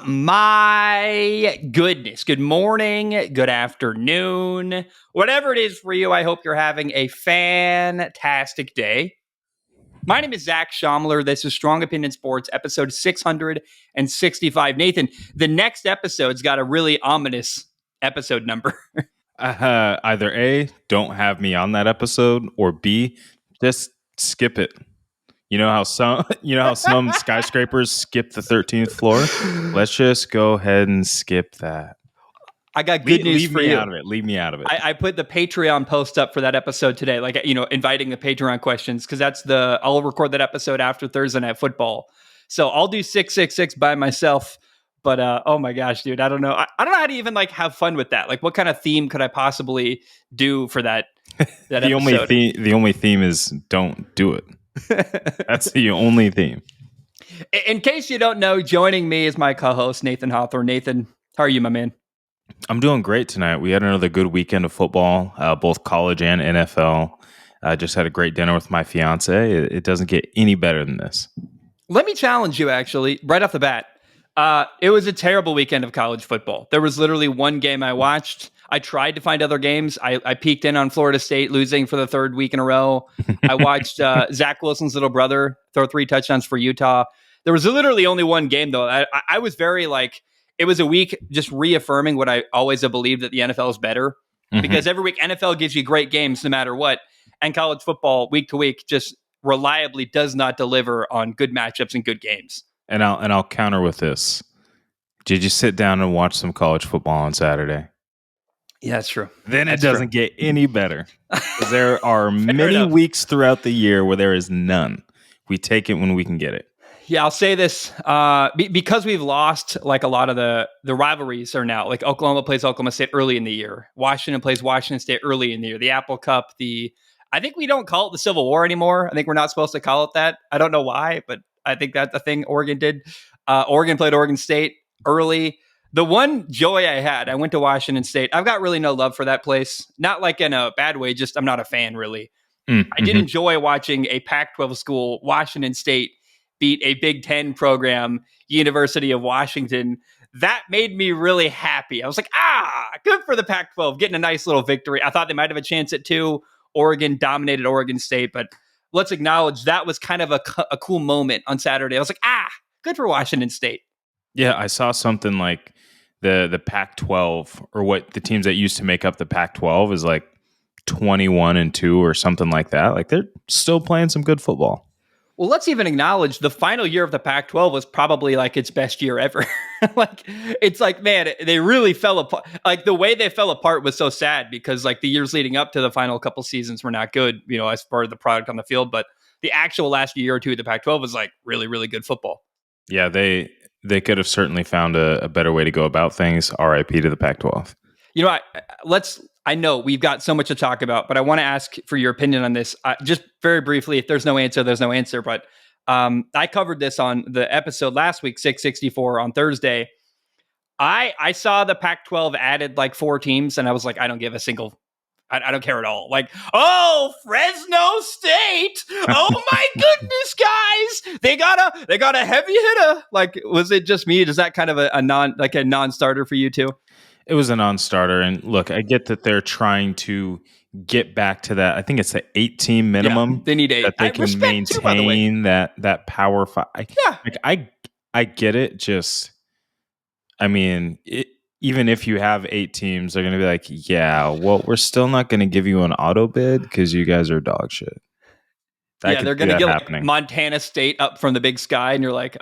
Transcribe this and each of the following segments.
My goodness. Good morning, good afternoon, whatever it is for you. I hope you're having a fantastic day. My name is Zach Schomler. This is Strong Opinion Sports, episode 665. Nathan, the next episode's got a really ominous episode number. Either A, don't have me on that episode, or B, just skip it. You know how some skyscrapers skip the 13th floor? Let's just go ahead and skip that. I got good news for you. Leave me out of it. I put the Patreon post up for that episode today, inviting the Patreon questions, because I'll record that episode after Thursday Night Football. So I'll do 666 by myself. But oh my gosh, dude, I don't know. I don't know how to even have fun with that. Like, what kind of theme could I possibly do for that the episode? The only theme is don't do it. That's the only theme. In case you don't know, joining me is my co-host Nathan Hawthorne. Nathan, how are you, my man? I'm doing great tonight. We had another good weekend of football, both college and NFL. I just had a great dinner with my fiance. It doesn't get any better than this. Let me challenge you, actually, right off the bat. It was a terrible weekend of college football. There was literally one game I watched. I tried to find other games. I peeked in on Florida State losing for the third week in a row. I watched Zach Wilson's little brother throw 3 touchdowns for Utah. There was literally only one game, though. I was very it was a week just reaffirming what I always have believed, that the NFL is better. Mm-hmm. Because every week NFL gives you great games no matter what. And college football week to week just reliably does not deliver on good matchups and good games. And I'll counter with this. Did you sit down and watch some college football on Saturday? Yeah, that's true. Then it doesn't get any better. There are many weeks throughout the year where there is none. We take it when we can get it. Yeah, I'll say this. Because we've lost a lot of the rivalries are now. Like, Oklahoma plays Oklahoma State early in the year. Washington plays Washington State early in the year. The Apple Cup, I think we don't call it the Civil War anymore. I think we're not supposed to call it that. I don't know why, but I think that's the thing Oregon did. Oregon played Oregon State early. The one joy I had, I went to Washington State. I've got really no love for that place. Not in a bad way, just I'm not a fan, really. Mm-hmm. I did enjoy watching a Pac-12 school, Washington State, beat a Big Ten program, University of Washington. That made me really happy. I was like, good for the Pac-12, getting a nice little victory. I thought they might have a chance at 2. Oregon dominated Oregon State, but let's acknowledge that was kind of a cool moment on Saturday. I was like, good for Washington State. Yeah, I saw something like the Pac-12, or what the teams that used to make up the Pac-12 is 21-2 or something like that. They're still playing some good football. Well, let's even acknowledge the final year of the Pac-12 was probably its best year ever. Man, they really fell apart. The way they fell apart was so sad, because the years leading up to the final couple seasons were not good, as far as the product on the field. But the actual last year or two of the Pac-12 was really, really good football. Yeah, they could have certainly found a better way to go about things. RIP to the Pac-12. I know we've got so much to talk about, but I want to ask for your opinion on this. Just very briefly, if there's no answer, there's no answer. But I covered this on the episode last week, 664 on Thursday. I saw the Pac-12 added 4 teams, and I was like, I don't give a single. I don't care at all. Fresno State. Oh my goodness, guys. They got a heavy hitter. Was it just me? Is that kind of a non-starter for you too? It was a non-starter. And look, I get that they're trying to get back to that. I think it's the 8-team minimum. Yeah, they need 8. That they can maintain that Power 5. I get it. Just, even if you have 8 teams, they're going to be like, yeah, well, we're still not going to give you an auto bid because you guys are dog shit. They're going to get Montana State up from the big sky, and you're like,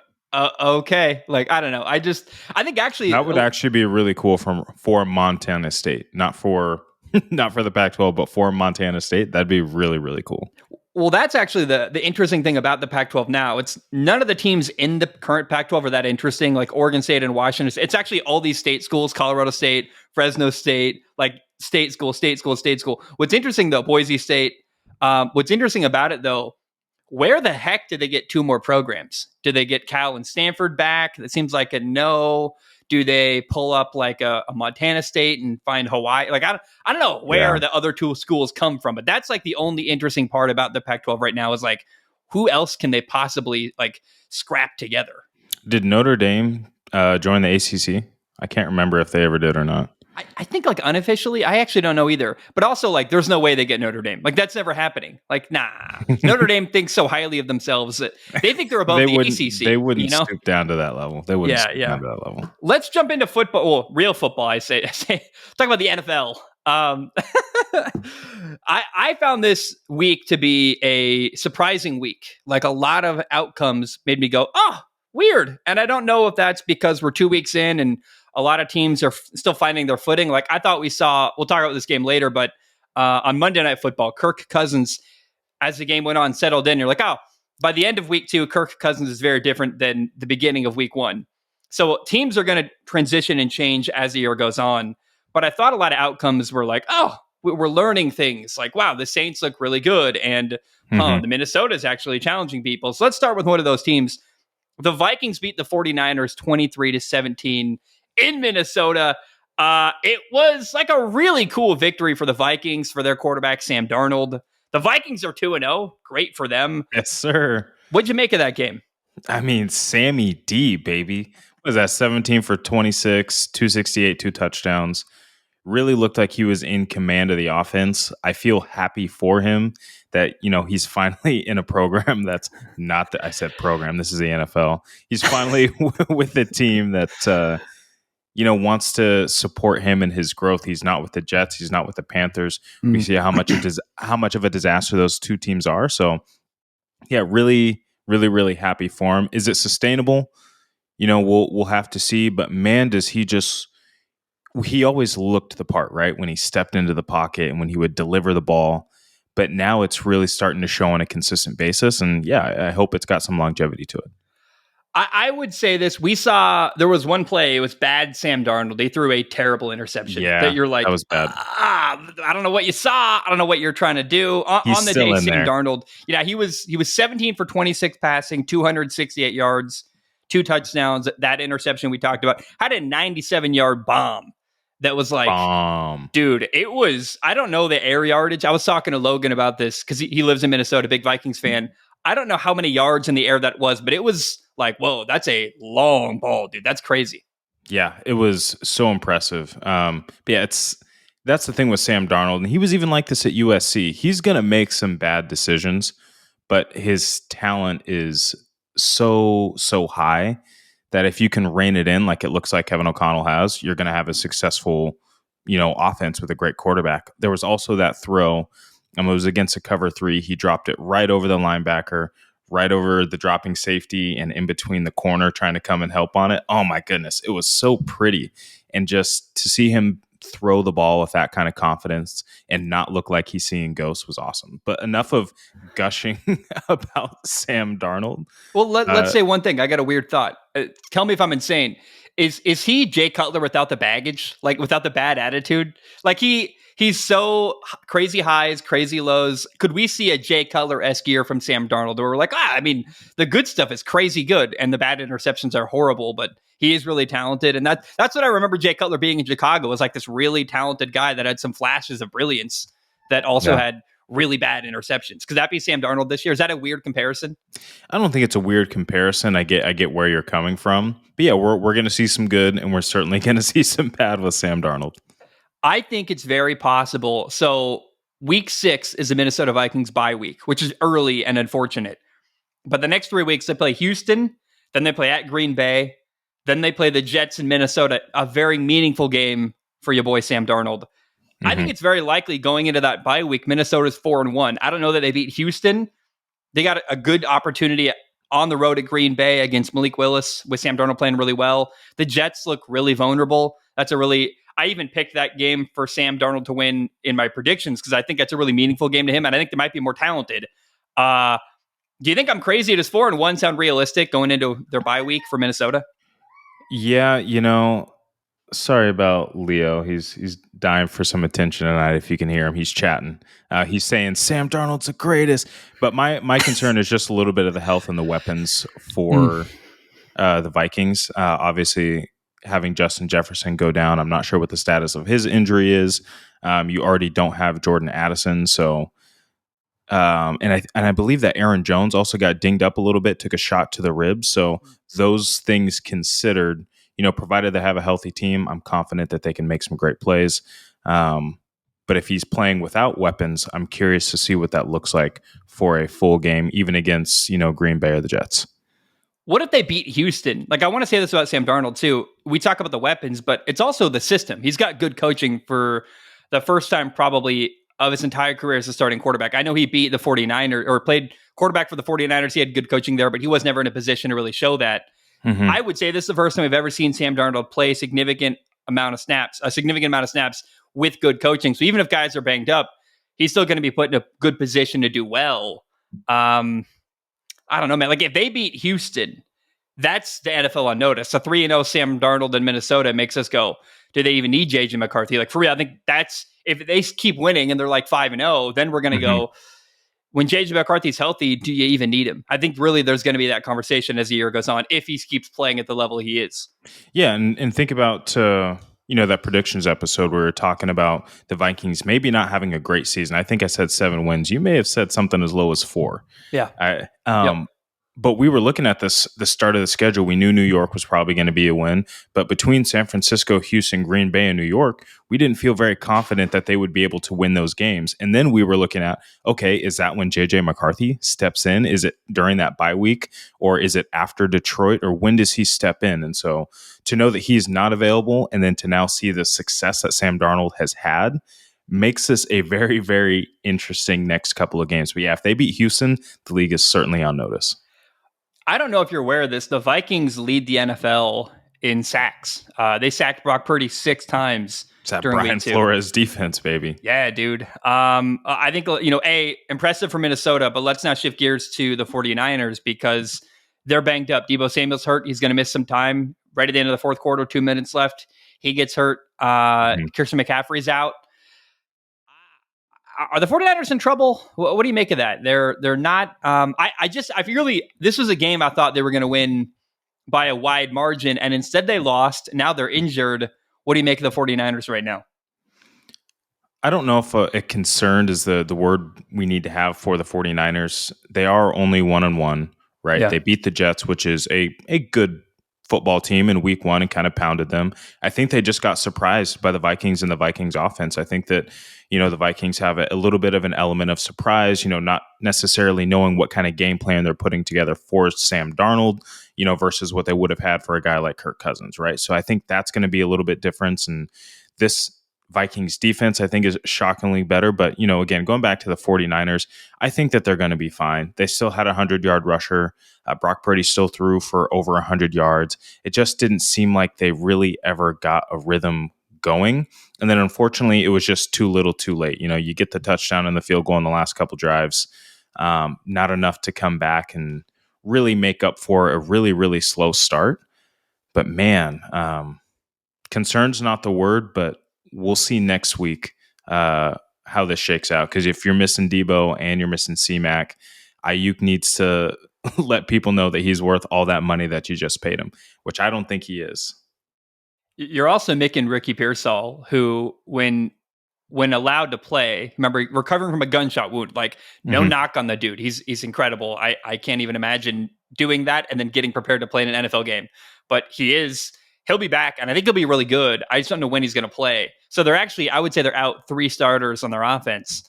okay. I don't know. I think actually that would actually be really cool for Montana State, not for the Pac-12, but for Montana State. That'd be really, really cool. Well, that's actually the interesting thing about the Pac-12 now. It's none of the teams in the current Pac-12 are that interesting, like Oregon State and Washington. It's actually all these state schools, Colorado State, Fresno State, state school. What's interesting, though, Boise State, what's interesting about it, though, where the heck did they get 2 more programs? Did they get Cal and Stanford back? It seems like a no. Do they pull up a Montana State and find Hawaii? I don't know where the other 2 schools come from, but that's the only interesting part about the Pac-12 right now is who else can they possibly scrap together? Did Notre Dame join the ACC. I can't remember if they ever did or not. I think like unofficially, I actually don't know either. But also like, there's no way they get Notre Dame. Like that's never happening. Like nah, Notre Dame thinks so highly of themselves that they think they're above the ACC. They wouldn't you know? stoop down to that level. They wouldn't stoop down to that level. Let's jump into football. Well, real football. I say talk about the NFL. I found this week to be a surprising week. Like a lot of outcomes made me go, oh, weird. And I don't know if that's because we're 2 weeks in and a lot of teams are still finding their footing. Like I thought we'll talk about this game later, but on Monday Night Football, Kirk Cousins, as the game went on, settled in. You're like, oh, by the end of week 2, Kirk Cousins is very different than the beginning of week 1. So teams are going to transition and change as the year goes on. But I thought a lot of outcomes were like, oh, we're learning things. Like, wow, the Saints look really good. And the Minnesota is actually challenging people. So let's start with one of those teams. The Vikings beat the 49ers 23-17 in Minnesota. It was like a really cool victory for the Vikings, for their quarterback, Sam Darnold. The Vikings are 2-0. Great for them. Yes, sir. What'd you make of that game? I mean, Sammy D, baby. What was that? 17 for 26, 268, 2 touchdowns. Really looked like he was in command of the offense. I feel happy for him that, he's finally in a program that's not I said program. This is the NFL. He's finally with a team that, wants to support him in his growth. He's not with the Jets. He's not with the Panthers. We see how much of a disaster those two teams are. So, yeah, really, really, really happy for him. Is it sustainable? We'll have to see. But man, does he always looked the part, right? When he stepped into the pocket and when he would deliver the ball. But now it's really starting to show on a consistent basis. And yeah, I hope it's got some longevity to it. I would say this. We saw there was one play. It was bad Sam Darnold. They threw a terrible interception. Yeah, that you're like, that was bad. I don't know what you saw. I don't know what you're trying to do. On the day, Sam Darnold, he was 17 for 26 passing, 268 yards, 2 touchdowns. That interception we talked about had a 97-yard bomb. That was like, dude, it was, I don't know the air yardage. I was talking to Logan about this because he lives in Minnesota, big Vikings fan. I don't know how many yards in the air that was, but it was like, whoa, that's a long ball, dude. That's crazy. Yeah, it was so impressive. But yeah, that's the thing with Sam Darnold. And he was even like this at USC. He's going to make some bad decisions, but his talent is so high that if you can rein it in, like it looks like Kevin O'Connell has, you're going to have a successful, offense with a great quarterback. There was also that throw. It was against a cover 3. He dropped it right over the linebacker, right over the dropping safety, and in between the corner trying to come and help on it. Oh my goodness. It was so pretty. And just to see him throw the ball with that kind of confidence and not look like he's seeing ghosts was awesome. But enough of gushing about Sam Darnold. Well, let's say one thing. I got a weird thought. Tell me if I'm insane. Is he Jay Cutler without the baggage? Like without the bad attitude? Like he's so crazy highs, crazy lows. Could we see a Jay Cutler-esque year from Sam Darnold where we're like, I mean, the good stuff is crazy good and the bad interceptions are horrible, but he is really talented. And that's what I remember Jay Cutler being in Chicago, was like this really talented guy that had some flashes of brilliance that also had really bad interceptions. Could that be Sam Darnold this year? Is that a weird comparison? I don't think it's a weird comparison. I get where you're coming from. But yeah, we're going to see some good, and we're certainly going to see some bad with Sam Darnold. I think it's very possible. So week 6 is the Minnesota Vikings bye week, which is early and unfortunate. But the next 3 weeks, they play Houston, then they play at Green Bay, then they play the Jets in Minnesota, a very meaningful game for your boy Sam Darnold. I think it's very likely going into that bye week, Minnesota's 4-1. I don't know that they beat Houston. They got a good opportunity on the road at Green Bay against Malik Willis with Sam Darnold playing really well. The Jets look really vulnerable. I even picked that game for Sam Darnold to win in my predictions because I think that's a really meaningful game to him, and I think they might be more talented. Do you think I'm crazy? Does 4-1 sound realistic going into their bye week for Minnesota? Yeah, sorry about Leo. He's dying for some attention tonight. If you can hear him, he's chatting. He's saying Sam Darnold's the greatest. But my concern is just a little bit of the health and the weapons for the Vikings. Obviously, having Justin Jefferson go down, I'm not sure what the status of his injury is. You already don't have Jordan Addison, so. And I believe that Aaron Jones also got dinged up a little bit, took a shot to the ribs. So those things considered, provided they have a healthy team, I'm confident that they can make some great plays. But if he's playing without weapons, I'm curious to see what that looks like for a full game, even against, Green Bay or the Jets. What if they beat Houston? Like, I want to say this about Sam Darnold, too. We talk about the weapons, but it's also the system. He's got good coaching for the first time probably of his entire career as a starting quarterback. I know he beat the 49ers or played quarterback for the 49ers. He had good coaching there, but he was never in a position to really show that. Mm-hmm. I would say this is the first time we've ever seen Sam Darnold play a significant amount of snaps with good coaching. So even if guys are banged up, he's still going to be put in a good position to do well. I don't know, man. Like, if they beat Houston, that's the NFL on notice. A 3-0 Sam Darnold in Minnesota makes us go, do they even need JJ McCarthy? Like, for real, I think that's, if they keep winning and they're like 5-0, then we're going to go, when JJ McCarthy's healthy, do you even need him? I think really there's going to be that conversation as the year goes on if he keeps playing at the level he is. Yeah, and think about that predictions episode where we were talking about the Vikings maybe not having a great season. I think I said 7 wins. You may have said something as low as 4. Yeah. Yep. But we were looking at the start of the schedule. We knew New York was probably going to be a win. But between San Francisco, Houston, Green Bay, and New York, we didn't feel very confident that they would be able to win those games. And then we were looking at, okay, is that when JJ McCarthy steps in? Is it during that bye week? Or is it after Detroit? Or when does he step in? And so to know that he's not available and then to now see the success that Sam Darnold has had makes this a very, very interesting next couple of games. But yeah, if they beat Houston, the league is certainly on notice. I don't know if you're aware of this. The Vikings lead the NFL in sacks. They sacked Brock Purdy 6 times. It's that during Brian week 2. Flores defense, baby. Yeah, dude. I think, impressive for Minnesota, but let's not shift gears to the 49ers because they're banged up. Deebo Samuel's hurt. He's going to miss some time right at the end of the fourth quarter, 2 minutes left. He gets hurt. Christian McCaffrey's out. Are the 49ers in trouble? What do you make of that? They're not. This was a game I thought they were going to win by a wide margin, and instead they lost. Now they're injured. What do you make of the 49ers right now? I don't know if a concerned is the word we need to have for the 49ers. They are only 1-1, right? Yeah. They beat the Jets, which is a good football team in week 1 and kind of pounded them. I think they just got surprised by the Vikings and the Vikings offense. I think that, the Vikings have a little bit of an element of surprise, not necessarily knowing what kind of game plan they're putting together for Sam Darnold, versus what they would have had for a guy like Kirk Cousins, right? So I think that's going to be a little bit different. And this Vikings defense, I think, is shockingly better. But, again, going back to the 49ers, I think that they're going to be fine. They still had a 100-yard rusher. Brock Purdy still threw for over 100 yards. It just didn't seem like they really ever got a rhythm going. And then, unfortunately, it was just too little too late. You get the touchdown and the field goal in the last couple drives. Not enough to come back and really make up for a really, really slow start. But, man, concern's not the word, but we'll see next week how this shakes out. Because if you're missing Debo and you're missing C-Mac, Ayuk needs to let people know that he's worth all that money that you just paid him, which I don't think he is. You're also making Ricky Pearsall, who, when allowed to play, remember, recovering from a gunshot wound, no knock on the dude. He's incredible. I can't even imagine doing that and then getting prepared to play in an NFL game. But he'll be back, and I think he'll be really good. I just don't know when he's going to play. So I would say they're out 3 starters on their offense.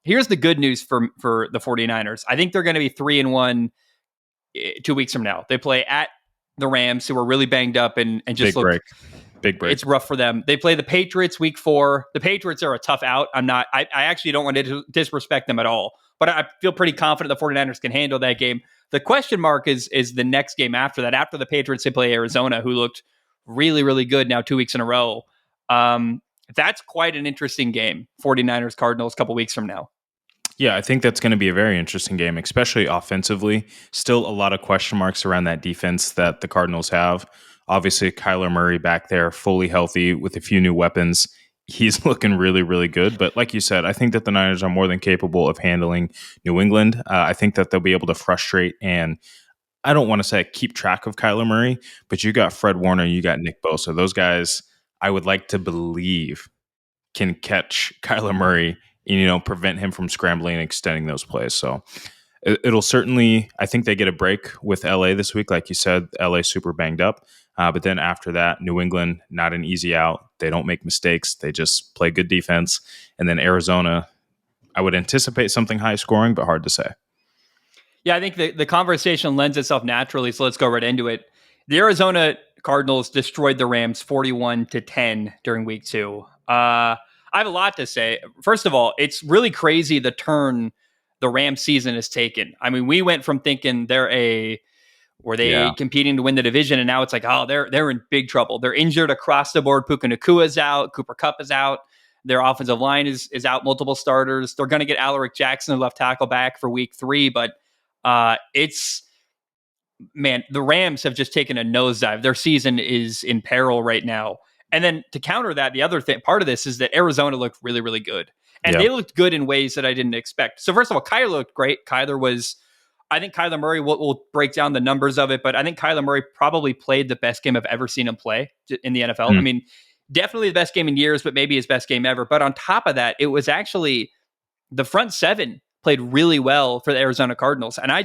Here's the good news for the 49ers. I think they're going to be 3-1 2 weeks from now. They play at the Rams, who are really banged up and just Big break. It's rough for them. They play the Patriots week 4. The Patriots are a tough out. I actually don't want to disrespect them at all, but I feel pretty confident the 49ers can handle that game. The question mark is the next game after that. After the Patriots, they play Arizona, who looked really, really good now 2 weeks in a row. That's quite an interesting game. 49ers, Cardinals, a couple weeks from now. Yeah, I think that's going to be a very interesting game, especially offensively. Still a lot of question marks around that defense that the Cardinals have. Obviously, Kyler Murray back there, fully healthy with a few new weapons. He's looking really, really good. But like you said, I think that the Niners are more than capable of handling New England. I think that they'll be able to frustrate and I don't want to say keep track of Kyler Murray, but you got Fred Warner, you got Nick Bosa. Those guys, I would like to believe, can catch Kyler Murray and, prevent him from scrambling and extending those plays. So it'll certainly, I think they get a break with LA this week. Like you said, LA super banged up. But then after that, New England, not an easy out. They don't make mistakes. They just play good defense. And then Arizona, I would anticipate something high scoring, but hard to say. Yeah, I think the conversation lends itself naturally, so let's go right into it. The Arizona Cardinals destroyed the Rams 41-10 during week 2. I have a lot to say. First of all, it's really crazy the turn the Rams season has taken. I mean, we went from thinking were they competing to win the division, and now it's like, oh, they're in big trouble. They're injured across the board. Puka Nakua's out. Cooper Kupp is out. Their offensive line is out, multiple starters. They're going to get Alaric Jackson, the left tackle, back for week 3, but the Rams have just taken a nosedive. Their season is in peril right now. And then to counter that, the other part of this is that Arizona looked really, really good. And they looked good in ways that I didn't expect. So first of all, Kyler looked great. I think Kyler Murray, will break down the numbers of it, but I think Kyler Murray probably played the best game I've ever seen him play in the NFL. I mean, definitely the best game in years, but maybe his best game ever. But on top of that, it was actually the front seven played really well for the Arizona Cardinals. And I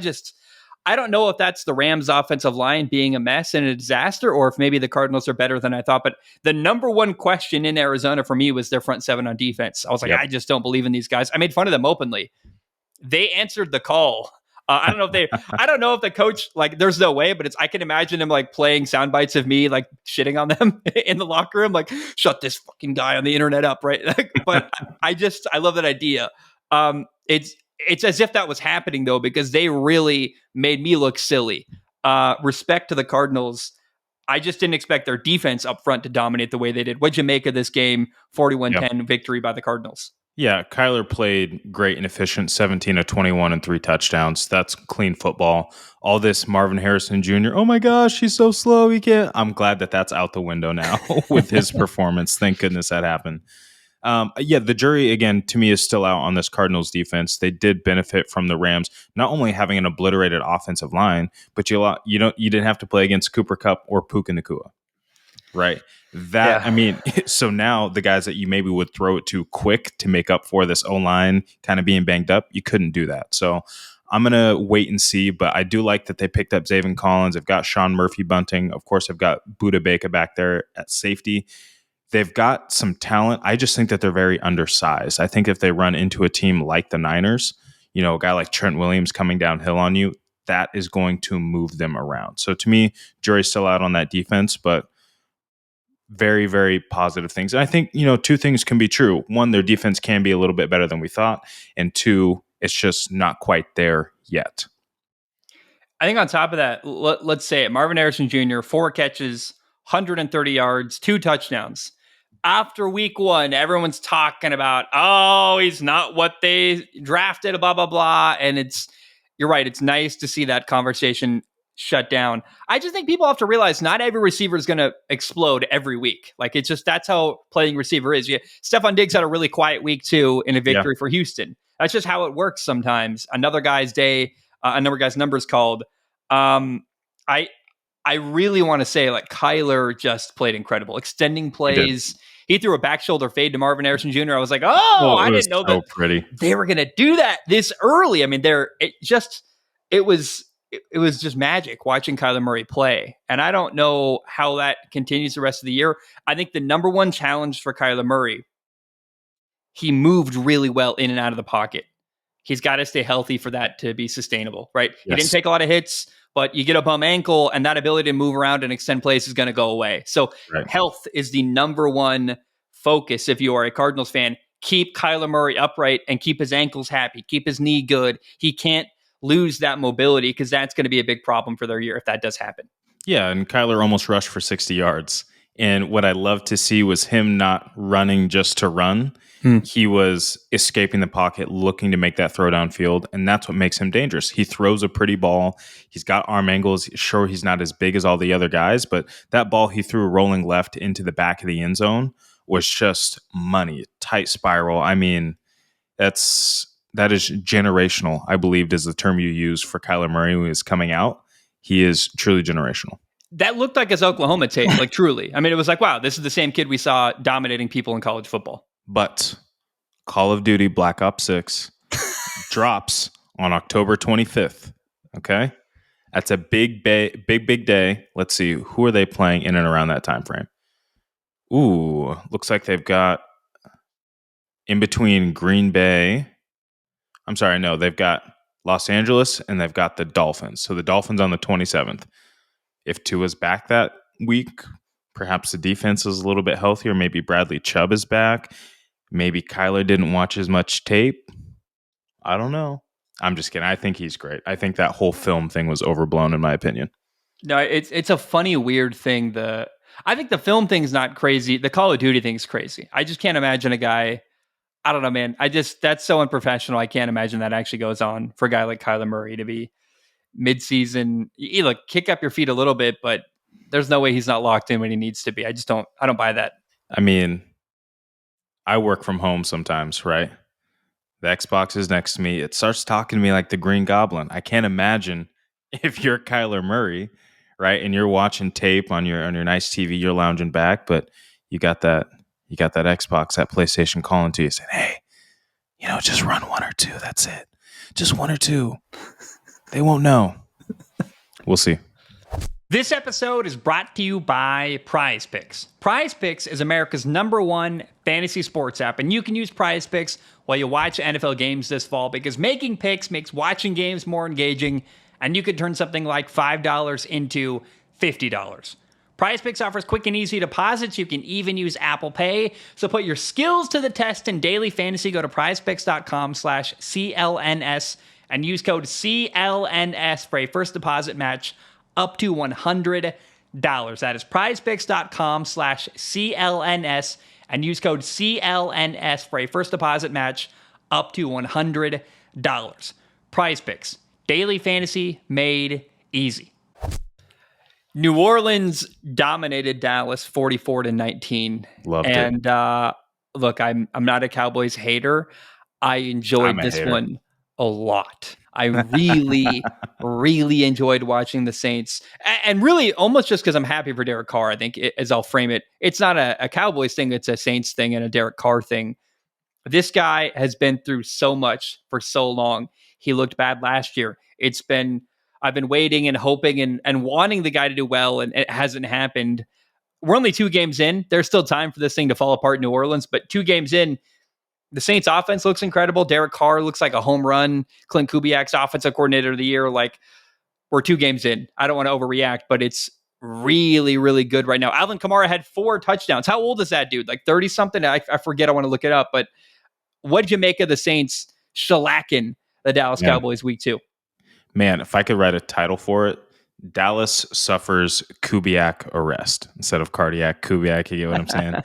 don't know if that's the Rams offensive line being a mess and a disaster, or if maybe the Cardinals are better than I thought. But the number one question in Arizona for me was their front seven on defense. I was like, I just don't believe in these guys. I made fun of them openly. They answered the call. I don't know if the coach, like, there's no way, but I can imagine him like playing sound bites of me, like shitting on them in the locker room, like, shut this fucking guy on the internet up. Right. But I love that idea. It's as if that was happening though, because they really made me look silly. Respect to the Cardinals. I just didn't expect their defense up front to dominate the way they did. What'd you make of this game? 41-10 victory by the Cardinals. Yeah, Kyler played great and efficient, 17 of 21 and 3 touchdowns. That's clean football. All this Marvin Harrison Jr., oh my gosh, he's so slow, he can't. I'm glad that's out the window now with his performance. Thank goodness that happened. The jury, again, to me, is still out on this Cardinals defense. They did benefit from the Rams not only having an obliterated offensive line, but you didn't have to play against Cooper Kupp or Puka Nacua. Right. I mean, so now the guys that you maybe would throw it to quick to make up for this O-line kind of being banged up, you couldn't do that. So I'm going to wait and see, but I do like that they picked up Zaven Collins. They've got Sean Murphy-Bunting. Of course, they've got Budda Baker back there at safety. They've got some talent. I just think that they're very undersized. I think if they run into a team like the Niners, a guy like Trent Williams coming downhill on you, that is going to move them around. So to me, jury's still out on that defense, but very, very positive things. And I think, two things can be true. One, their defense can be a little bit better than we thought. And two, it's just not quite there yet. I think on top of that, let's say it, Marvin Harrison Jr., 4 catches, 130 yards, 2 touchdowns. After week 1, everyone's talking about, oh, he's not what they drafted, blah, blah, blah. And you're right. It's nice to see that conversation shut down. I just think people have to realize not every receiver is going to explode every week. Like, it's just, that's how playing receiver is. Stephon Diggs had a really quiet week 2 in a victory for Houston. That's just how it works sometimes. Another guy's day, another guy's numbers called. I really want to say, like, Kyler just played incredible. Extending plays. He threw a back shoulder fade to Marvin Harrison Jr. I was like, I didn't know that they were going to do that this early. I mean, it was just magic watching Kyler Murray play. And I don't know how that continues the rest of the year. I think the number one challenge for Kyler Murray, he moved really well in and out of the pocket. He's got to stay healthy for that to be sustainable, right? Yes. He didn't take a lot of hits, but you get a bum ankle and that ability to move around and extend plays is going to go away. So health is the number one focus if you are a Cardinals fan. Keep Kyler Murray upright and keep his ankles happy. Keep his knee good. He can't lose that mobility because that's going to be a big problem for their year if that does happen. Yeah, and Kyler almost rushed for 60 yards. And what I love to see was him not running just to run. He was escaping the pocket, looking to make that throw downfield, and that's what makes him dangerous. He throws a pretty ball. He's got arm angles. Sure, he's not as big as all the other guys, but that ball he threw rolling left into the back of the end zone was just money, tight spiral. I mean, that is generational, I believe is the term you use for Kyler Murray who is coming out. He is truly generational. That looked like his Oklahoma tape, like truly. I mean, it was like, wow, this is the same kid we saw dominating people in college football. But Call of Duty Black Ops 6 drops on October 25th. Okay. That's a big day. Let's see. Who are they playing in and around that time frame? Ooh, looks like they've got in between Green Bay. I'm sorry, no, they've got Los Angeles and they've got the Dolphins. So the Dolphins on the 27th. If Tua's back that week, perhaps the defense is a little bit healthier. Maybe Bradley Chubb is back. Maybe Kyler didn't watch as much tape. I don't know. I'm just kidding. I think he's great. I think that whole film thing was overblown, in my opinion. No, it's a funny, weird thing. I think the film thing's not crazy. The Call of Duty thing's crazy. I just can't imagine a guy. I don't know, man. That's so unprofessional. I can't imagine that actually goes on for a guy like Kyler Murray to be mid-season. You look, kick up your feet a little bit, but there's no way he's not locked in when he needs to be. I don't buy that. I mean, I work from home sometimes, right? The Xbox is next to me. It starts talking to me like the Green Goblin. I can't imagine if you're Kyler Murray, right, and you're watching tape on your nice TV, you're lounging back, but you got that Xbox, that PlayStation calling to you, saying, "Hey, just run one or two. That's it. Just one or two. They won't know." We'll see. This episode is brought to you by Prize Picks. Prize Picks is America's #1 fantasy sports app, and you can use Prize Picks while you watch NFL games this fall because making picks makes watching games more engaging, and you could turn something like $5 into $50. Prize Picks offers quick and easy deposits. You can even use Apple Pay. So put your skills to the test in daily fantasy. Go to prizepicks.com/CLNS and use code CLNS for a first deposit match up to $100. That is prizepicks.com/CLNS and use code CLNS for a first deposit match up to $100. Prize Picks, daily fantasy made easy. New Orleans dominated Dallas 44-19. Loved it. And look, I'm not a Cowboys hater. I enjoyed this one a lot. I really, really enjoyed watching the Saints. And really, almost just because I'm happy for Derek Carr, I think, as I'll frame it. It's not a Cowboys thing, it's a Saints thing and a Derek Carr thing. This guy has been through so much for so long. He looked bad last year. I've been waiting and hoping and wanting the guy to do well, and it hasn't happened. We're only 2 games in. There's still time for this thing to fall apart in New Orleans, but 2 games in, the Saints offense looks incredible. Derek Carr looks like a home run. Clint Kubiak's offensive coordinator of the year. Like, we're 2 games in. I don't want to overreact, but it's really, really good right now. Alvin Kamara had 4 touchdowns. How old is that dude? Like 30 something? I forget. I want to look it up. But what did you make of the Saints shellacking the Dallas Cowboys week 2? Man, if I could write a title for it, Dallas suffers Kubiak arrest instead of cardiac Kubiak. You get what I'm saying?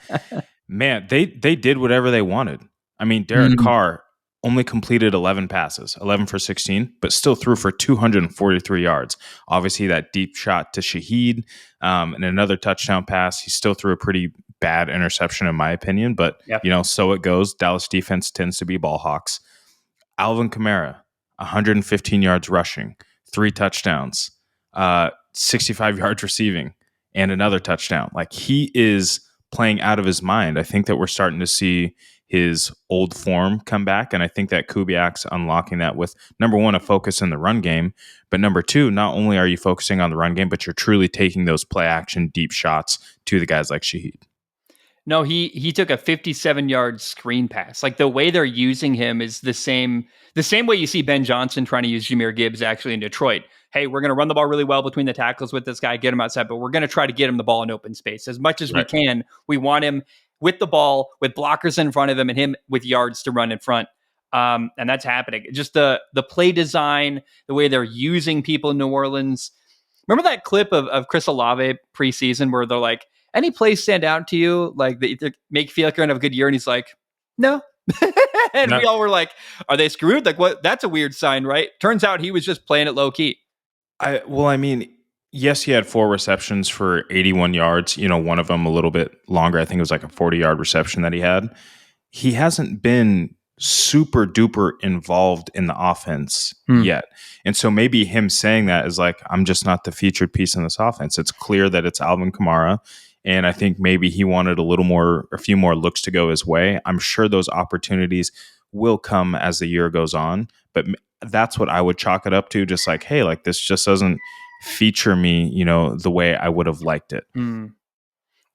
Man, they did whatever they wanted. I mean, Derek Carr only completed 11 passes, 11 for 16, but still threw for 243 yards. Obviously, that deep shot to Shaheed and another touchdown pass. He still threw a pretty bad interception, in my opinion, but so it goes. Dallas defense tends to be ball hawks. Alvin Kamara, 115 yards rushing, 3 touchdowns, 65 yards receiving, and another touchdown. Like, he is playing out of his mind. I think that we're starting to see his old form come back, and I think that Kubiak's unlocking that with, number 1, a focus in the run game, but number 2, not only are you focusing on the run game, but you're truly taking those play action deep shots to the guys like Shaheed. No, he took a 57-yard screen pass. Like, the way they're using him is the same way you see Ben Johnson trying to use Jahmyr Gibbs actually in Detroit. Hey, we're going to run the ball really well between the tackles with this guy, get him outside, but we're going to try to get him the ball in open space as much as we can. We want him with the ball, with blockers in front of him, and him with yards to run in front. And that's happening. Just the play design, the way they're using people in New Orleans. Remember that clip of Chris Olave preseason where they're like, any plays stand out to you? Like, they make you feel like you're going to have a good year? And he's like, no. And we all were like, are they screwed? Like, what? That's a weird sign, right? Turns out he was just playing it low key. Yes, he had 4 receptions for 81 yards. One of them a little bit longer. I think it was like a 40-yard reception that he had. He hasn't been super duper involved in the offense yet. And so maybe him saying that is like, I'm just not the featured piece in this offense. It's clear that it's Alvin Kamara. And I think maybe he wanted a few more looks to go his way. I'm sure those opportunities will come as the year goes on. But that's what I would chalk it up to. Just like, hey, like this just doesn't feature me, the way I would have liked it. Mm.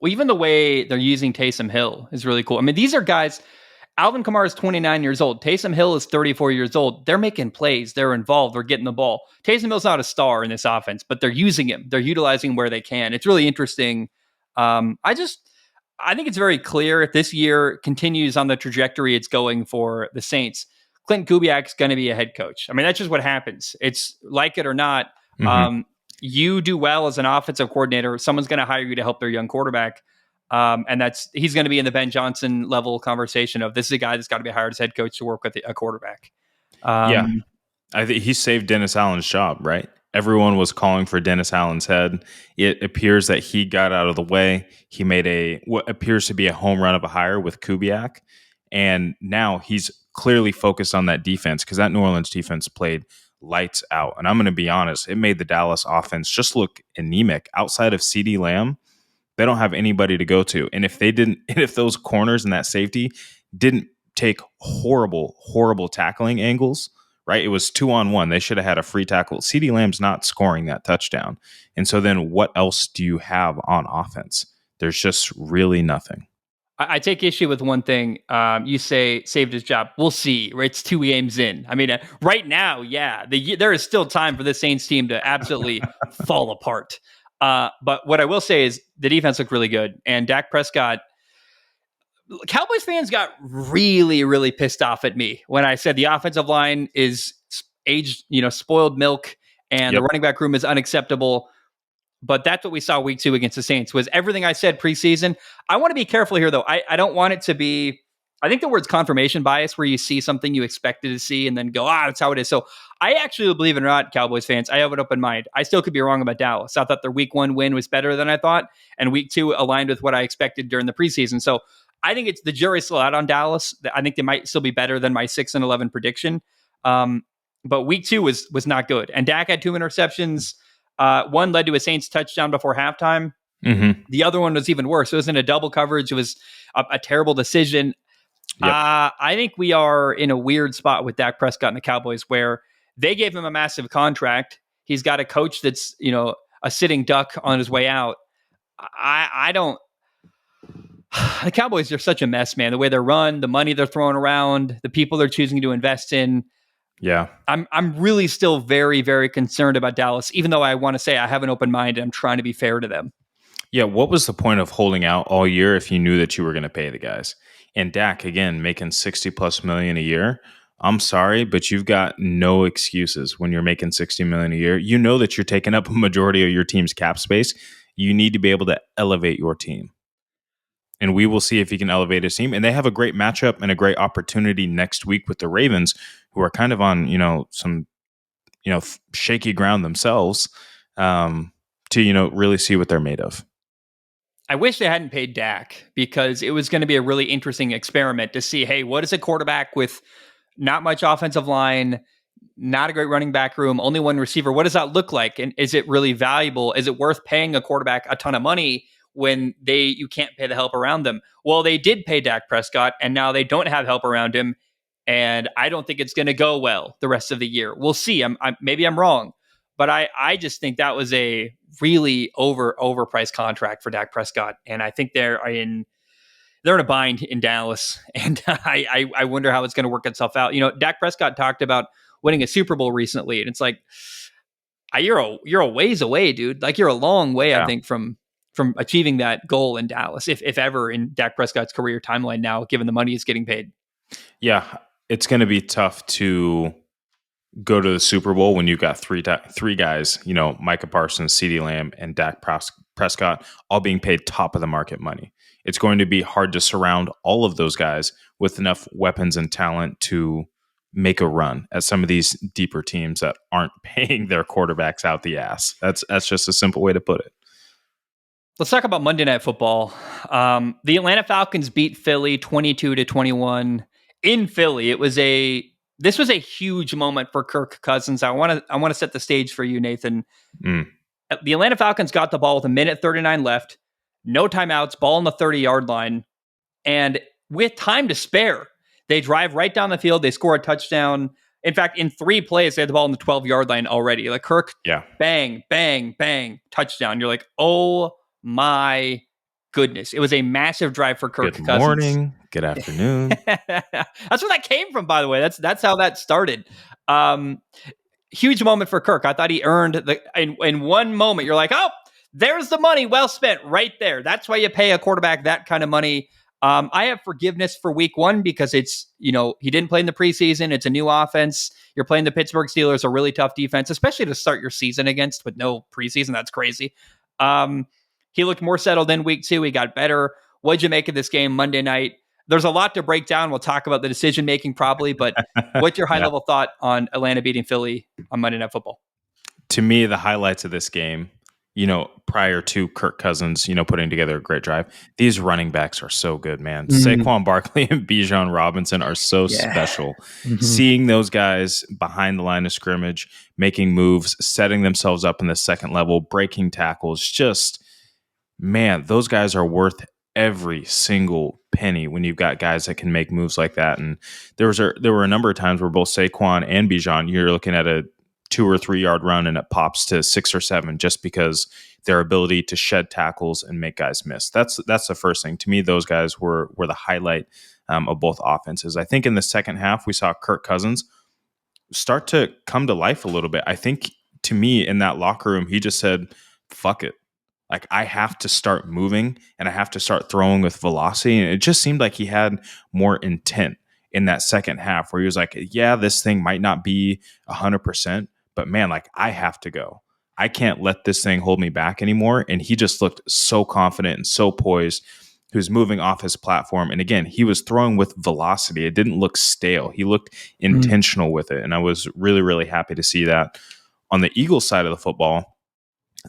Well, even the way they're using Taysom Hill is really cool. I mean, these are guys. Alvin Kamara is 29 years old. Taysom Hill is 34 years old. They're making plays. They're involved. They're getting the ball. Taysom Hill's not a star in this offense, but they're using him. They're utilizing him where they can. It's really interesting. I think it's very clear if this year continues on the trajectory it's going for the Saints, Clint Kubiak's going to be a head coach. I mean, that's just what happens. It's like it or not. You do well as an offensive coordinator. Someone's going to hire you to help their young quarterback. And he's going to be in the Ben Johnson level conversation of this is a guy that's got to be hired as head coach to work with a quarterback. Yeah. I think he saved Dennis Allen's job, right? Everyone was calling for Dennis Allen's head. It appears that he got out of the way. He made what appears to be a home run of a hire with Kubiak. And now he's clearly focused on that defense because that New Orleans defense played lights out. And I'm going to be honest, it made the Dallas offense just look anemic. Outside of CeeDee Lamb, they don't have anybody to go to. And if those corners and that safety didn't take horrible tackling angles, right? It was 2-on-1. They should have had a free tackle. CeeDee Lamb's not scoring that touchdown. And so then what else do you have on offense? There's just really nothing. I take issue with one thing. You say saved his job. We'll see. It's 2 games in. I mean, right now, yeah, there is still time for the Saints team to absolutely fall apart. But what I will say is the defense looked really good. And Dak Prescott, Cowboys fans got really, really pissed off at me when I said the offensive line is aged, spoiled milk, and the running back room is unacceptable. But that's what we saw week 2 against the Saints was everything I said preseason. I want to be careful here, though. I don't want it to be, I think the word's confirmation bias, where you see something you expected to see and then go, that's how it is. So I actually, believe it or not, Cowboys fans, I have an open mind. I still could be wrong about Dallas. I thought their week 1 win was better than I thought, and week 2 aligned with what I expected during the preseason. So I think it's the jury's still out on Dallas. I think they might still be better than my 6-11 prediction. But week 2 was not good. And Dak had 2 interceptions. One led to a Saints touchdown before halftime. The other one was even worse. It was in a double coverage. It was a terrible decision. I think we are in a weird spot with Dak Prescott and the Cowboys where they gave him a massive contract. He's got a coach that's, a sitting duck on his way out. I don't. The Cowboys are such a mess, man. The way they're run, the money they're throwing around, the people they're choosing to invest in. Yeah. I'm really still very, very concerned about Dallas, even though I want to say I have an open mind and I'm trying to be fair to them. Yeah. What was the point of holding out all year if you knew that you were going to pay the guys? And Dak, again, making $60+ million a year. I'm sorry, but you've got no excuses when you're making $60 million a year. You know that you're taking up a majority of your team's cap space. You need to be able to elevate your team. And we will see if he can elevate his team. And they have a great matchup and a great opportunity next week with the Ravens, who are kind of on, some, shaky ground themselves, to, really see what they're made of. I wish they hadn't paid Dak because it was going to be a really interesting experiment to see, hey, what is a quarterback with not much offensive line, not a great running back room, only one receiver? What does that look like? And is it really valuable? Is it worth paying a quarterback a ton of money when you can't pay the help around them? Well, they did pay Dak Prescott, and now they don't have help around him. And I don't think it's going to go well the rest of the year. We'll see. Maybe I'm wrong, but I just think that was a really overpriced contract for Dak Prescott, and I think they're in a bind in Dallas, and I wonder how it's going to work itself out. Dak Prescott talked about winning a Super Bowl recently, and it's like you're a ways away, dude. Like you're a long way, I think, from achieving that goal in Dallas, if ever in Dak Prescott's career timeline now, given the money he's getting paid. Yeah, it's going to be tough to go to the Super Bowl when you've got three guys, Micah Parsons, CeeDee Lamb, and Dak Prescott, all being paid top of the market money. It's going to be hard to surround all of those guys with enough weapons and talent to make a run at some of these deeper teams that aren't paying their quarterbacks out the ass. That's just a simple way to put it. Let's talk about Monday Night Football. The Atlanta Falcons beat Philly 22-21 in Philly. This was a huge moment for Kirk Cousins. I want to set the stage for you, Nathan. The Atlanta Falcons got the ball with 1:39 left, no timeouts, ball on the 30-yard line, and with time to spare, they drive right down the field. They score a touchdown. In fact, in 3 plays, they had the ball on the 12-yard line already. Like Kirk, Yeah. bang, bang, bang, touchdown. You're like, oh my goodness. It was a massive drive for Kirk Good Cousins. morning. Good afternoon. That's where that came from, by the way. That's how that started. Huge moment for Kirk. I thought he earned in one moment. You're like, oh, there's the money well spent right there. That's why you pay a quarterback that kind of money. I have forgiveness for week 1 because it's, he didn't play in the preseason. It's a new offense. You're playing the Pittsburgh Steelers, a really tough defense, especially to start your season against with no preseason. That's crazy. He looked more settled in week 2. He got better. What'd you make of this game Monday night? There's a lot to break down. We'll talk about the decision making probably, but what's your high level thought on Atlanta beating Philly on Monday Night Football? To me, the highlights of this game, prior to Kirk Cousins, putting together a great drive, these running backs are so good, man. Saquon Barkley and Bijan Robinson are so special. Seeing those guys behind the line of scrimmage, making moves, setting themselves up in the second level, breaking tackles, just, man, those guys are worth every single penny when you've got guys that can make moves like that. And there were a number of times where both Saquon and Bijan, you're looking at a 2 or 3 yard run and it pops to 6 or 7 just because their ability to shed tackles and make guys miss. That's the first thing. To me, those guys were the highlight of both offenses. I think in the second half, we saw Kirk Cousins start to come to life a little bit. I think, to me, in that locker room, he just said, fuck it. Like, I have to start moving and I have to start throwing with velocity. And it just seemed like he had more intent in that second half where he was like, yeah, this thing might not be 100%, but man, like, I have to go. I can't let this thing hold me back anymore. And he just looked so confident and so poised. He was moving off his platform. And again, he was throwing with velocity. It didn't look stale. He looked intentional with it. And I was really, really happy to see that. On the Eagles side of the football,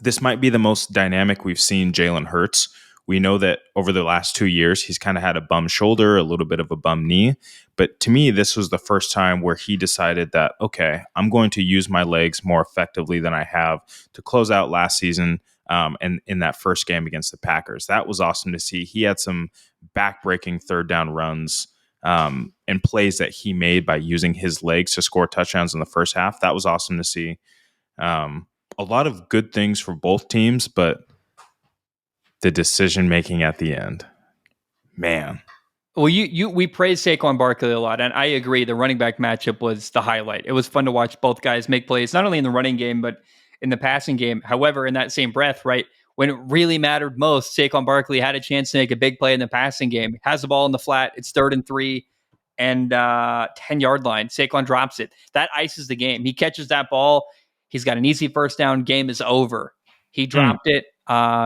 this might be the most dynamic we've seen Jalen Hurts. We know that over the last 2 years, he's kind of had a bum shoulder, a little bit of a bum knee. But to me, this was the first time where he decided that, okay, I'm going to use my legs more effectively than I have to close out last season and in that first game against the Packers. That was awesome to see. He had some back-breaking third down runs and plays that he made by using his legs to score touchdowns in the first half. That was awesome to see. A lot of good things for both teams, but the decision making at the end, man. Well, we praise Saquon Barkley a lot, and I agree. The running back matchup was the highlight. It was fun to watch both guys make plays, not only in the running game but in the passing game. However, in that same breath, right when it really mattered most, Saquon Barkley had a chance to make a big play in the passing game. Has the ball in the flat. It's 3rd and 3 and 10-yard line. Saquon drops it. That ices the game. He catches that ball. He's got an easy first down. Game is over. He dropped it.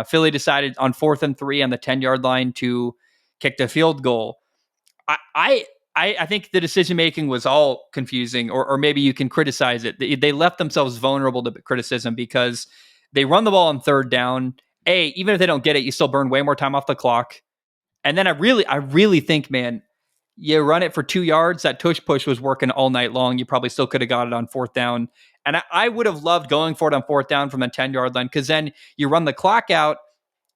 Philly decided on 4th and 3 on the 10-yard line to kick the field goal. I think the decision making was all confusing, or maybe you can criticize it. They left themselves vulnerable to criticism because they run the ball on 3rd down. Even if they don't get it, you still burn way more time off the clock. And then I really think, man, you run it for 2 yards. That tush push was working all night long. You probably still could have got it on 4th down. And I would have loved going for it on 4th down from the 10-yard line, because then you run the clock out.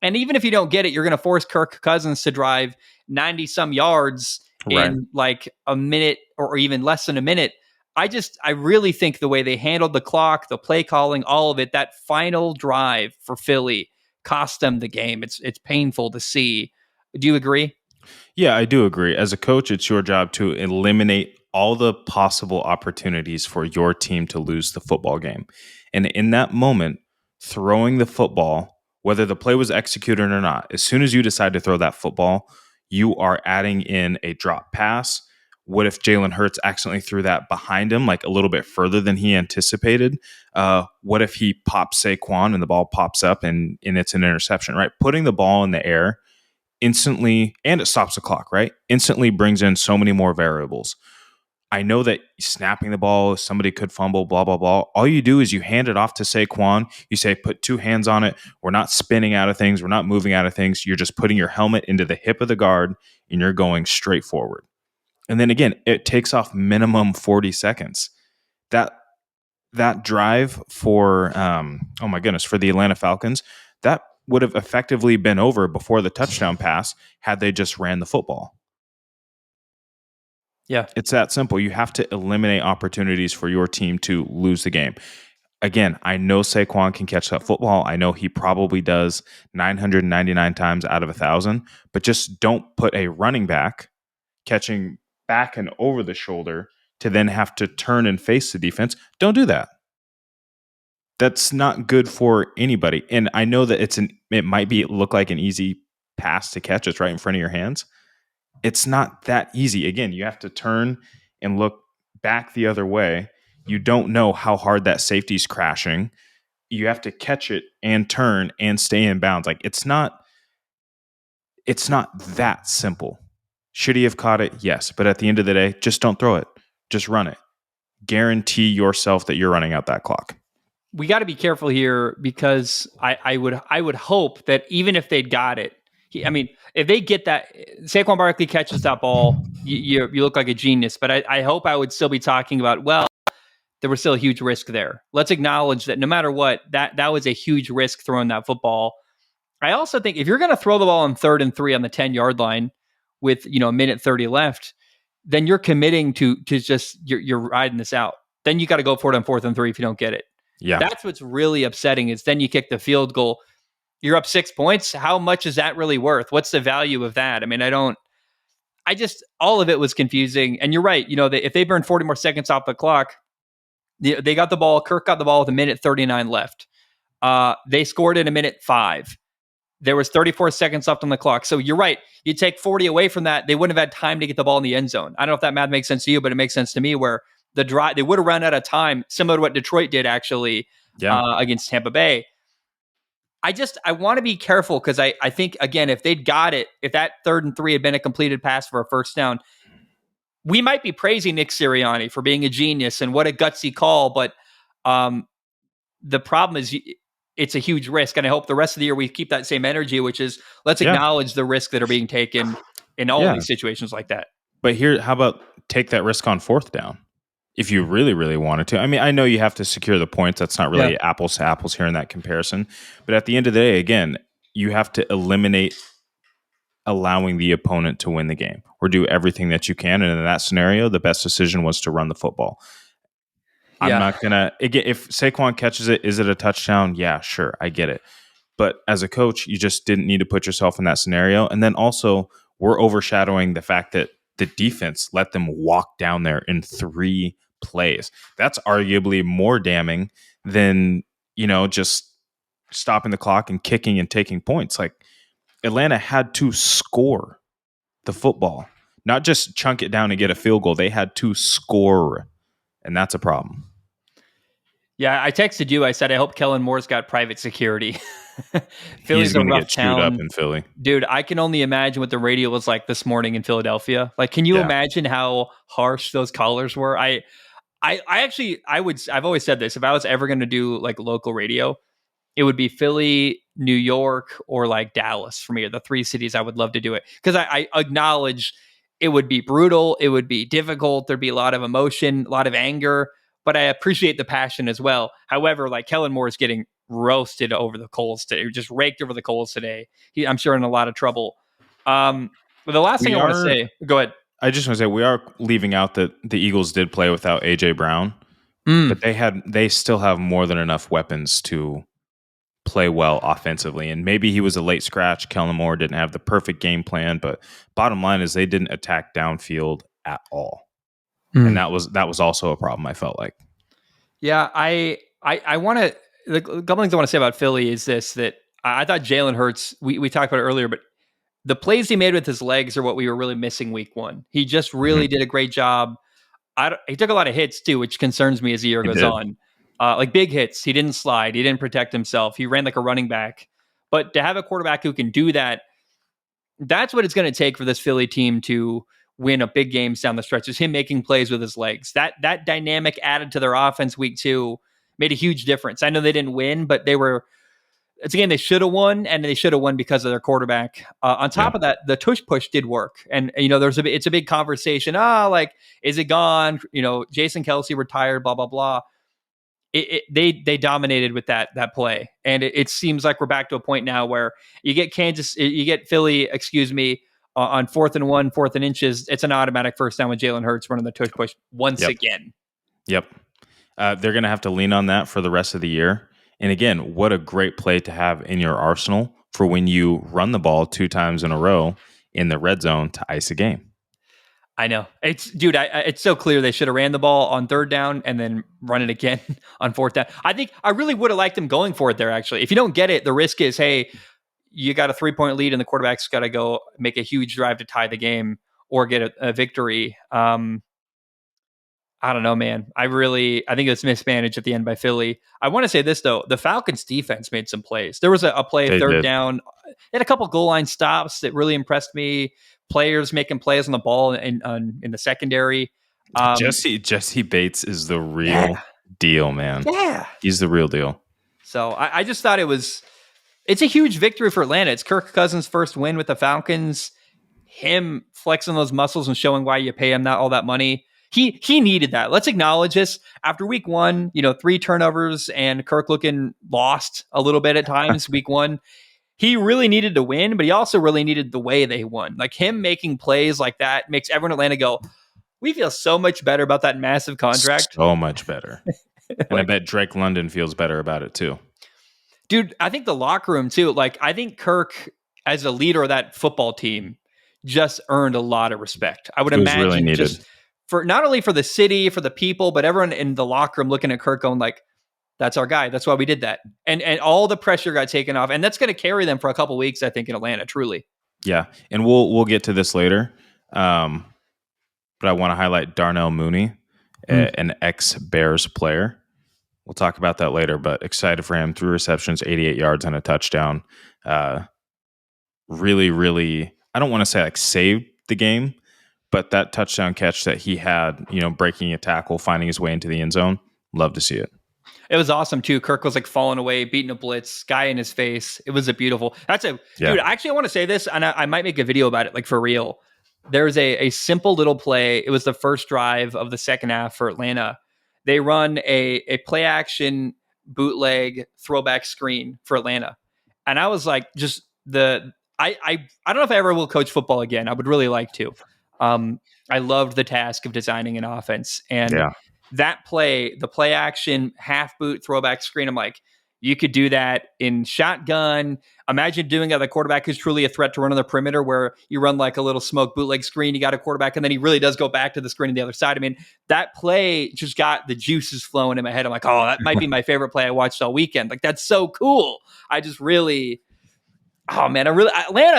And even if you don't get it, you're going to force Kirk Cousins to drive 90 some yards in like a minute or even less than a minute. I really think the way they handled the clock, the play calling, all of it, that final drive for Philly cost them the game. It's painful to see. Do you agree? Yeah, I do agree. As a coach, it's your job to eliminate all the possible opportunities for your team to lose the football game. And in that moment, throwing the football, whether the play was executed or not, as soon as you decide to throw that football, you are adding in a drop pass. What if Jalen Hurts accidentally threw that behind him, like a little bit further than he anticipated? What if he pops Saquon and the ball pops up and it's an interception, right? Putting the ball in the air instantly, and it stops the clock, right? Instantly brings in so many more variables. I know that snapping the ball, somebody could fumble, blah, blah, blah. All you do is you hand it off to Saquon. You say, put 2 hands on it. We're not spinning out of things. We're not moving out of things. You're just putting your helmet into the hip of the guard and you're going straight forward. And then again, it takes off minimum 40 seconds. That drive for, oh my goodness, for the Atlanta Falcons, that would have effectively been over before the touchdown pass had they just ran the football. Yeah. It's that simple. You have to eliminate opportunities for your team to lose the game. Again, I know Saquon can catch that football. I know he probably does 999 times out of 1,000, but just don't put a running back catching back and over the shoulder to then have to turn and face the defense. Don't do that. That's not good for anybody. And I know that it might look like an easy pass to catch. It's right in front of your hands. It's not that easy. Again, you have to turn and look back the other way. You don't know how hard that safety's crashing. You have to catch it and turn and stay in bounds. Like it's not that simple. Should he have caught it? Yes. But at the end of the day, just don't throw it. Just run it. Guarantee yourself that you're running out that clock. We got to be careful here because I would hope that even if they'd got it, if they get that, Saquon Barkley catches that ball, you look like a genius. But I hope I would still be talking about, well, there was still a huge risk there. Let's acknowledge that no matter what, that was a huge risk throwing that football. I also think if you're going to throw the ball on 3rd and 3 on the 10-yard line with a minute 30 left, then you're committing to just you're riding this out. Then you got to go for it on 4th and 3 if you don't get it. Yeah. That's what's really upsetting is then you kick the field goal. You're up 6 points. How much is that really worth? What's the value of that? I mean, all of it was confusing. And you're right. If they burn 40 more seconds off the clock, they got the ball. Kirk got the ball with a minute 39 left. They scored in a minute 5. There was 34 seconds left on the clock. So you're right. You take 40 away from that, they wouldn't have had time to get the ball in the end zone. I don't know if that math makes sense to you, but it makes sense to me where the drive, they would have run out of time, similar to what Detroit did actually against Tampa Bay. I want to be careful because I think, again, if they'd got it, if that 3rd and 3 had been a completed pass for a first down, we might be praising Nick Sirianni for being a genius and what a gutsy call. But the problem is it's a huge risk. And I hope the rest of the year we keep that same energy, which is let's acknowledge the risks that are being taken in all these situations like that. But here, how about take that risk on 4th down? If you really, really wanted to. I mean, I know you have to secure the points. That's not really apples to apples here in that comparison. But at the end of the day, again, you have to eliminate allowing the opponent to win the game or do everything that you can. And in that scenario, the best decision was to run the football. I'm not going to, if Saquon catches it, is it a touchdown? Yeah, sure. I get it. But as a coach, you just didn't need to put yourself in that scenario. And then also, we're overshadowing the fact that the defense let them walk down there in 3 plays. That's arguably more damning than, just stopping the clock and kicking and taking points. Like Atlanta had to score the football, not just chunk it down and get a field goal. They had to score, and that's a problem. Yeah, I texted you. I said, I hope Kellen Moore's got private security. Philly's going a to rough get chewed town. up in Philly. Dude, I can only imagine what the radio was like this morning in Philadelphia. Like, can you imagine how harsh those callers were? I've always said this. If I was ever going to do like local radio, it would be Philly, New York, or like Dallas for me, are the 3 cities I would love to do it. Because I acknowledge it would be brutal. It would be difficult. There'd be a lot of emotion, a lot of anger, but I appreciate the passion as well. However, like Kellen Moore is getting roasted over the coals today, just raked over the coals today. I'm sure in a lot of trouble. But the last thing I want to say, go ahead. I just want to say we are leaving out that the Eagles did play without AJ Brown, but they still have more than enough weapons to play well offensively. And maybe he was a late scratch. Kellen Moore didn't have the perfect game plan, but bottom line is they didn't attack downfield at all. And that was also a problem, I felt like. Yeah, I want to, the couple things I want to say about Philly is this, that I thought Jalen Hurts, we talked about it earlier, but the plays he made with his legs are what we were really missing week 1. He just really did a great job. He took a lot of hits too, which concerns me as the year goes on. Like big hits. He didn't slide. He didn't protect himself. He ran like a running back. But to have a quarterback who can do that, that's what it's going to take for this Philly team to win a big games down the stretch, is him making plays with his legs. That dynamic added to their offense week 2 made a huge difference. I know they didn't win, but it's a game they should have won, and they should have won because of their quarterback. On top of that, the tush push did work. And, it's a big conversation. Like, is it gone? Jason Kelsey retired, blah, blah, blah. They dominated with that play. And it seems like we're back to a point now where you get Philly, on 4th and 1, 4th and inches, it's an automatic first down with Jalen Hurts running the tush push once Yep. again. Yep. They're going to have to lean on that for the rest of the year. And again, what a great play to have in your arsenal for when you run the ball 2 times in a row in the red zone to ice a game. I know. It's so clear they should have ran the ball on 3rd down and then run it again on 4th down. I think I really would have liked them going for it there, actually. If you don't get it, the risk is, hey, you got a 3-point lead and the quarterback's got to go make a huge drive to tie the game or get a victory. I don't know, man. I think it was mismanaged at the end by Philly. I want to say this, though. The Falcons defense made some plays. There was a play, They 3rd did. down. They had a couple goal line stops that really impressed me. Players making plays on the ball in the secondary. Jesse Bates is the real deal, man. Yeah. He's the real deal. So I just thought it's a huge victory for Atlanta. It's Kirk Cousins' first win with the Falcons. Him flexing those muscles and showing why you pay him not all that money. He needed that. Let's acknowledge this. After week 1, 3 turnovers and Kirk looking lost a little bit at times, week 1, he really needed to win, but he also really needed the way they won. Like him making plays like that makes everyone in Atlanta go, we feel so much better about that massive contract. So much better. And I bet Drake London feels better about it too. Dude, I think the locker room too. Like I think Kirk as a leader of that football team just earned a lot of respect. I would imagine really needed. Just for not only for the city, for the people, but everyone in the locker room looking at Kirk going like, that's our guy. That's why we did that. And all the pressure got taken off. And that's going to carry them for a couple weeks, I think, in Atlanta, truly. Yeah. And we'll get to this later. But I want to highlight Darnell Mooney, an ex-Bears player. We'll talk about that later, but excited for him. 3 receptions, 88 yards, and a touchdown. Really, really, I don't want to say like saved the game, but that touchdown catch that he had, breaking a tackle, finding his way into the end zone, love to see it. It was awesome too. Kirk was like falling away, beating a blitz, guy in his face. It was dude. Actually, I want to say this, and I might make a video about it, like for real. There's a simple little play. It was the first drive of the second half for Atlanta. They run a play action bootleg throwback screen for Atlanta, and I was like, I don't know if I ever will coach football again. I would really like to. I loved the task of designing an offense, and that play, the play action half boot throwback screen. I'm like, you could do that in shotgun. Imagine doing it with a quarterback who's truly a threat to run on the perimeter, where you run like a little smoke bootleg screen. You got a quarterback, and then he really does go back to the screen on the other side. I mean, that play just got the juices flowing in my head. I'm like, oh, that might be my favorite play I watched all weekend. Like, that's so cool. Atlanta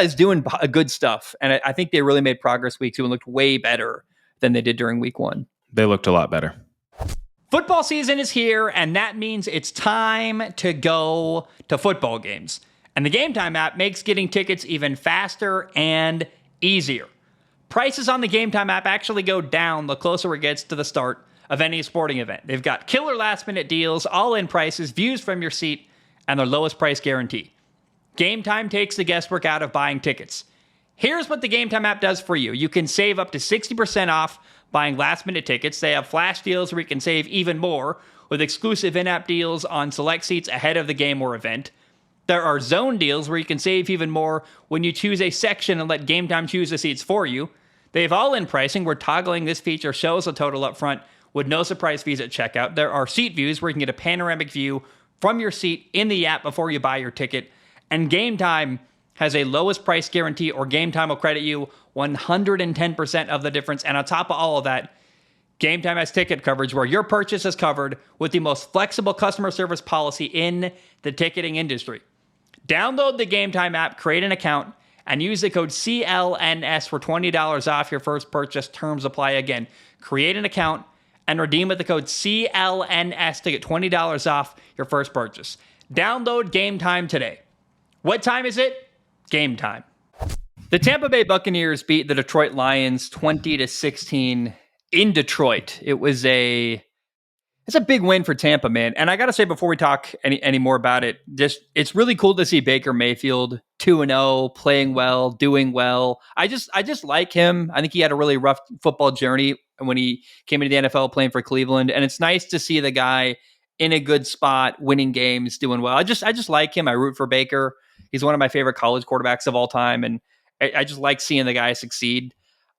is doing good stuff, and I think they really made progress week 2 and looked way better than they did during week 1. They looked a lot better. Football season is here, and that means it's time to go to football games. And the Game Time app makes getting tickets even faster and easier. Prices on the Game Time app actually go down the closer it gets to the start of any sporting event. They've got killer last-minute deals, all-in prices, views from your seat, and their lowest price guarantee. Game Time takes the guesswork out of buying tickets. Here's what the Game Time app does for you. You can save up to 60% off buying last-minute tickets. They have flash deals where you can save even more with exclusive in-app deals on select seats ahead of the game or event. There are zone deals where you can save even more when you choose a section and let Game Time choose the seats for you. They have all-in pricing where toggling this feature shows the total up front with no surprise fees at checkout. There are seat views where you can get a panoramic view from your seat in the app before you buy your ticket. And Game Time has a lowest price guarantee, or Game Time will credit you 110% of the difference. And on top of all of that, Game Time has ticket coverage where your purchase is covered with the most flexible customer service policy in the ticketing industry. Download the Game Time app, create an account, and use the code CLNS for $20 off your first purchase. Terms apply again. Create an account and redeem with the code CLNS to get $20 off your first purchase. Download Game Time today. What time is it? Game time. The Tampa Bay Buccaneers beat the Detroit Lions 20-16 in Detroit. It's a big win for Tampa, man. And I got to say, before we talk any more about it, it's really cool to see Baker Mayfield 2-0, playing well, doing well. I just like him. I think he had a really rough football journey when he came into the NFL playing for Cleveland. And it's nice to see the guy in a good spot, winning games, doing well. I just like him. I root for Baker. He's one of my favorite college quarterbacks of all time. And I just like seeing the guy succeed.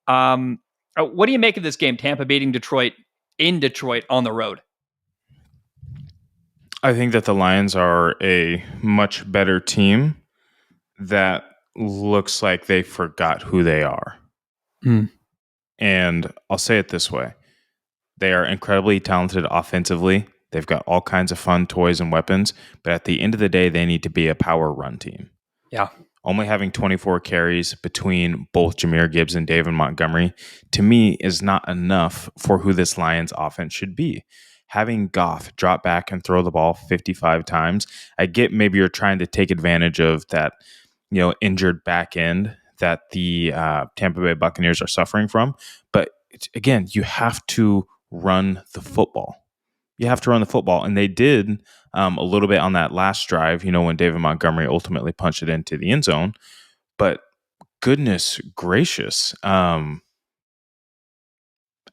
What do you make of this game? Tampa beating Detroit in Detroit on the road. I think that the Lions are a much better team that looks like they forgot who they are. And I'll say it this way. They are incredibly talented offensively. They've got all kinds of fun toys and weapons, but at the end of the day, they need to be a power run team. Yeah. Only having 24 carries between both Jahmyr Gibbs and David Montgomery, to me, is not enough for who this Lions offense should be. Having Goff drop back and throw the ball 55 times, I get maybe you're trying to take advantage of that, injured back end that the Tampa Bay Buccaneers are suffering from. But again, you have to run the football. You have to run the football. And they did a little bit on that last drive, when David Montgomery ultimately punched it into the end zone. But goodness gracious,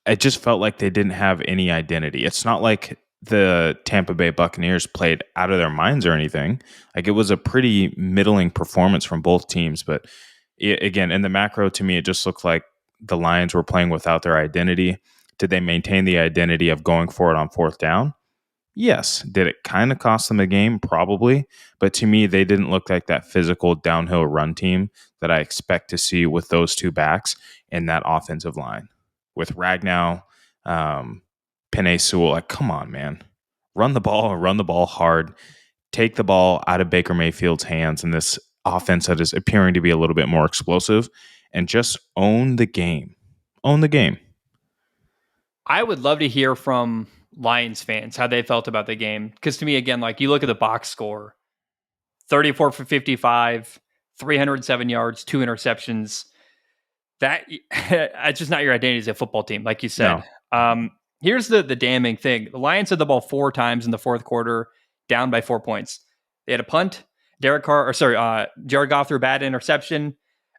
it just felt like they didn't have any identity. It's not like the Tampa Bay Buccaneers played out of their minds or anything. Like, it was a pretty middling performance from both teams. But again, in the macro, to me, it just looked like the Lions were playing without their identity. Did they maintain the identity of going for it on fourth down? Yes. Did it kind of cost them the game? Probably. But to me, they didn't look like that physical downhill run team that I expect to see with those two backs and that offensive line. With Ragnow, Penei Sewell, like, come on, man. Run the ball hard. Take the ball out of Baker Mayfield's hands in this offense that is appearing to be a little bit more explosive, and just own the game. Own the game. I would love to hear from Lions fans how they felt about the game. Because to me, again, like, you look at the box score, 34 for 55, 307 yards, 2 interceptions. That it's just not your identity as a football team, like you said. No. Here's the damning thing. The Lions had the ball 4 times in the fourth quarter, down by 4 points. They had a punt. Jared Goff threw a bad interception,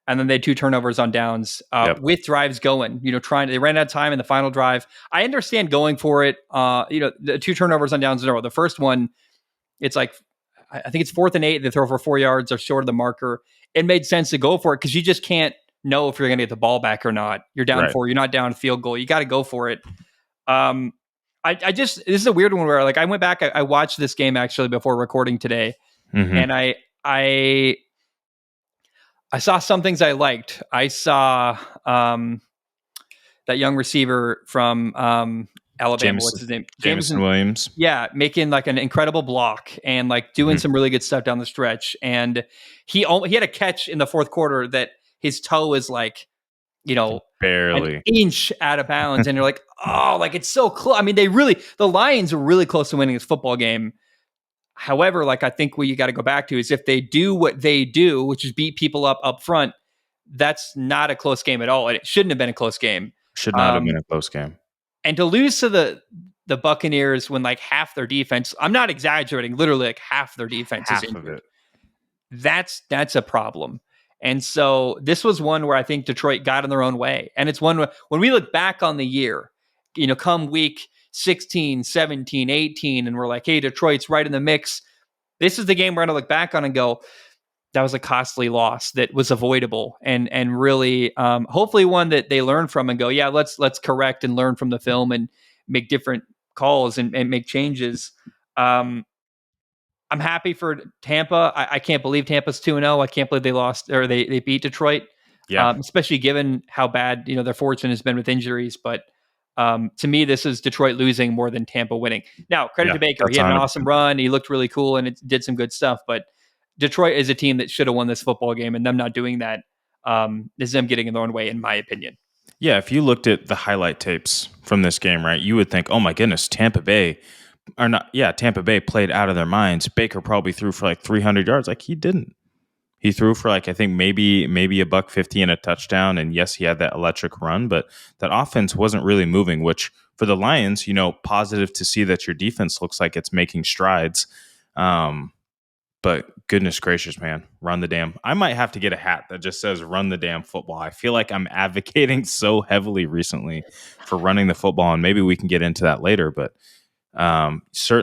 and then they had 2 turnovers on downs with drives going. They ran out of time in the final drive. I understand going for it. The 2 turnovers on downs in a row. The first one, it's like, I think it's 4th and 8. They throw for 4 yards or short of the marker. It made sense to go for it because you just can't know if you're going to get the ball back or not. You're down 4. You're not down field goal. You got to go for it. This is a weird one where, like, I went back, I watched this game actually before recording today, and I saw some things I liked. I saw that young receiver from Alabama. What's his name? Jameson Williams. Yeah, making like an incredible block and like doing some really good stuff down the stretch. And he had a catch in the fourth quarter that his toe is like, barely an inch out of bounds, and you're like, oh, like, it's so close. I mean, the Lions are really close to winning this football game. However, like, I think what you got to go back to is if they do what they do, which is beat people up front, that's not a close game at all. And it shouldn't have been a close game. Should not have been a close game. And to lose to the Buccaneers when like half their defense, I'm not exaggerating, literally like half their defense is injured. Of it. That's a problem. And so this was one where I think Detroit got in their own way. And it's one where, when we look back on the year, come week 16, 17, 18, and we're like, hey, Detroit's right in the mix. This is the game we're going to look back on and go, that was a costly loss that was avoidable, and really, hopefully one that they learn from and go, yeah, let's correct and learn from the film and make different calls and make changes. I'm happy for Tampa. I can't believe Tampa's 2-0. I can't believe they lost or they beat Detroit. Yeah. Especially given how bad their fortune has been with injuries. But to me, this is Detroit losing more than Tampa winning. Now, credit to Baker. He had an awesome run. He looked really cool and it did some good stuff. But Detroit is a team that should have won this football game, and them not doing that is them getting in their own way, in my opinion. Yeah, if you looked at the highlight tapes from this game, right, you would think, oh my goodness, Tampa Bay played out of their minds. Baker probably threw for like 300 yards. Like, he didn't. He threw for like, I think maybe $150 and a touchdown. And yes, he had that electric run, but that offense wasn't really moving, which for the Lions, positive to see that your defense looks like it's making strides. But goodness gracious, man, run the damn. I might have to get a hat that just says run the damn football. I feel like I'm advocating so heavily recently for running the football, and maybe we can get into that later. But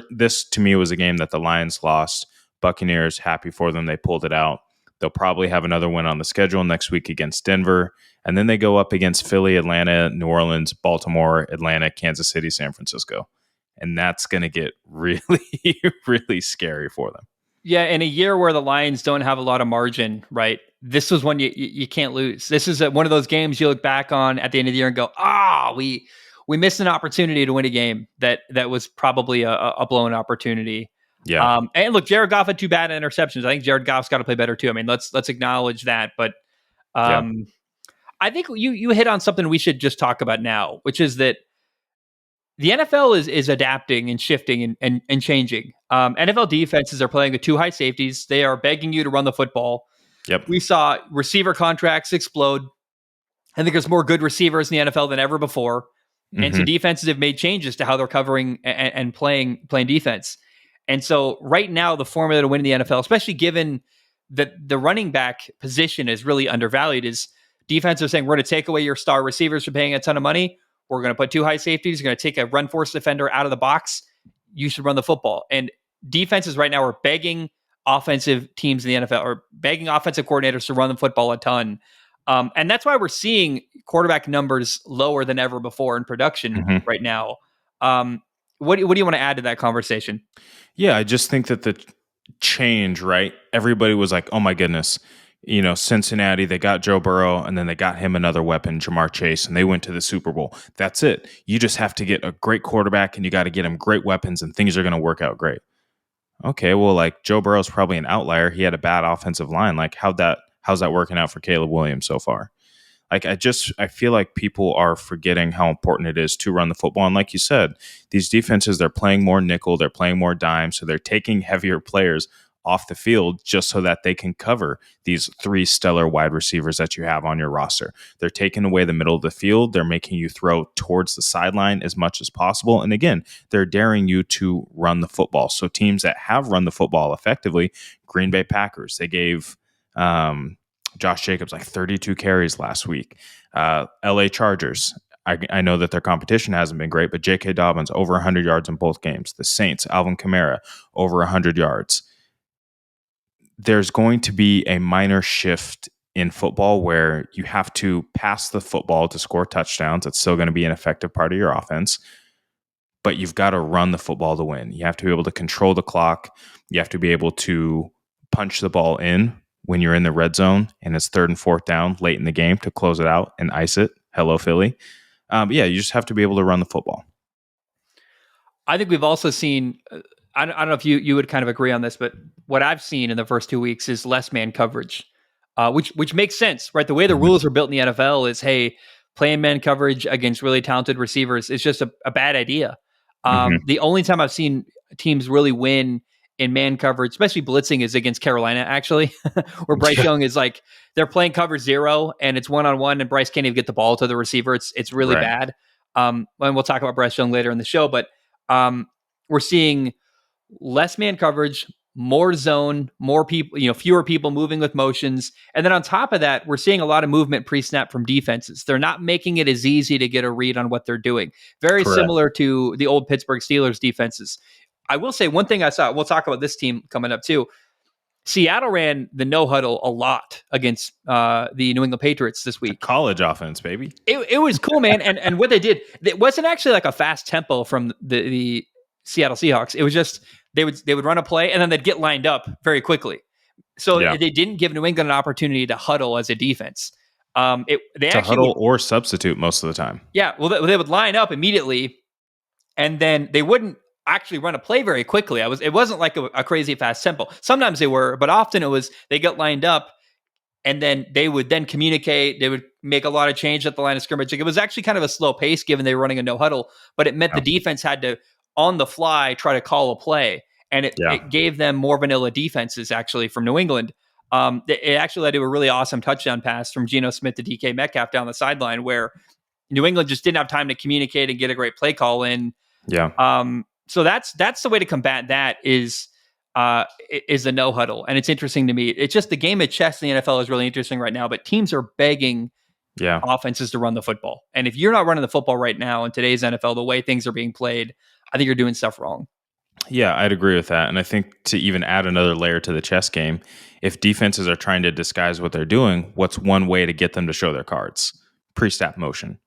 this to me was a game that the Lions lost. Buccaneers, happy for them. They pulled it out. They'll probably have another win on the schedule next week against Denver. And then they go up against Philly, Atlanta, New Orleans, Baltimore, Atlanta, Kansas City, San Francisco. And that's going to get really, really scary for them. Yeah, in a year where the Lions don't have a lot of margin, right? This was one you can't lose. This is one of those games you look back on at the end of the year and go, we missed an opportunity to win a game that was probably a blown opportunity. Yeah. And look, Jared Goff had 2 bad interceptions. I think Jared Goff's got to play better too. I mean, let's acknowledge that. But Yeah. I think you hit on something we should just talk about now, which is that the NFL is adapting and shifting and changing. NFL defenses are playing with 2 high safeties. They are begging you to run the football. Yep. We saw receiver contracts explode. I think there's more good receivers in the NFL than ever before. And so defenses have made changes to how they're covering and playing defense. And so right now, the formula to win in the NFL, especially given that the running back position is really undervalued, is defense are saying, we're going to take away your star receivers for paying a ton of money. We're going to put 2 high safeties. You're going to take a run force defender out of the box. You should run the football. And defenses right now are begging offensive teams in the NFL or begging offensive coordinators to run the football a ton. And that's why we're seeing quarterback numbers lower than ever before in production right now. What do you want to add to that conversation? Yeah, I just think that the change, right? Everybody was like, oh my goodness, Cincinnati, they got Joe Burrow and then they got him another weapon, Jamar Chase, and they went to the Super Bowl. That's it. You just have to get a great quarterback and you got to get him great weapons and things are going to work out great. Okay, well, like Joe Burrow's probably an outlier. He had a bad offensive line. Like how's that working out for Caleb Williams so far? Like I feel like people are forgetting how important it is to run the football. And like you said, these defenses, they're playing more nickel, they're playing more dime, so they're taking heavier players off the field just so that they can cover these 3 stellar wide receivers that you have on your roster. They're taking away the middle of the field. They're making you throw towards the sideline as much as possible. And again, they're daring you to run the football. So teams that have run the football effectively, Green Bay Packers, they gave Josh Jacobs like 32 carries last week. LA Chargers, I know that their competition hasn't been great, but J.K. Dobbins over 100 yards in both games. The Saints, Alvin Kamara over 100 yards. There's going to be a minor shift in football where you have to pass the football to score touchdowns. It's still going to be an effective part of your offense, but you've got to run the football to win. You have to be able to control the clock. You have to be able to punch the ball in when you're in the red zone and it's 3rd and 4th down late in the game to close it out and ice it. Hello, Philly. You just have to be able to run the football. I think we've also seen, I don't know if you would kind of agree on this, but what I've seen in the first 2 weeks is less man coverage, which makes sense, right? The way the rules are built in the NFL is, hey, playing man coverage against really talented receivers is just a bad idea. The only time I've seen teams really win in man coverage, especially blitzing, is against Carolina, actually, where Bryce Young is like, they're playing cover 0 and it's 1-on-1 and Bryce can't even get the ball to the receiver. It's really bad. And we'll talk about Bryce Young later in the show, but we're seeing less man coverage, more zone, more people, fewer people moving with motions. And then on top of that, we're seeing a lot of movement pre-snap from defenses. They're not making it as easy to get a read on what they're doing. Very similar to the old Pittsburgh Steelers defenses. I will say one thing I saw, we'll talk about this team coming up too. Seattle ran the no huddle a lot against the New England Patriots this week. College offense, baby. It was cool, man. And what they did, it wasn't actually like a fast tempo from the Seattle Seahawks. It was just they would run a play and then they'd get lined up very quickly. So they didn't give New England an opportunity to huddle as a defense. They actually huddle or substitute most of the time. Yeah, well, they would line up immediately, and then they wouldn't actually run a play very quickly. It wasn't like a crazy fast tempo. Sometimes they were, but often it was they got lined up and then they would then communicate. They would make a lot of change at the line of scrimmage. Like, it was actually kind of a slow pace given they were running a no huddle, but it meant the defense had to on the fly try to call a play, and it gave them more vanilla defenses actually from New England. It actually led to a really awesome touchdown pass from Geno Smith to DK Metcalf down the sideline where New England just didn't have time to communicate and get a great play call in. So that's the way to combat that is a no huddle. And it's interesting to me. It's just the game of chess in the NFL is really interesting right now, but teams are begging offenses to run the football. And if you're not running the football right now in today's NFL, the way things are being played, I think you're doing stuff wrong. Yeah, I'd agree with that. And I think to even add another layer to the chess game if defenses are trying to disguise what they're doing, what's one way to get them to show their cards? Pre-snap motion.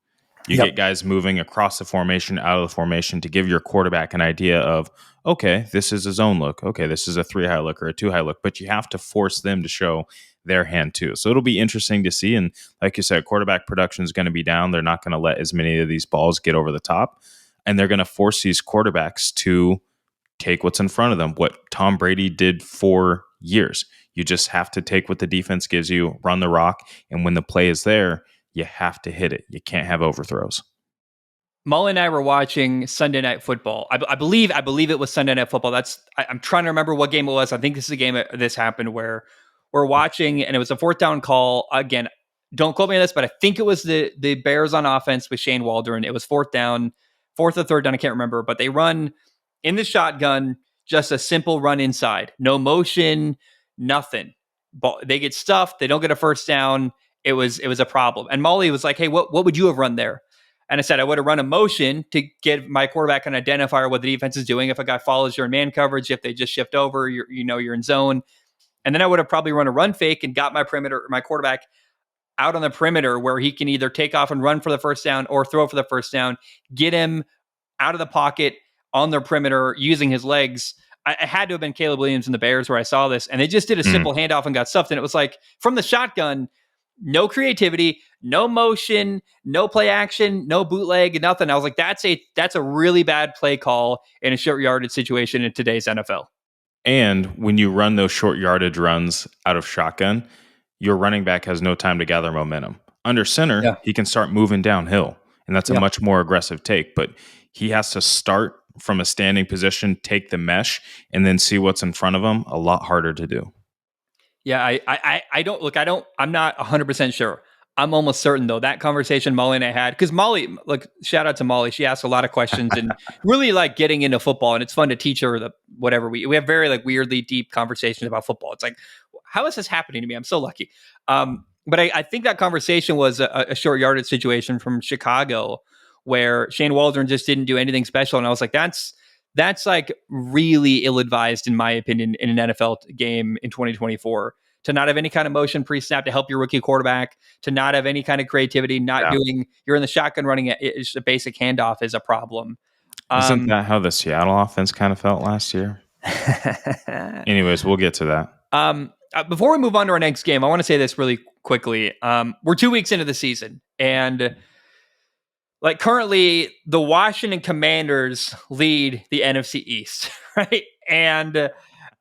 You Yep. get guys moving across the formation, out of the formation to give your quarterback an idea of, okay, this is a zone look. Okay, this is a 3-high look or a 2-high look, but you have to force them to show their hand too. So it'll be interesting to see. And like you said, quarterback production is going to be down. They're not going to let as many of these balls get over the top. And they're going to force these quarterbacks to take what's in front of them, what Tom Brady did for years. You just have to take what the defense gives you, run the rock, and when the play is there, you have to hit it. You can't have overthrows. Molly and I were watching Sunday Night Football. I believe it was Sunday Night Football. I'm trying to remember what game it was. I think this is a game that this happened where we're watching, and it was a 4th down call. Again, don't quote me on this, but I think it was the Bears on offense with Shane Waldron. It was 4th down, 4th or 3rd down. I can't remember, but they run in the shotgun, just a simple run inside, no motion, nothing. But they get stuffed. They don't get a first down. It was a problem. And Molly was like, "Hey, what would you have run there?" And I said, I would have run a motion to get my quarterback an identifier what the defense is doing. If a guy follows you in man coverage, if they just shift over, you're in zone. And then I would have probably run a run fake and got my quarterback out on the perimeter where he can either take off and run for the first down or throw for the first down, get him out of the pocket on the perimeter using his legs. I had to have been Caleb Williams and the Bears where I saw this. And they just did a simple handoff and got stuffed. And it was like from the shotgun, no creativity, no motion, no play action, no bootleg, nothing. I was like, that's a really bad play call in a short yardage situation in today's NFL. And when you run those short yardage runs out of shotgun, your running back has no time to gather momentum. Under center, he can start moving downhill, and that's a much more aggressive take. But he has to start from a standing position, take the mesh, and then see what's in front of him. A lot harder to do. Yeah, I'm not 100% sure. I'm almost certain though that conversation Molly and I had, because Molly, like, shout out to Molly, she asked a lot of questions and really like getting into football, and it's fun to teach her whatever we have very like weirdly deep conversations about football. It's like, how is this happening to me? I'm so lucky. But I think that conversation was a short yardage situation from Chicago where Shane Waldron just didn't do anything special, and I was like, that's like really ill-advised in my opinion in an NFL game in 2024. To not have any kind of motion pre-snap to help your rookie quarterback, to not have any kind of creativity, you're in the shotgun running a basic handoff is a problem. Isn't that how the Seattle offense kind of felt last year? Anyways, we'll get to that. Before we move on to our next game, I want to say this really quickly. We're 2 weeks into the season, and like currently the Washington Commanders lead the NFC East, right? And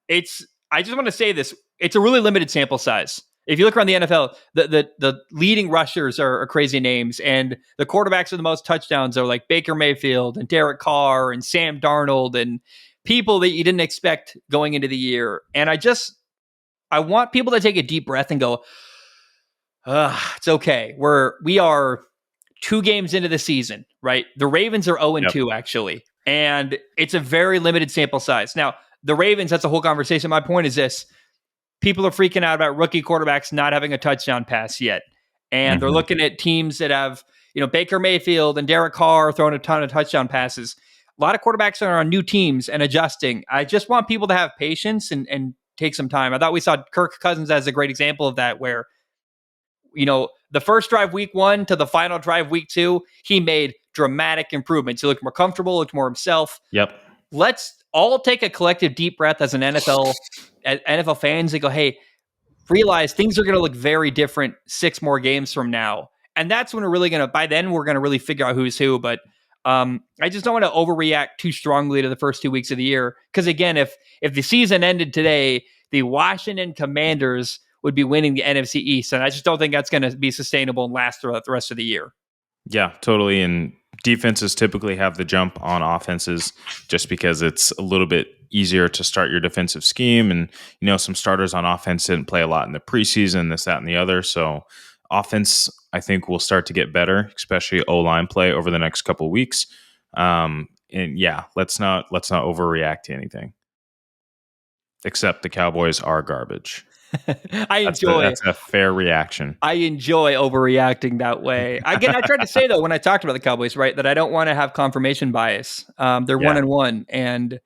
I just want to say this. It's a really limited sample size. If you look around the NFL, the leading rushers are crazy names, and the quarterbacks with the most touchdowns are like Baker Mayfield and Derek Carr and Sam Darnold and people that you didn't expect going into the year. And I want people to take a deep breath and go, it's okay. We are 2 games into the season, right? The Ravens are 0-2 actually, and it's a very limited sample size. Now, the Ravens, that's a whole conversation. My point is this. People are freaking out about rookie quarterbacks not having a touchdown pass yet. And they're looking at teams that have, Baker Mayfield and Derek Carr throwing a ton of touchdown passes. A lot of quarterbacks are on new teams and adjusting. I just want people to have patience and take some time. I thought we saw Kirk Cousins as a great example of that, where, the first drive week 1 to the final drive week 2, he made dramatic improvements. He looked more comfortable, looked more himself. Yep. Let's all take a collective deep breath as an NFL fans and go, hey, realize things are going to look very different 6 more games from now. And that's when by then we're going to really figure out who's who. But I just don't want to overreact too strongly to the first 2 weeks of the year. Because again, if the season ended today, the Washington Commanders would be winning the NFC East. And I just don't think that's going to be sustainable and last throughout the rest of the year. Yeah, totally. And defenses typically have the jump on offenses just because it's a little bit easier to start your defensive scheme. And, some starters on offense didn't play a lot in the preseason, this, that, and the other. So offense, I think, will start to get better, especially O-line play over the next couple of weeks. And yeah, let's not overreact to anything. Except the Cowboys are garbage. That's a fair reaction. I enjoy overreacting that way. Again, I tried to say though when I talked about the Cowboys, right, that I don't want to have confirmation bias. They're 1-1, and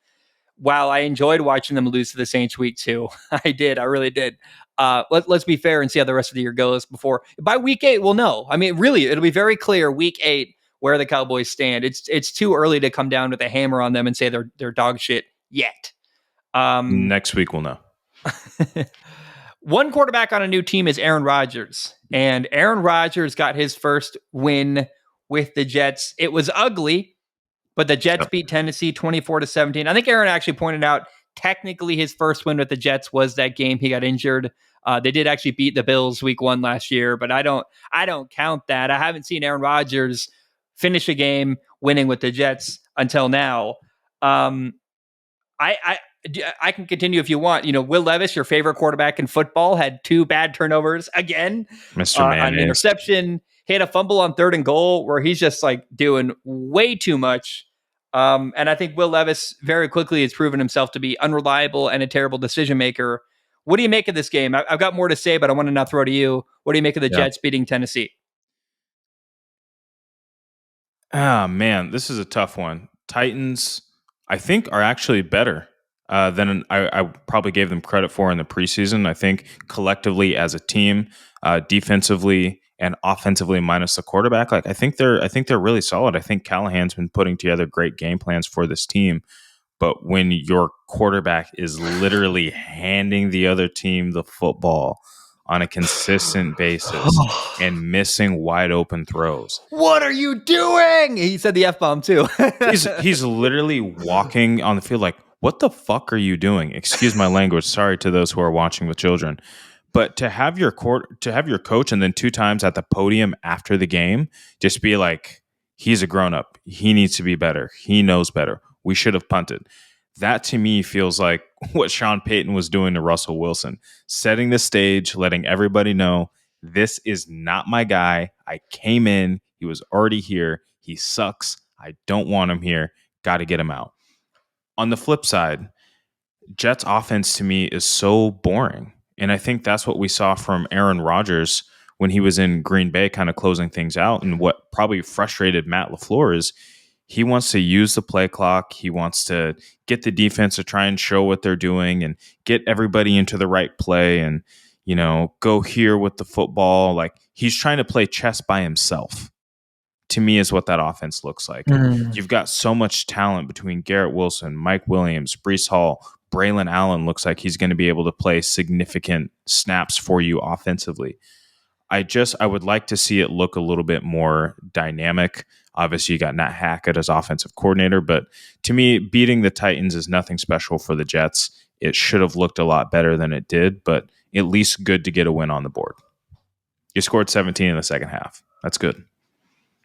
while I enjoyed watching them lose to the Saints week 2, I did. I really did. Let's be fair and see how the rest of the year goes before. By week 8, we'll know. I mean, really, it'll be very clear week 8 where the Cowboys stand. It's too early to come down with a hammer on them and say they're dog shit yet. Next week we'll know. One quarterback on a new team is Aaron Rodgers, and Aaron Rodgers got his first win with the Jets. It was ugly, but the Jets beat Tennessee 24-17. I think Aaron actually pointed out technically his first win with the Jets was that game he got injured. They did actually beat the Bills week 1 last year, but I don't count that. I haven't seen Aaron Rodgers finish a game winning with the Jets until now. I can continue if you want. Will Levis, your favorite quarterback in football, had 2 bad turnovers again. Mr. Mayonnaise. An interception, hit a fumble on 3rd and goal where he's just like doing way too much. And I think Will Levis very quickly has proven himself to be unreliable and a terrible decision maker. What do you make of this game? I've got more to say, but I want to now throw to you. What do you make of the Jets beating Tennessee? Ah, man, this is a tough one. Titans, I think, are actually better than I probably gave them credit for in the preseason. I think collectively as a team, defensively and offensively minus the quarterback, I think they're really solid. I think Callahan's been putting together great game plans for this team. But when your quarterback is literally handing the other team the football on a consistent basis and missing wide open throws. What are you doing? He said the F-bomb too. he's literally walking on the field like, what the fuck are you doing? Excuse my language. Sorry to those who are watching with children. But to have your coach and then 2 times at the podium after the game just be like, he's a grown-up. He needs to be better. He knows better. We should have punted. That to me feels like what Sean Payton was doing to Russell Wilson, setting the stage, letting everybody know this is not my guy. I came in. He was already here. He sucks. I don't want him here. Got to get him out. On the flip side, Jets offense to me is so boring. And I think that's what we saw from Aaron Rodgers when he was in Green Bay kind of closing things out. And what probably frustrated Matt LaFleur is he wants to use the play clock. He wants to get the defense to try and show what they're doing and get everybody into the right play and, go here with the football. Like he's trying to play chess by himself. To me is what that offense looks like. You've got so much talent between Garrett Wilson, Mike Williams, Breece Hall, Braylon Allen looks like he's going to be able to play significant snaps for you offensively. I would like to see it look a little bit more dynamic. Obviously, you got Nat Hackett as offensive coordinator, but to me, beating the Titans is nothing special for the Jets. It should have looked a lot better than it did, but at least good to get a win on the board. You scored 17 in the second half. That's good.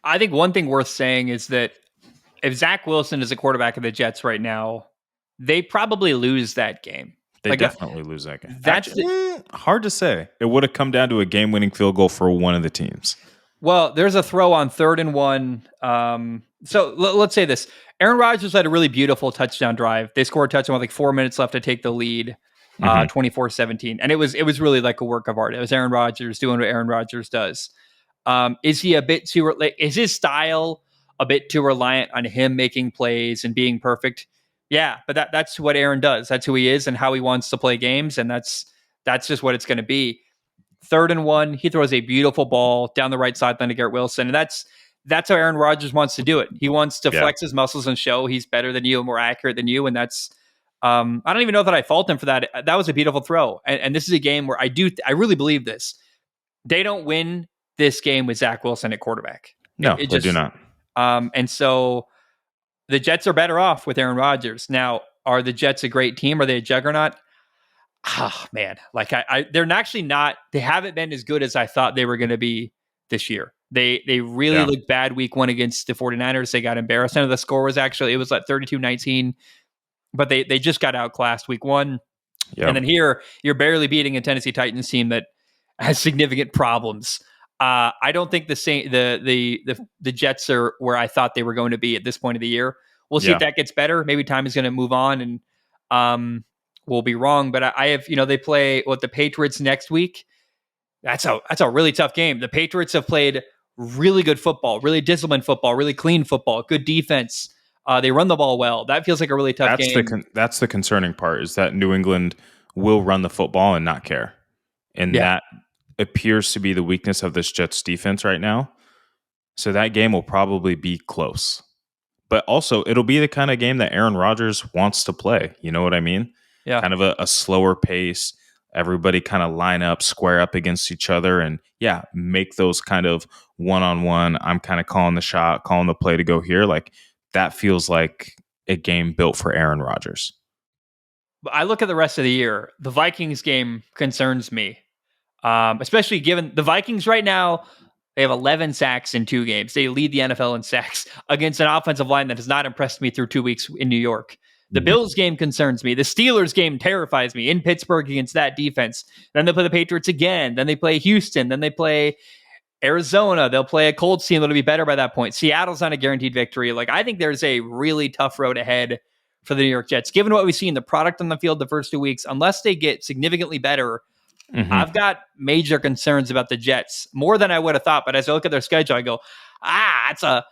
I think one thing worth saying is that if Zach Wilson is a quarterback of the Jets right now, they probably lose that game. They definitely lose that game. Hard to say. It would have come down to a game-winning field goal for one of the teams. Well, there's a throw on 3rd and 1. So let's say this. Aaron Rodgers had a really beautiful touchdown drive. They scored a touchdown with 4 minutes left to take the lead, 24-17. And it was really like a work of art. It was Aaron Rodgers doing what Aaron Rodgers does. Is he a bit too is his style a bit too reliant on him making plays and being perfect? Yeah, but that's what Aaron does. That's who he is and how he wants to play games, and that's just what it's going to be. 3rd and 1, he throws a beautiful ball down the right sideline to Garrett Wilson, and that's how Aaron Rodgers wants to do it. He wants to flex his muscles and show he's better than you and more accurate than you, and that's I don't even know that I fault him for that. That was a beautiful throw, and this is a game where I really believe this. They don't win this game with Zach Wilson at quarterback. No, they do not. And so the Jets are better off with Aaron Rodgers. Now, are the Jets a great team? Are they a juggernaut? Oh, man. They're actually not. They haven't been as good as I thought they were going to be this year. They really looked bad week 1 against the 49ers. They got embarrassed. I know the score was it was like 32-19, but they just got outclassed week 1. Yep. And then here, you're barely beating a Tennessee Titans team that has significant problems. I don't think the Jets are where I thought they were going to be at this point of the year. We'll see if that gets better. Maybe time is going to move on, and we'll be wrong. But I have, they play the Patriots next week. That's a really tough game. The Patriots have played really good football, really disciplined football, really clean football, good defense. They run the ball well. That feels like a really tough game. That's the concerning part, is that New England will run the football and not care. And Yeah. that appears to be the weakness of this Jets defense right now. So that game will probably be close. But also, it'll be the kind of game that Aaron Rodgers wants to play. You know what I mean? Yeah. Kind of a slower pace. Everybody kind of line up, square up against each other, and make those kind of one-on-one. I'm kind of calling the shot, calling the play to go here. Like, that feels like a game built for Aaron Rodgers. I look at the rest of the year. The Vikings game concerns me, especially given the Vikings right now. They have 11 sacks in 2 games. They lead the NFL in sacks against an offensive line that has not impressed me through 2 weeks in New York. The Bills game concerns me. The Steelers game terrifies me in Pittsburgh against that defense. Then they play the Patriots again. Then they play Houston. Then they play Arizona. They'll play a Colts team that'll be better by that point. Seattle's not a guaranteed victory. Like, I think there's a really tough road ahead for the New York Jets. Given what we've seen, the product on the field the first 2 weeks, unless they get significantly better, I've got major concerns about the Jets, more than I would have thought. But as I look at their schedule, I go, that's a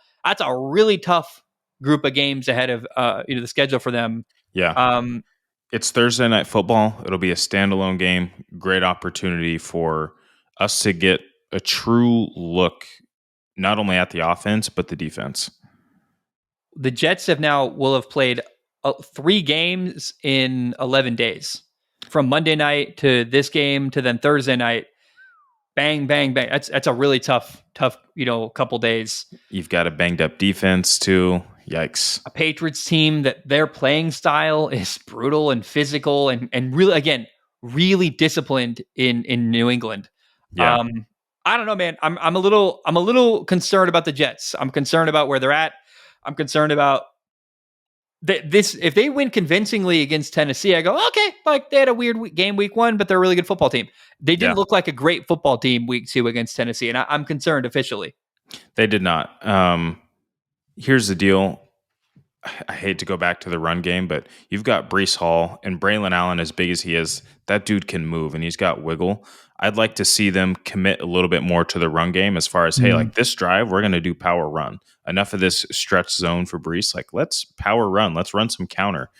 really tough group of games ahead of the schedule for them. Yeah. It's Thursday Night Football. It'll be a standalone game. Great opportunity for us to get a true look, not only at the offense, but the defense. The Jets will have played 3 games in 11 days. From Monday night to this game to then Thursday night, bang, bang, bang. That's a really tough, couple days. You've got a banged up defense too. Yikes. A Patriots team that their playing style is brutal and physical and really, again, really disciplined in New England. Yeah. I don't know, man. I'm a little concerned about the Jets. I'm concerned about where they're at. I'm concerned about this. If they win convincingly against Tennessee, I go, okay, like they had a weird game week 1, but they're a really good football team. They didn't look like a great football team week 2 against Tennessee, and I'm concerned officially. They did not. Here's the deal. I hate to go back to the run game, but you've got Bryce Hall and Braylon Allen, as big as he is, that dude can move and he's got wiggle. I'd like to see them commit a little bit more to the run game as far as, hey, like this drive, we're going to do power run. Enough of this stretch zone for Bryce. Like, let's power run. Let's run some counter.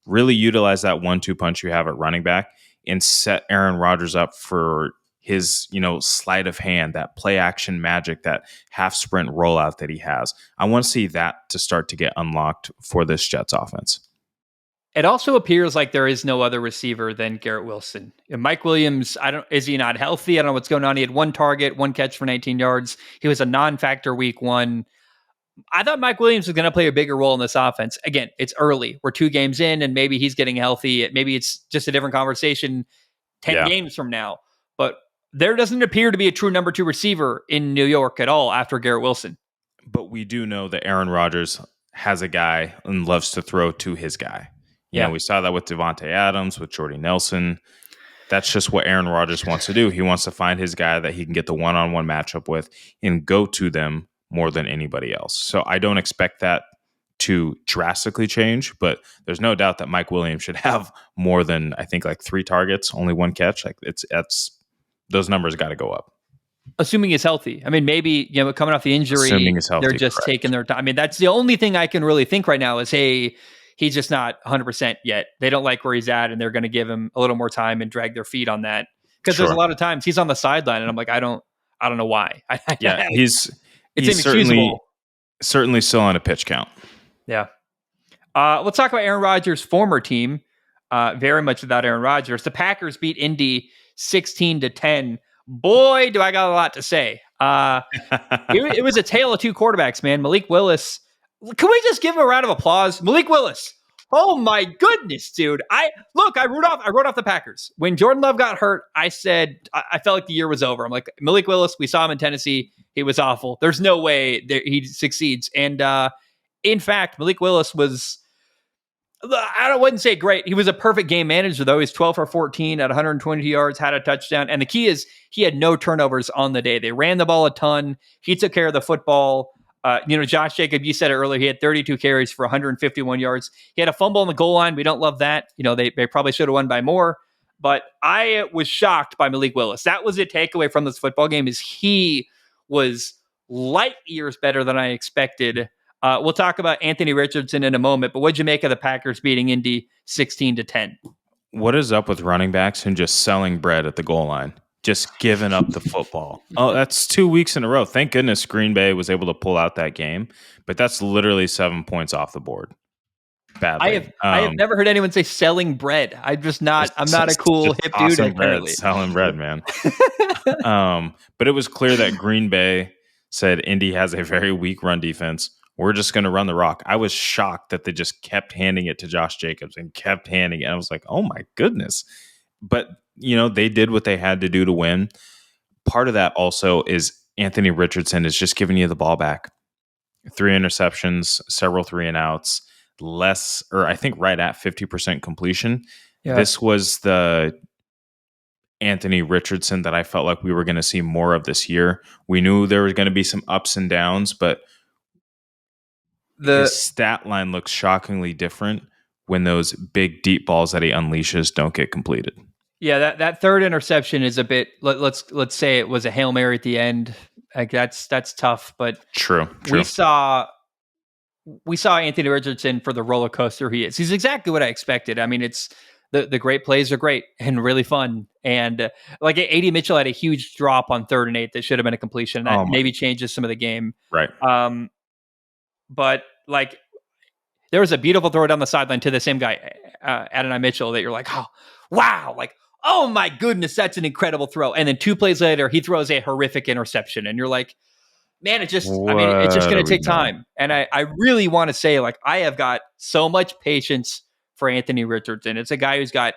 Really utilize that 1-2 punch you have at running back and set Aaron Rodgers up for his, sleight of hand, that play action magic, that half sprint rollout that he has. I want to see that to start to get unlocked for this Jets offense. It also appears like there is no other receiver than Garrett Wilson. Mike Williams, is he not healthy? I don't know what's going on. He had 1 target, 1 catch for 19 yards. He was a non-factor week 1. I thought Mike Williams was going to play a bigger role in this offense. Again, it's early. We're 2 games in, and maybe he's getting healthy. Maybe it's just a different conversation 10 games from now. But there doesn't appear to be a true number 2 receiver in New York at all after Garrett Wilson. But we do know that Aaron Rodgers has a guy and loves to throw to his guy. You know, we saw that with Devontae Adams, with Jordy Nelson. That's just what Aaron Rodgers wants to do. He wants to find his guy that he can get the one-on-one matchup with and go to them more than anybody else. So I don't expect that to drastically change, but there's no doubt that Mike Williams should have more than, I think, like 3 targets, only 1 catch. Like that's those numbers got to go up. Assuming he's healthy. I mean, maybe, coming off the injury, they're just taking their time. I mean, that's the only thing I can really think right now is, hey, he's just not 100% yet. They don't like where he's at, and they're going to give him a little more time and drag their feet on that. Because there's a lot of times he's on the sideline, and I'm like, I don't know why. He's inexcusable. Certainly still on a pitch count. Yeah. Let's talk about Aaron Rodgers' former team. Very much without Aaron Rodgers. The Packers beat Indy 16-10. Boy, do I got a lot to say. It was a tale of 2 quarterbacks, man. Malik Willis. Can we just give him a round of applause? Malik Willis. Oh my goodness, dude. I wrote off the Packers. When Jordan Love got hurt, I said I felt like the year was over. I'm like, Malik Willis, we saw him in Tennessee. He was awful. There's no way he succeeds. And in fact, Malik Willis wouldn't say great. He was a perfect game manager, though. He's 12 for 14 at 120 yards, had a touchdown. And the key is he had no turnovers on the day. They ran the ball a ton. He took care of the football. Josh Jacob, you said it earlier, he had 32 carries for 151 yards. He had a fumble on the goal line. We don't love that. They probably should have won by more. But I was shocked by Malik Willis. That was a takeaway from this football game, is he was light years better than I expected. We'll talk about Anthony Richardson in a moment, but what'd you make of the Packers beating Indy 16-10? What is up with running backs and just selling bread at the goal line? Just giving up the football. Oh, that's 2 weeks in a row. Thank goodness Green Bay was able to pull out that game, but that's literally 7 points off the board. Badly. I have never heard anyone say selling bread. I'm not a cool hip dude tossing bread, apparently. selling bread, man. But it was clear that Green Bay said Indy has a very weak run defense. We're just going to run the rock. I was shocked that they just kept handing it to Josh Jacobs and kept handing it. I was like, oh my goodness. But, they did what they had to do to win. Part of that also is Anthony Richardson is just giving you the ball back. 3 interceptions, several 3-and-outs, I think right at 50% completion. Yeah. This was the Anthony Richardson that I felt like we were going to see more of this year. We knew there was going to be some ups and downs, but his stat line looks shockingly different when those big deep balls that he unleashes don't get completed. Yeah, that third interception is a bit. Let's say it was a Hail Mary at the end. Like that's tough, but true. We saw Anthony Richardson for the roller coaster he is. He's exactly what I expected. I mean, it's the great plays are great and really fun. And like A.D. Mitchell had a huge drop on 3rd and 8 that should have been a completion. That maybe changes some of the game. Right. But like there was a beautiful throw down the sideline to the same guy, Adonai Mitchell, that you're like, oh, wow. Like, oh my goodness, that's an incredible throw. And then 2 plays later, he throws a horrific interception. And you're like, man, it's just going to take time. And I really want to say, like, I have got so much patience for Anthony Richardson. It's a guy who's got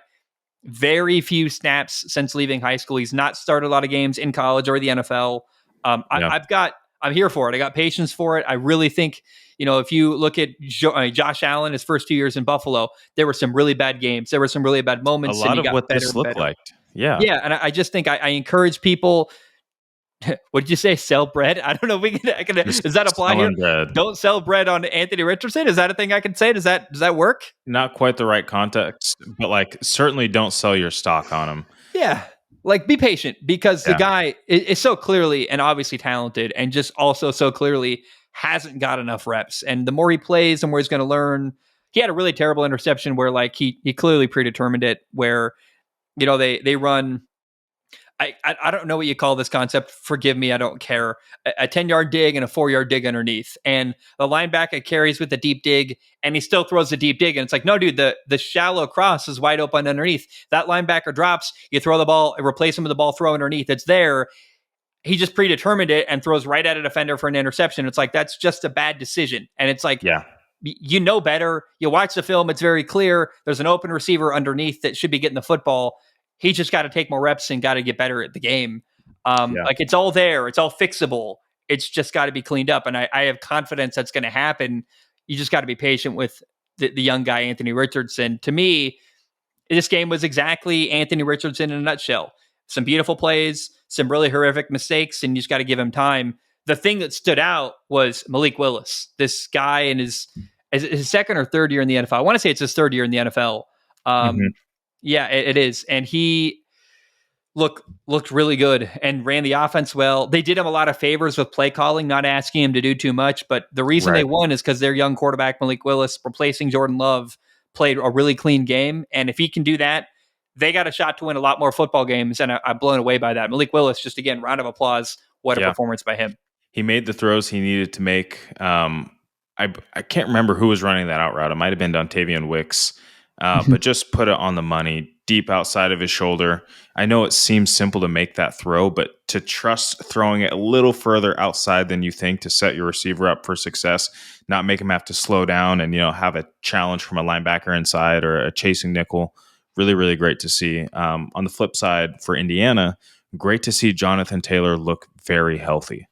very few snaps since leaving high school. He's not started a lot of games in college or the NFL. I'm here for it. I got patience for it. I really think, if you look at Josh Allen, his first 2 years in Buffalo, there were some really bad games. There were some really bad moments. A lot of what this looked like. Yeah. Yeah. And I just think I encourage people. What did you say? Sell bread? I don't know if does that apply here? Bread. Don't sell bread on Anthony Richardson. Is that a thing I can say? Does that work? Not quite the right context, but like certainly don't sell your stock on him. Yeah. Like be patient because the guy is so clearly and obviously talented and just also so clearly hasn't got enough reps. And the more he plays, the more he's going to learn. He had a really terrible interception where like he clearly predetermined it where, they run. I don't know what you call this concept. Forgive me. I don't care. A 10-yard dig and a 4-yard dig underneath. And the linebacker carries with the deep dig and he still throws the deep dig. And it's like, no, dude, the shallow cross is wide open underneath. That linebacker drops. You throw the ball, replace him with the ball, throw underneath. It's there. He just predetermined it and throws right at a defender for an interception. It's like, that's just a bad decision. And it's like, you know better. You watch the film. It's very clear. There's an open receiver underneath that should be getting the football. He just got to take more reps and got to get better at the game. Like it's all there. It's all fixable. It's just got to be cleaned up. And I have confidence that's going to happen. You just got to be patient with the young guy, Anthony Richardson. To me, this game was exactly Anthony Richardson in a nutshell. Some beautiful plays, some really horrific mistakes, and you just got to give him time. The thing that stood out was Malik Willis. This guy in his 2nd or 3rd year in the NFL. I want to say it's his 3rd year in the NFL. Yeah, it is. And he looked really good and ran the offense well. They did him a lot of favors with play calling, not asking him to do too much. But the reason they won is because their young quarterback, Malik Willis, replacing Jordan Love, played a really clean game. And if he can do that, they got a shot to win a lot more football games. And I'm blown away by that. Malik Willis, just again, round of applause. What a performance by him. He made the throws he needed to make. I can't remember who was running that out route. It might have been Dontavian Wicks. But just put it on the money, deep outside of his shoulder. I know it seems simple to make that throw, but to trust throwing it a little further outside than you think to set your receiver up for success, not make him have to slow down and have a challenge from a linebacker inside or a chasing nickel. Really, really great to see. On the flip side for Indiana, great to see Jonathan Taylor look very healthy.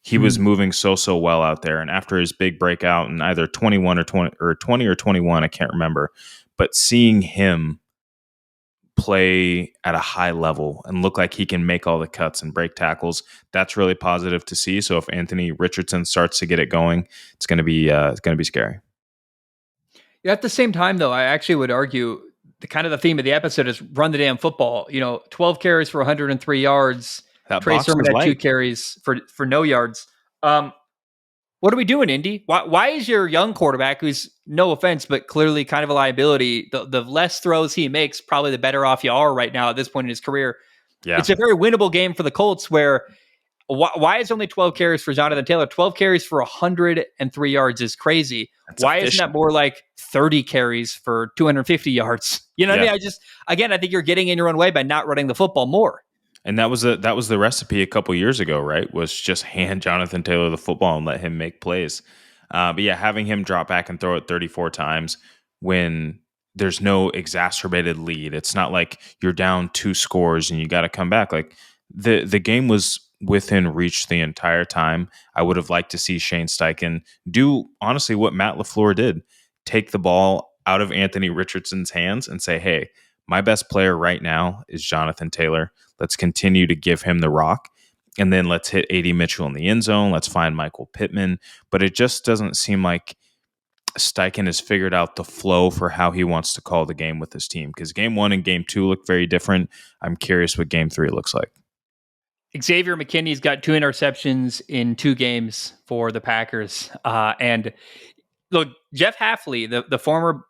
He was moving so well out there, and after his big breakout in either 21 or 20 or 21, I can't remember. But seeing him play at a high level and look like he can make all the cuts and break tackles, that's really positive to see. So if Anthony Richardson starts to get it going, it's going to be scary. Yeah, at the same time, though, I actually would argue the theme of the episode is run the damn football. 12 carries for 103 yards. Trey Sermon had 2 carries for no yards. What are we doing, Indy? Why is your young quarterback, who's no offense, but clearly kind of a liability, the less throws he makes, probably the better off you are right now at this point in his career. Yeah. It's a very winnable game for the Colts where why is only 12 carries for Jonathan Taylor? 12 carries for 103 yards is crazy. That's Why isn't efficient. that more like 30 carries for 250 yards? You know what I mean? I think you're getting in your own way by not running the football more. And that was the recipe a couple years ago, right? Was just hand Jonathan Taylor the football and let him make plays. But yeah, having him drop back and throw it 34 times when there's no exacerbated lead. It's not like you're down 2 scores and you got to come back. Like the game was within reach the entire time. I would have liked to see Shane Steichen do honestly what Matt LaFleur did. Take the ball out of Anthony Richardson's hands and say, hey, my best player right now is Jonathan Taylor. Let's continue to give him the rock. And then let's hit A.D. Mitchell in the end zone. Let's find Michael Pittman. But it just doesn't seem like Steichen has figured out the flow for how he wants to call the game with his team. Because game 1 and game 2 look very different. I'm curious what game 3 looks like. Xavier McKinney's got 2 interceptions in 2 games for the Packers. And look, Jeff Hafley, the former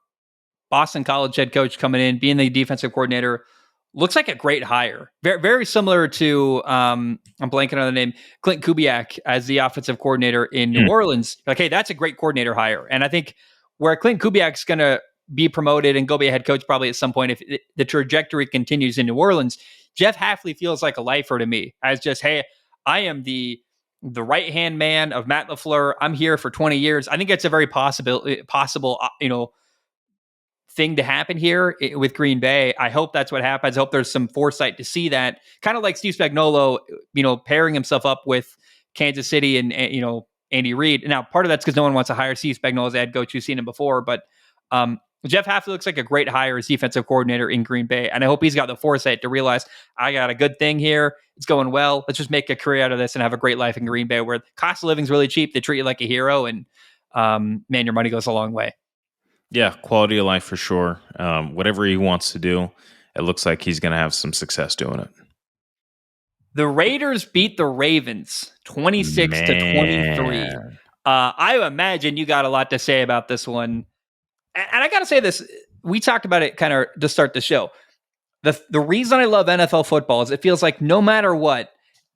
Boston College head coach coming in, being the defensive coordinator, looks like a great hire. Very, very similar to, I'm blanking on the name, Clint Kubiak as the offensive coordinator in New Orleans. Like, hey, that's a great coordinator hire. And I think where Clint Kubiak's going to be promoted and go be a head coach probably at some point, if the trajectory continues in New Orleans, Jeff Hafley feels like a lifer to me as just, hey, I am the right-hand man of Matt LaFleur. I'm here for 20 years. I think it's a very possible, thing to happen here with Green Bay. I hope that's what happens. I hope there's some foresight to see that. Kind of like Steve Spagnuolo, pairing himself up with Kansas City and Andy Reid. Now, part of that's because no one wants to hire Steve Spagnuolo as head coach. You've seen him before, but Jeff Hafley looks like a great hire as defensive coordinator in Green Bay, and I hope he's got the foresight to realize I got a good thing here. It's going well. Let's just make a career out of this and have a great life in Green Bay, where the cost of living is really cheap. They treat you like a hero, and man, your money goes a long way. Yeah, quality of life for sure. Whatever he wants to do, it looks like he's going to have some success doing it. The Raiders beat the Ravens 26-23. I imagine you got a lot to say about this one. And I got to say this, we talked about it kind of to start the show. The reason I love NFL football is it feels like no matter what,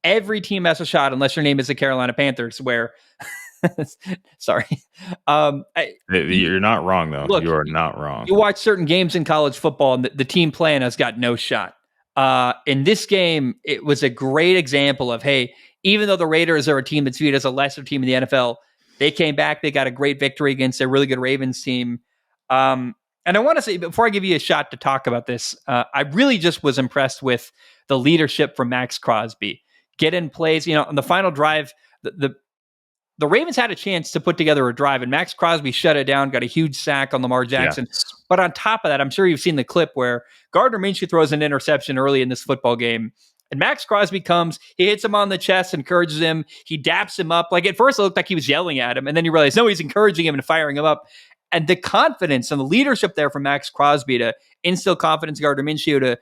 every team has a shot unless your name is the Carolina Panthers, where sorry. You're not wrong, though. Look, you are not wrong. You watch certain games in college football, and the team playing has got no shot. In this game, it was a great example of, hey, even though the Raiders are a team that's viewed as a lesser team in the NFL, they came back. They got a great victory against a really good Ravens team. And I want to say, before I give you a shot to talk about this, I really just was impressed with the leadership from Max Crosby. Get in plays, on the final drive, the Ravens had a chance to put together a drive, and Max Crosby shut it down, got a huge sack on Lamar Jackson. Yes. But on top of that, I'm sure you've seen the clip where Gardner Minshew throws an interception early in this football game, and Max Crosby comes, he hits him on the chest, encourages him, he daps him up. Like, at first it looked like he was yelling at him, and then you realize, no, he's encouraging him and firing him up. And the confidence and the leadership there from Max Crosby to instill confidence in Gardner Minshew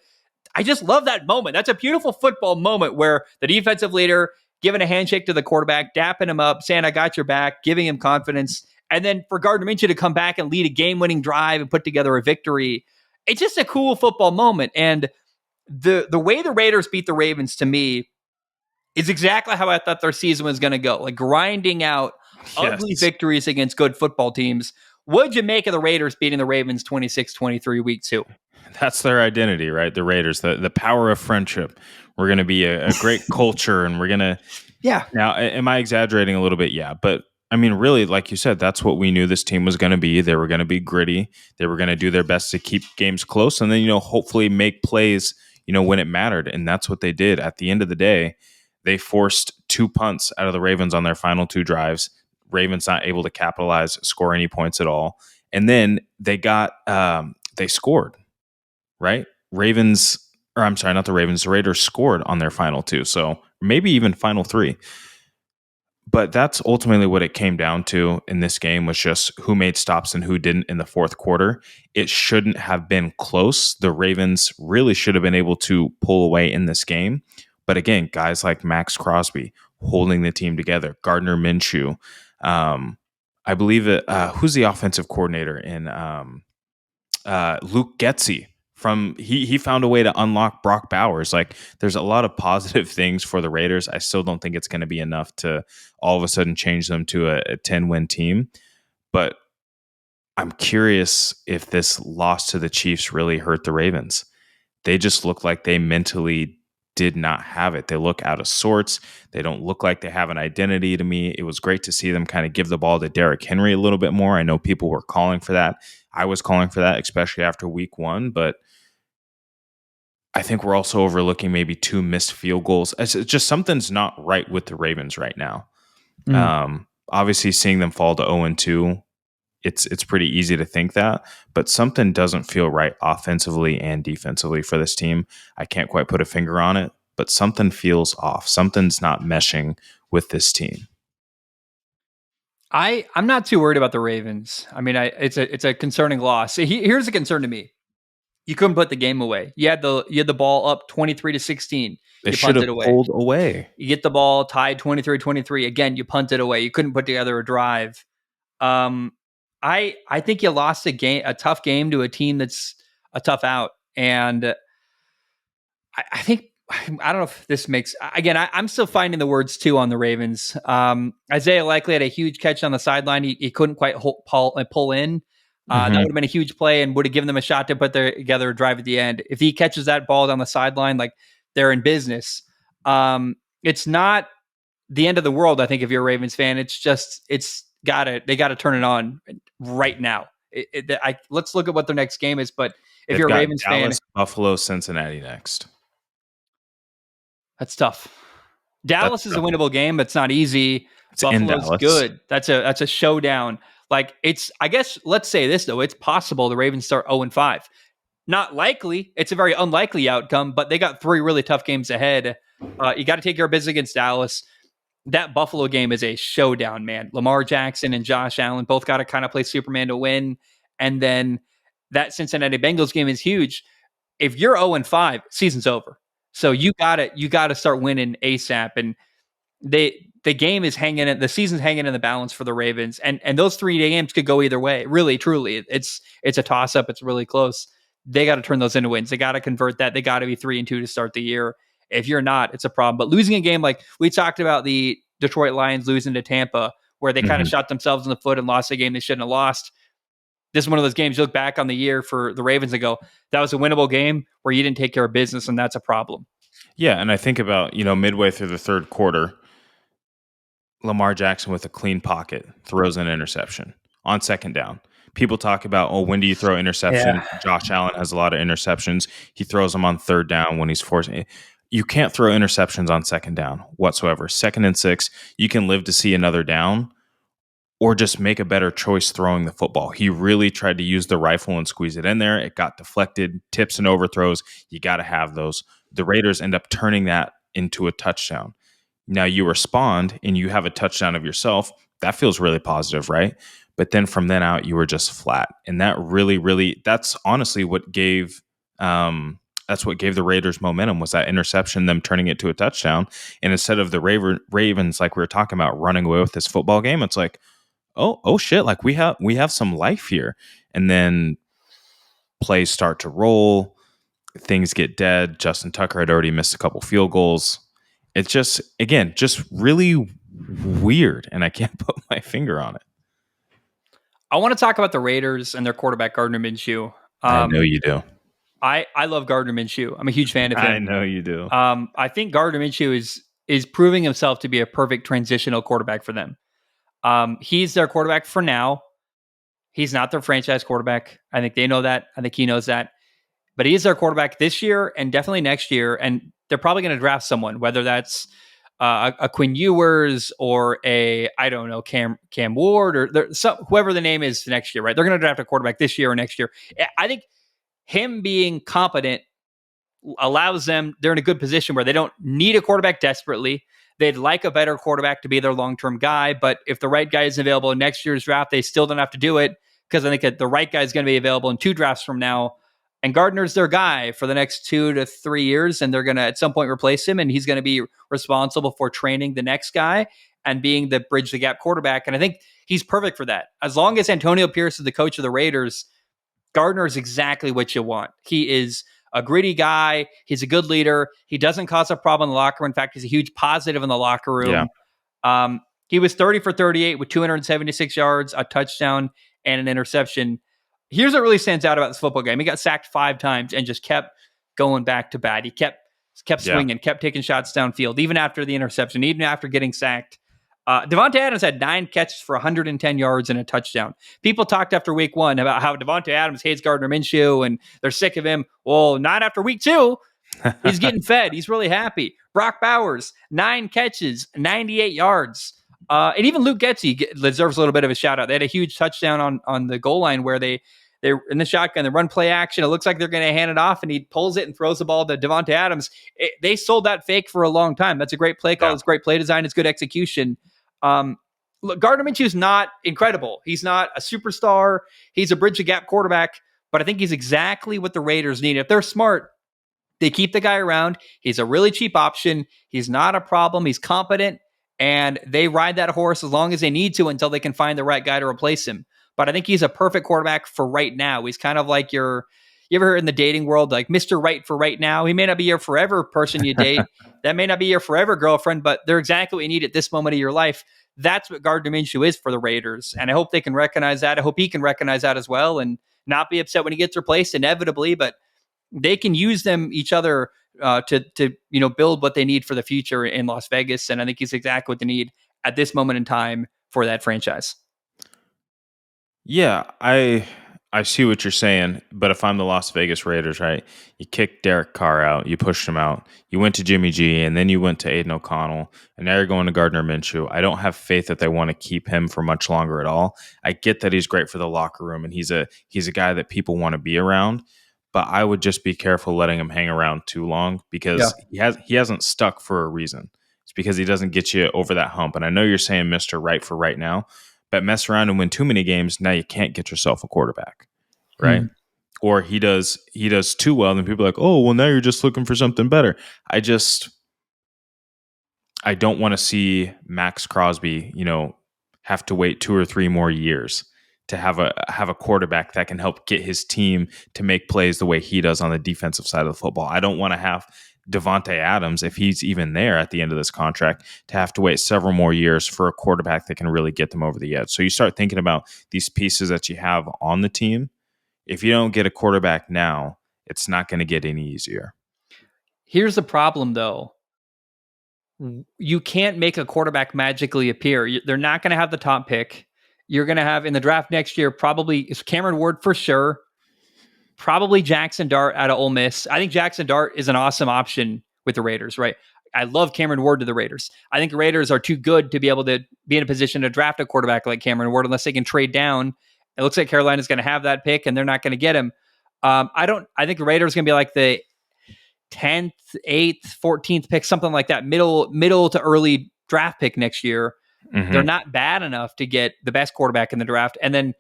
I just love that moment. That's a beautiful football moment where the defensive leader giving a handshake to the quarterback, dapping him up, saying, I got your back, giving him confidence. And then for Gardner Minshew to come back and lead a game-winning drive and put together a victory. It's just a cool football moment. And the way the Raiders beat the Ravens, to me, is exactly how I thought their season was going to go. Like, grinding out ugly victories against good football teams. What'd you make of the Raiders beating the Ravens 26-23 week 2? That's their identity, right? The Raiders, the power of friendship. We're going to be a great culture, and we're going to... Yeah. Now, am I exaggerating a little bit? Yeah. But, I mean, really, like you said, that's what we knew this team was going to be. They were going to be gritty. They were going to do their best to keep games close and then, hopefully make plays, when it mattered. And that's what they did. At the end of the day, they forced 2 punts out of the Ravens on their final 2 drives. Ravens not able to capitalize, score any points at all. And then they scored, right? The Raiders scored on their final 2. So maybe even final 3. But that's ultimately what it came down to in this game, was just who made stops and who didn't in the fourth quarter. It shouldn't have been close. The Ravens really should have been able to pull away in this game. But again, guys like Max Crosby, holding the team together. Gardner Minshew, I believe it. Who's the offensive coordinator in Luke Getsy? He found a way to unlock Brock Bowers. Like, there's a lot of positive things for the Raiders. I still don't think it's going to be enough to all of a sudden change them to a 10-win team. But I'm curious if this loss to the Chiefs really hurt the Ravens. They just look like they mentally did not have it. They look out of sorts. They don't look like they have an identity to me. It was great to see them kind of give the ball to Derrick Henry a little bit more. I know people were calling for that. I was calling for that, especially after week 1, but I think we're also overlooking maybe 2 missed field goals. It's just something's not right with the Ravens right now. Obviously, seeing them fall to 0-2, it's pretty easy to think that, but something doesn't feel right offensively and defensively for this team. I can't quite put a finger on it, but something feels off. Something's not meshing with this team. I'm not too worried about the Ravens. I mean, it's a concerning loss. Here's a concern to me. You couldn't put the game away. You had the ball up 23-16. They You should have punted away. pulled away. You get the ball tied 23-23. Again, you punted away. You couldn't put together a drive. I think you lost a tough game to a team that's a tough out. And I think, I don't know if this makes, again, I'm still finding the words too on the Ravens. Isaiah Likely had a huge catch on the sideline. He couldn't quite pull in. That would have been a huge play and would have given them a shot to put together a drive at the end. If he catches that ball down the sideline, like, they're in business. It's not the end of the world, I think, if you're a Ravens fan. It's just, they got to turn it on right now. Let's look at what their next game is. But if you're a Ravens Dallas, fan, Buffalo, Cincinnati next. That's tough. Dallas is a winnable game, but it's not easy. It's in Buffalo's Dallas. good. That's a showdown. Like, I guess, let's say this though, it's possible the Ravens start 0-5. Not likely. It's a very unlikely outcome, but they got 3 really tough games ahead. You got to take care of business against Dallas. That Buffalo game is a showdown, man. Lamar Jackson and Josh Allen both got to kind of play Superman to win. And then that Cincinnati Bengals game is huge. If you're 0-5, season's over. So you got to start winning ASAP. And the game is the season's hanging in the balance for the Ravens. And those 3 games could go either way. Really, truly. It's a toss up. It's really close. They got to turn those into wins. They got to convert that. They got to be 3-2 to start the year. If you're not, it's a problem. But losing a game, like we talked about the Detroit Lions losing to Tampa, where they kind of shot themselves in the foot and lost a game they shouldn't have lost. This is one of those games you look back on the year for the Ravens and go, that was a winnable game where you didn't take care of business, and that's a problem. Yeah, and I think about, midway through the third quarter, Lamar Jackson with a clean pocket throws an interception on second down. People talk about, when do you throw interception? Yeah. Josh Allen has a lot of interceptions. He throws them on third down when he's forcing it. You can't throw interceptions on second down whatsoever. 2nd and 6, you can live to see another down or just make a better choice throwing the football. He really tried to use the rifle and squeeze it in there. It got deflected, tips and overthrows. You got to have those. The Raiders end up turning that into a touchdown. Now you respond and you have a touchdown of yourself. That feels really positive, right? But then from then out, you were just flat. And that really, that's honestly what gave the Raiders momentum, was that interception, them turning it to a touchdown. And instead of the Ravens, like we were talking about, running away with this football game, it's like, oh shit, like we have some life here. And then plays start to roll, things get dead. Justin Tucker had already missed a couple field goals. It's just really weird, and I can't put my finger on it. I want to talk about the Raiders and their quarterback, Gardner Minshew. I know you do. I love Gardner Minshew. I'm a huge fan of him. I know you do. I think Gardner Minshew is proving himself to be a perfect transitional quarterback for them. He's their quarterback for now. He's not their franchise quarterback. I think they know that. I think he knows that. But he is their quarterback this year and definitely next year. And they're probably going to draft someone, whether that's a Quinn Ewers or Cam Ward or whoever the name is next year, right? They're going to draft a quarterback this year or next year. I think him being competent allows them, they're in a good position where they don't need a quarterback desperately. They'd like a better quarterback to be their long-term guy, but if the right guy is available in next year's draft, they still don't have to do it, because I think that the right guy is going to be available in 2 drafts from now. And Gardner's their guy for the next 2 to 3 years, and they're going to at some point replace him, and he's going to be responsible for training the next guy and being the bridge the gap quarterback. And I think he's perfect for that. As long as Antonio Pierce is the coach of the Raiders, Gardner is exactly what you want. He is a gritty guy. He's a good leader. He doesn't cause a problem in the locker room. In fact, he's a huge positive in the locker room. Yeah. He was 30 for 38 with 276 yards, a touchdown, and an interception. Here's what really stands out about this football game. He got sacked 5 times and just kept going back to bat. He kept swinging, kept taking shots downfield, even after the interception, even after getting sacked. Davante Adams had 9 catches for 110 yards and a touchdown. People talked after week 1 about how Davante Adams hates Gardner Minshew and they're sick of him. Well, not after week 2. He's getting fed. He's really happy. Brock Bowers, 9 catches, 98 yards. And even Luke Getsy deserves a little bit of a shout out. They had a huge touchdown on the goal line where they're in the shotgun, the run play action. It looks like they're going to hand it off, and he pulls it and throws the ball to Davante Adams. They sold that fake for a long time. That's a great play call. It's great play design. It's good execution. Look, Gardner Minshew is not incredible. He's not a superstar. He's a bridge the gap quarterback, but I think he's exactly what the Raiders need. If they're smart, they keep the guy around. He's a really cheap option. He's not a problem. He's competent, and they ride that horse as long as they need to until they can find the right guy to replace him. But I think he's a perfect quarterback for right now. He's kind of like you ever heard in the dating world, like Mr. Right for right now. He may not be your forever person you date. That may not be your forever girlfriend, but they're exactly what you need at this moment of your life. That's what Gardner Minshew is for the Raiders. And I hope they can recognize that. I hope he can recognize that as well and not be upset when he gets replaced inevitably, but they can use them each other to build what they need for the future in Las Vegas. And I think he's exactly what they need at this moment in time for that franchise. Yeah, I see what you're saying, but if I'm the Las Vegas Raiders, right, you kicked Derek Carr out, you pushed him out, you went to Jimmy G, and then you went to Aiden O'Connell, and now you're going to Gardner Minshew. I don't have faith that they want to keep him for much longer at all. I get that he's great for the locker room, and he's a guy that people want to be around, but I would just be careful letting him hang around too long because he hasn't stuck for a reason. It's because he doesn't get you over that hump. And I know you're saying Mr. Right for right now, but mess around and win too many games, now you can't get yourself a quarterback, right? Or he does too well, and people are like, oh, well, now you're just looking for something better. I don't want to see Max Crosby, have to wait 2 or 3 more years to have a quarterback that can help get his team to make plays the way he does on the defensive side of the football. I don't want to have Davante Adams, if he's even there at the end of this contract, to have to wait several more years for a quarterback that can really get them over the edge. So you start thinking about these pieces that you have on the team. If you don't get a quarterback now, it's not going to get any easier. Here's the problem, though. You can't make a quarterback magically appear. They're not going to have the top pick. You're going to have in the draft next year probably Cameron Ward for sure. Probably Jackson Dart out of Ole Miss. I think Jackson Dart is an awesome option with the Raiders, right? I love Cameron Ward to the Raiders. I think the Raiders are too good to be able to be in a position to draft a quarterback like Cameron Ward unless they can trade down. It looks like Carolina's going to have that pick, and they're not going to get him. I think the Raiders are going to be like the 10th, 8th, 14th pick, something like that, middle to early draft pick next year. Mm-hmm. They're not bad enough to get the best quarterback in the draft. And then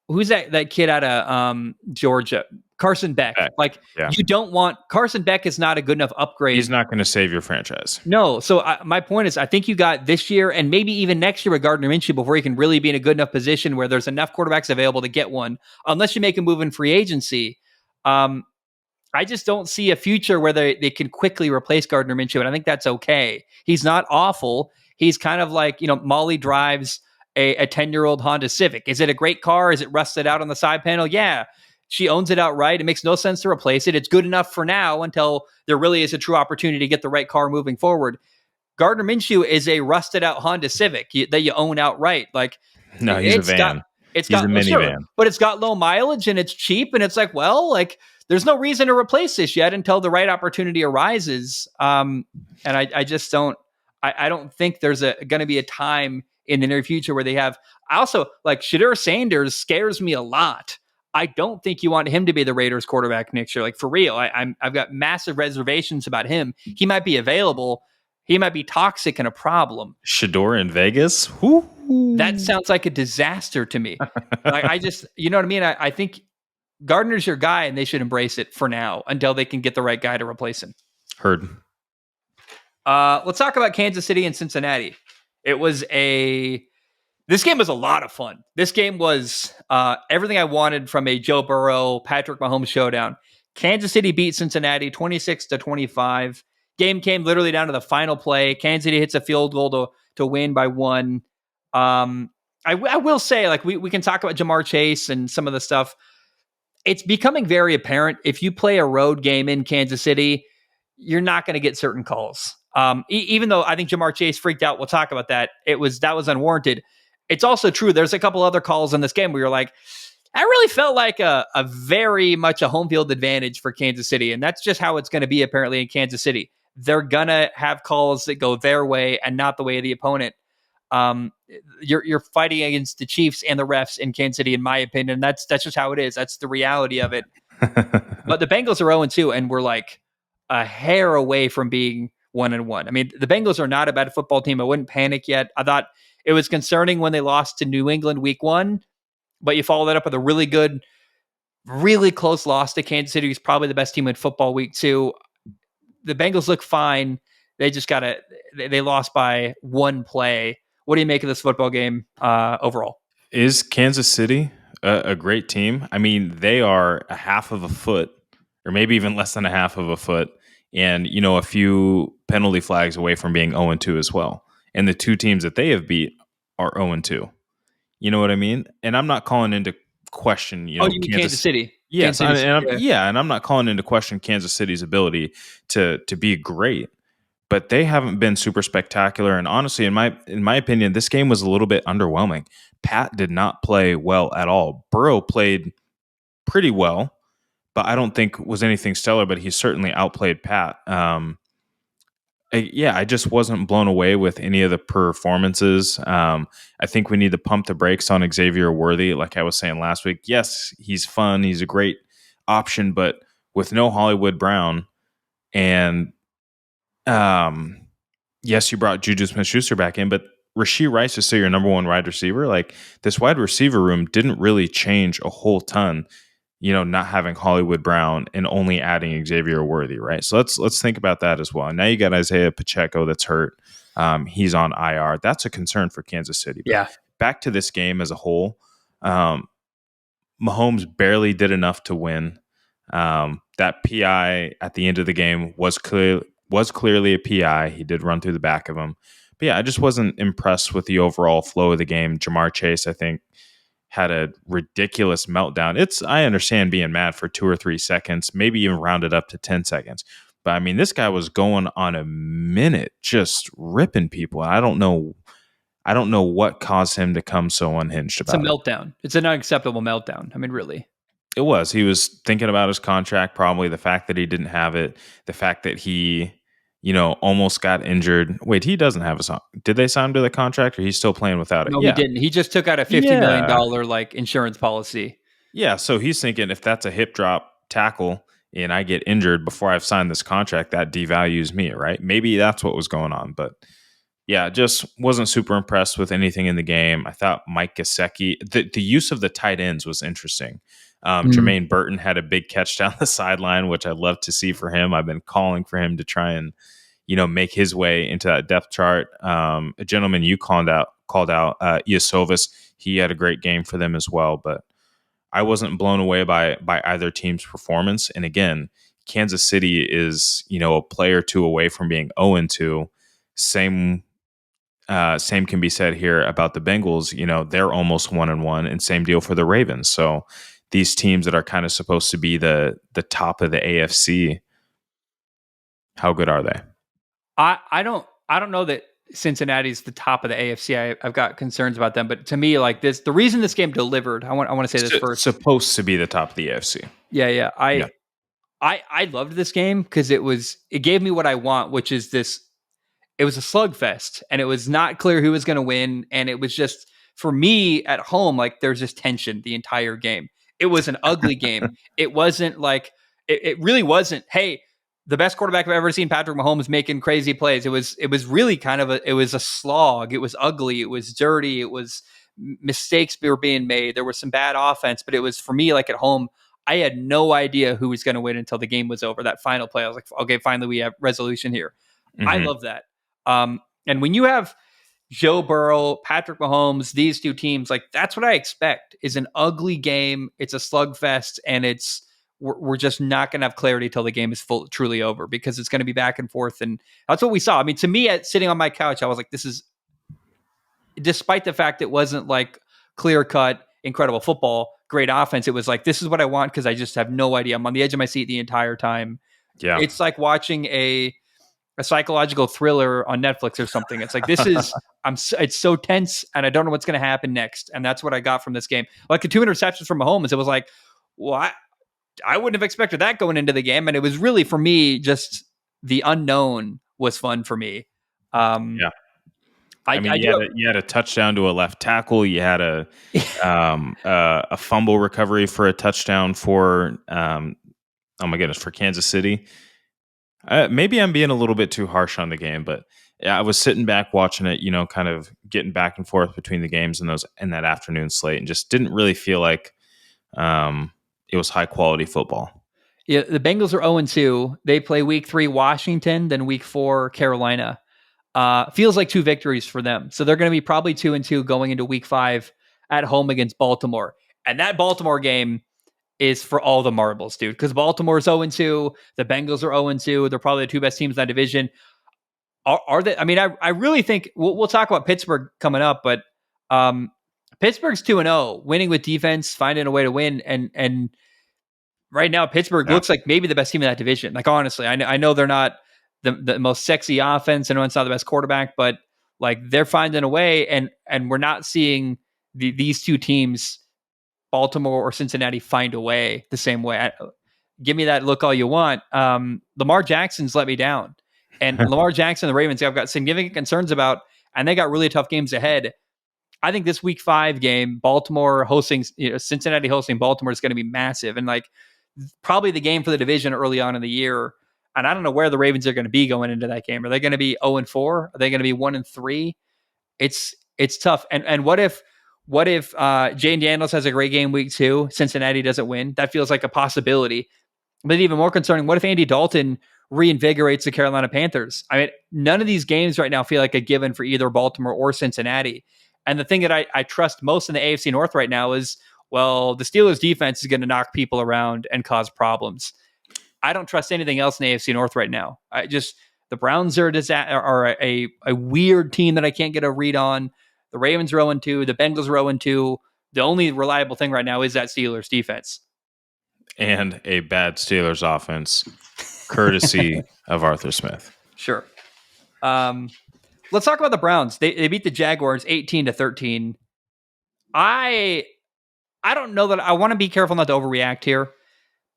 who's that kid out of Georgia? Carson Beck. You don't want Carson Beck is not a good enough upgrade. He's not going to save your franchise. No. So my point is, I think you got this year and maybe even next year with Gardner Minshew before you can really be in a good enough position where there's enough quarterbacks available to get one, unless you make a move in free agency. I just don't see a future where they can quickly replace Gardner Minshew, and I think that's okay. He's not awful. He's kind of like, Molly drives a 10-year-old Honda Civic. Is it a great car? Is it rusted out on the side panel? Yeah. She owns it outright. It makes no sense to replace it. It's good enough for now until there really is a true opportunity to get the right car moving forward. Gardner Minshew is a rusted out Honda Civic that you own outright. No, he's a van. He's a minivan. Sure, but it's got low mileage and it's cheap. And it's there's no reason to replace this yet until the right opportunity arises. And I just don't. I don't think there's going to be a time in the near future where they have. I also Shedeur Sanders scares me a lot. I don't think you want him to be the Raiders quarterback next year. For real, I've got massive reservations about him. He might be available. He might be toxic and a problem. Shedeur in Vegas? Woo-hoo. That sounds like a disaster to me. I just, you know what I mean? I think Gardner's your guy, and they should embrace it for now until they can get the right guy to replace him. Heard. Let's talk about Kansas City and Cincinnati. This game was a lot of fun. This game was everything I wanted from a Joe Burrow, Patrick Mahomes showdown. Kansas City beat Cincinnati 26-25. Game came literally down to the final play. Kansas City hits a field goal to win by 1. I will say, like, we can talk about Jamar Chase and some of the stuff. It's becoming very apparent if you play a road game in Kansas City, you're not going to get certain calls. Even though I think Jamar Chase freaked out, we'll talk about that. That was unwarranted. It's also true. There's a couple other calls in this game where you're like, I really felt like a very much a home field advantage for Kansas City. And that's just how it's going to be apparently in Kansas City. They're going to have calls that go their way and not the way of the opponent. You're fighting against the Chiefs and the refs in Kansas City, in my opinion. That's just how it is. That's the reality of it. But the Bengals are 0-2, and we're like a hair away from being 1-1. I mean, the Bengals are not a bad football team. I wouldn't panic yet. I thought it was concerning when they lost to New England week 1, but you follow that up with a really good, really close loss to Kansas City, who's probably the best team in football week 2. The Bengals look fine. They lost by 1 play. What do you make of this football game overall? Is Kansas City a great team? I mean, they are a half of a foot, or maybe even less than a half of a foot, and a few penalty flags away from being 0-2 as well. And the 2 teams that they have beat are 0-2. You know what I mean? And I'm not calling into question, you mean Kansas City? Yes, Kansas City, and I'm not calling into question Kansas City's ability to be great, but they haven't been super spectacular. And honestly, in my opinion, this game was a little bit underwhelming. Pat did not play well at all. Burrow played pretty well, but I don't think was anything stellar. But he certainly outplayed Pat. I just wasn't blown away with any of the performances. I think we need to pump the brakes on Xavier Worthy. Like I was saying last week, yes, he's fun. He's a great option, but with no Hollywood Brown and yes, you brought Juju Smith-Schuster back in, but Rashee Rice is still your number 1 wide receiver. Like, this wide receiver room didn't really change a whole ton, not having Hollywood Brown and only adding Xavier Worthy, right? So let's think about that as well. And now you got Isaiah Pacheco that's hurt. He's on IR. That's a concern for Kansas City. But yeah. Back to this game as a whole, Mahomes barely did enough to win. That PI at the end of the game was clearly a PI. He did run through the back of him. But yeah, I just wasn't impressed with the overall flow of the game. Jamar Chase, I think, had a ridiculous meltdown. I understand being mad for 2 or 3 seconds, maybe even rounded up to 10 seconds. But I mean, this guy was going on a minute, just ripping people. I don't know what caused him to come so unhinged about it. It's a meltdown. It's an unacceptable meltdown. I mean, really. It was. He was thinking about his contract, probably the fact that he didn't have it, the fact that he, almost got injured. Wait, he doesn't have a. Did they sign him to the contract, or he's still playing without it? No, he didn't. He just took out a $50 million like insurance policy. Yeah, so he's thinking if that's a hip drop tackle and I get injured before I've signed this contract, that devalues me, right? Maybe that's what was going on, but yeah, just wasn't super impressed with anything in the game. I thought Mike Gesicki, the use of the tight ends was interesting. Jermaine Burton had a big catch down the sideline, which I'd love to see for him. I've been calling for him to try and, make his way into that depth chart. A gentleman you called out, Iasovis. He had a great game for them as well, but I wasn't blown away by either team's performance. And again, Kansas City is, a play or 2 away from being 0-2. Same can be said here about the Bengals. They're almost 1-1, and same deal for the Ravens. So these teams that are kind of supposed to be the top of the AFC, how good are they? I don't know that Cincinnati's the top of the AFC. I've got concerns about them, but to me, like this, the reason this game delivered, I want to say this first. Supposed to be the top of the AFC. Yeah. I loved this game because it gave me what I want, which is this. It was a slugfest, and it was not clear who was going to win, and it was just, for me at home, like there's just tension the entire game. It was an ugly game. It wasn't like it really wasn't. Hey, the best quarterback I've ever seen, Patrick Mahomes, making crazy plays. It was really kind of it was a slog. It was ugly. It was dirty. It was mistakes were being made. There was some bad offense, but it was, for me, like at home, I had no idea who was going to win until the game was over. That final play, I was like, okay, finally we have resolution here. I Mhm. love that. And when you have Joe Burrow, Patrick Mahomes, these two teams, like that's what I expect is an ugly game. It's a slugfest, and we're just not going to have clarity till the game is truly over because it's going to be back and forth. And that's what we saw. I mean, to me, sitting on my couch, I was like, this is, despite the fact it wasn't like clear cut, incredible football, great offense. It was like, this is what I want because I just have no idea. I'm on the edge of my seat the entire time. Yeah. It's like watching a psychological thriller on Netflix or something. It's like, this is, it's so tense and I don't know what's going to happen next. And that's what I got from this game. Like the 2 interceptions from Mahomes, it was like, well, I wouldn't have expected that going into the game. And it was really, for me, just the unknown was fun for me. Yeah. I mean, I do. you had a touchdown to a left tackle. You had a fumble recovery for a touchdown for oh my goodness, for Kansas City. Maybe I'm being a little bit too harsh on the game, but yeah, I was sitting back watching it, kind of getting back and forth between the games and those in that afternoon slate, and just didn't really feel like it was high quality football. Yeah, the Bengals are 0-2. They play week 3 Washington, then week 4 Carolina. Feels like 2 victories for them. So they're going to be probably 2-2 going into week 5 at home against Baltimore. And that Baltimore game is for all the marbles, dude, because Baltimore's 0-2. The Bengals are 0-2. They're probably the 2 best teams in that division. Are they? I mean, I really think we'll talk about Pittsburgh coming up, but Pittsburgh's 2-0, winning with defense, finding a way to win. And right now, Pittsburgh Yeah. looks like maybe the best team in that division. Like, honestly, I know they're not the most sexy offense. I know it's not the best quarterback, but like they're finding a way, and we're not seeing these 2 teams, Baltimore or Cincinnati, find a way the same way. Give me that look all you want. Lamar Jackson's let me down. And Lamar Jackson, the Ravens, I've got significant concerns about, and they got really tough games ahead. I think this week 5 game, Baltimore hosting, Cincinnati hosting Baltimore, is going to be massive. And like probably the game for the division early on in the year. And I don't know where the Ravens are going to be going into that game. Are they going to be 0-4? Are they going to be 1-3? It's tough. And what if Jane Daniels has a great game week 2, Cincinnati doesn't win? That feels like a possibility. But even more concerning, what if Andy Dalton reinvigorates the Carolina Panthers? I mean, none of these games right now feel like a given for either Baltimore or Cincinnati. And the thing that I trust most in the AFC North right now is, well, the Steelers defense is going to knock people around and cause problems. I don't trust anything else in the AFC North right now. The Browns are a weird team that I can't get a read on. The Ravens are 0-2. The Bengals are 0-2. The only reliable thing right now is that Steelers defense. And a bad Steelers offense, courtesy of Arthur Smith. Sure. Let's talk about the Browns. They beat the Jaguars 18-13. I don't know that I want to be careful not to overreact here,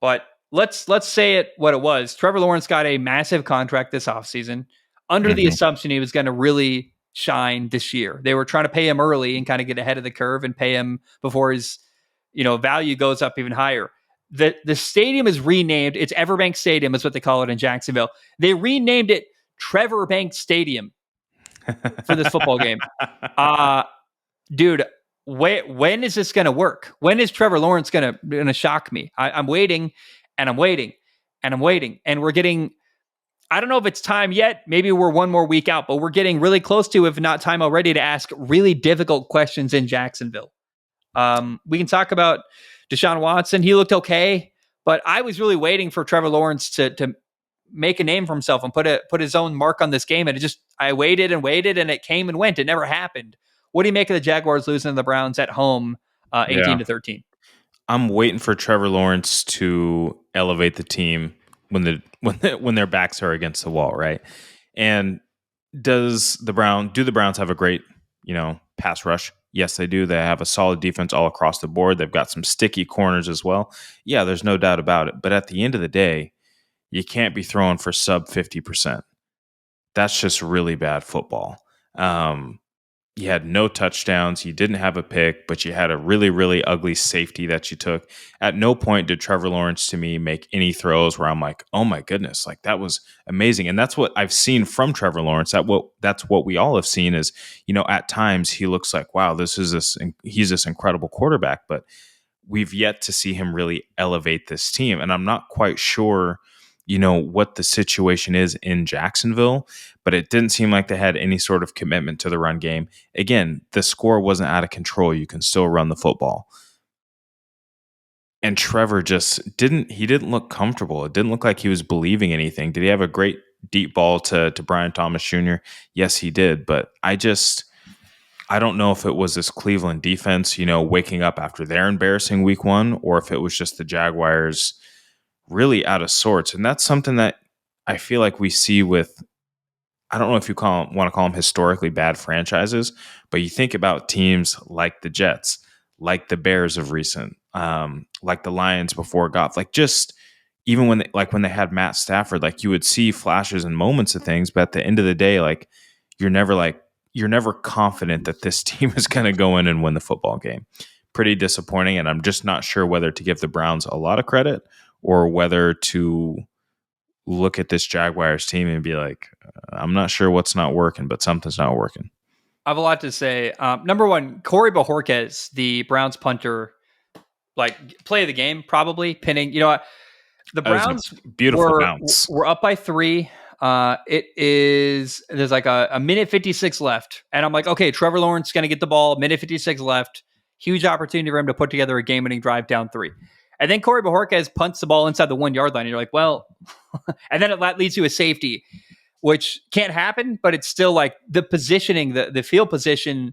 but let's say it what it was. Trevor Lawrence got a massive contract this offseason under the assumption he was going to really shine this year. They were trying to pay him early and kind of get ahead of the curve and pay him before his value goes up even higher. The stadium is renamed. It's Everbank Stadium is what they call it in Jacksonville. They renamed it Trevor Bank Stadium for this football game. Dude, when is this going to work? When is Trevor Lawrence going to shock me? I'm waiting and I'm waiting and I'm waiting. And we're getting, I don't know if it's time yet. Maybe we're one more week out, but we're getting really close to, if not time already, to ask really difficult questions in Jacksonville. We can talk about Deshaun Watson. He looked okay, but I was really waiting for Trevor Lawrence to make a name for himself and put his own mark on this game. And I waited and waited, and it came and went. It never happened. What do you make of the Jaguars losing to the Browns at home, 18-13? I'm waiting for Trevor Lawrence to elevate the team when their backs are against the wall, right? And do the Browns have a great, pass rush? Yes, they do. They have a solid defense all across the board. They've got some sticky corners as well. Yeah, there's no doubt about it. But at the end of the day, you can't be throwing for sub 50%. That's just really bad football. You had no touchdowns. You didn't have a pick, but you had a really, really ugly safety that you took. At no point did Trevor Lawrence, to me, make any throws where I'm like, oh my goodness, like that was amazing. And that's what I've seen from Trevor Lawrence. That's what we all have seen is, at times he looks like, wow, he's this incredible quarterback. But we've yet to see him really elevate this team. And I'm not quite sure, what the situation is in Jacksonville, but it didn't seem like they had any sort of commitment to the run game. Again, the score wasn't out of control. You can still run the football. And Trevor just didn't look comfortable. It didn't look like he was believing anything. Did he have a great deep ball to Brian Thomas Jr.? Yes, he did. But I don't know if it was this Cleveland defense, waking up after their embarrassing week 1, or if it was just the Jaguars really out of sorts. And that's something that I feel like we see with, I don't know if you want to call them historically bad franchises, but you think about teams like the Jets, like the Bears of recent, like the Lions before Goff, like just even when they had Matt Stafford, like you would see flashes and moments of things, but at the end of the day, you're never confident that this team is going to go in and win the football game. Pretty disappointing, and I'm just not sure whether to give the Browns a lot of credit or whether to look at this Jaguars team and be like, I'm not sure what's not working, but something's not working. I have a lot to say. Number one, Corey Bojorquez, the Browns punter, play of the game, probably pinning. The Browns beautiful bounce. We're up by 3. There's like a minute 56 left. And I'm like, okay, Trevor Lawrence is going to get the ball, minute 56 left. Huge opportunity for him to put together a game-winning drive down 3. And then Corey Bojorquez punts the ball inside the 1-yard line. And you're like, well, and then it leads to a safety, which can't happen, but it's still like the positioning, the field position,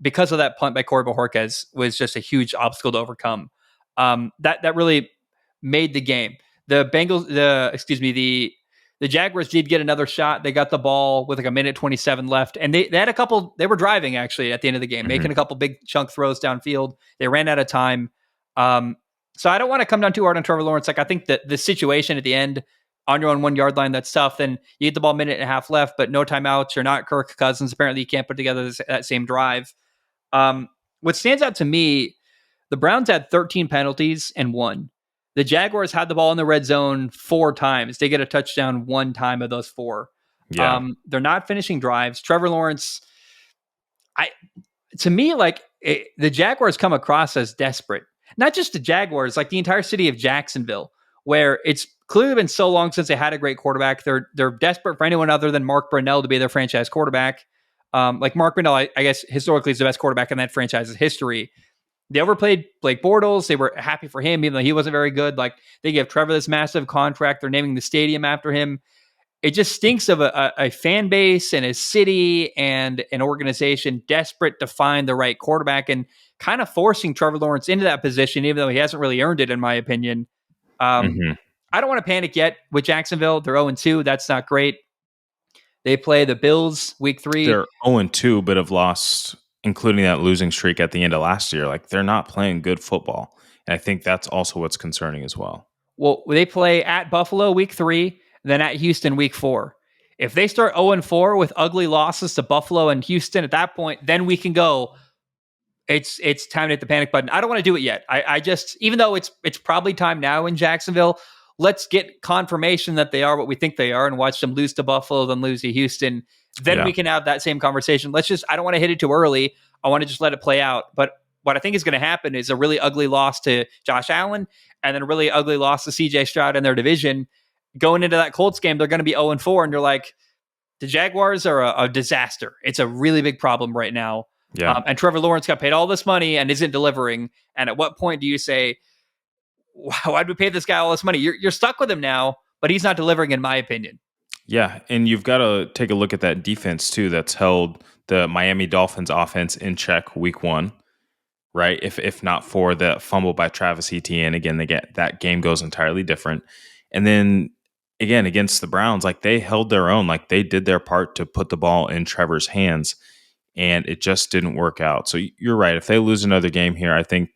because of that punt by Corey Bojorquez was just a huge obstacle to overcome. That really made the game. The Jaguars did get another shot. They got the ball with like a minute 27 left, and they had a couple. They were driving actually at the end of the game, making a couple big chunk throws downfield. They ran out of time. So I don't want to come down too hard on Trevor Lawrence. Like I think that the situation at the end on your own 1-yard line, that's tough. Then you get the ball minute and a half left, but no timeouts. You're not Kirk Cousins. Apparently, you can't put together that same drive. What stands out to me, the Browns had 13 penalties and won. The Jaguars had the ball in the red zone 4 times. They get a touchdown 1 time of those 4. Yeah. They're not finishing drives. Trevor Lawrence, the Jaguars come across as desperate. Not just the Jaguars, like the entire city of Jacksonville, where it's clearly been so long since they had a great quarterback. They're desperate for anyone other than Mark Brunell to be their franchise quarterback. Like Mark Brunell, I guess historically is the best quarterback in that franchise's history. They overplayed Blake Bortles. They were happy for him, even though he wasn't very good. Like they give Trevor this massive contract. They're naming the stadium after him. It just stinks of a fan base and a city and an organization desperate to find the right quarterback and kind of forcing Trevor Lawrence into that position, even though he hasn't really earned it, in my opinion. I don't want to panic yet with Jacksonville. They're 0-2. That's not great. They play the Bills week 3. They're 0-2, but have lost, including that losing streak at the end of last year. Like they're not playing good football. And I think that's also what's concerning as well. Well, they play at Buffalo week 3, then at Houston week 4. If they start 0-4 with ugly losses to Buffalo and Houston at that point, then we can go, it's time to hit the panic button. I don't want to do it yet. I just, even though it's probably time now in Jacksonville, let's get confirmation that they are what we think they are and watch them lose to Buffalo, then lose to Houston. Then we can have that same conversation. I don't want to hit it too early. I want to just let it play out. But what I think is going to happen is a really ugly loss to Josh Allen and then a really ugly loss to CJ Stroud in their division. Going into that Colts game, they're going to be 0-4, and you're like, the Jaguars are a disaster. It's a really big problem right now. Yeah. And Trevor Lawrence got paid all this money and isn't delivering. And at what point do you say, why'd we pay this guy all this money? You're stuck with him now, but he's not delivering, in my opinion. Yeah, and you've got to take a look at that defense, too, that's held the Miami Dolphins offense in check week 1, right? If not for the fumble by Travis Etienne, again, that game goes entirely different. And then, again, against the Browns, like they held their own, like they did their part to put the ball in Trevor's hands, and it just didn't work out. So you're right. If they lose another game here, I think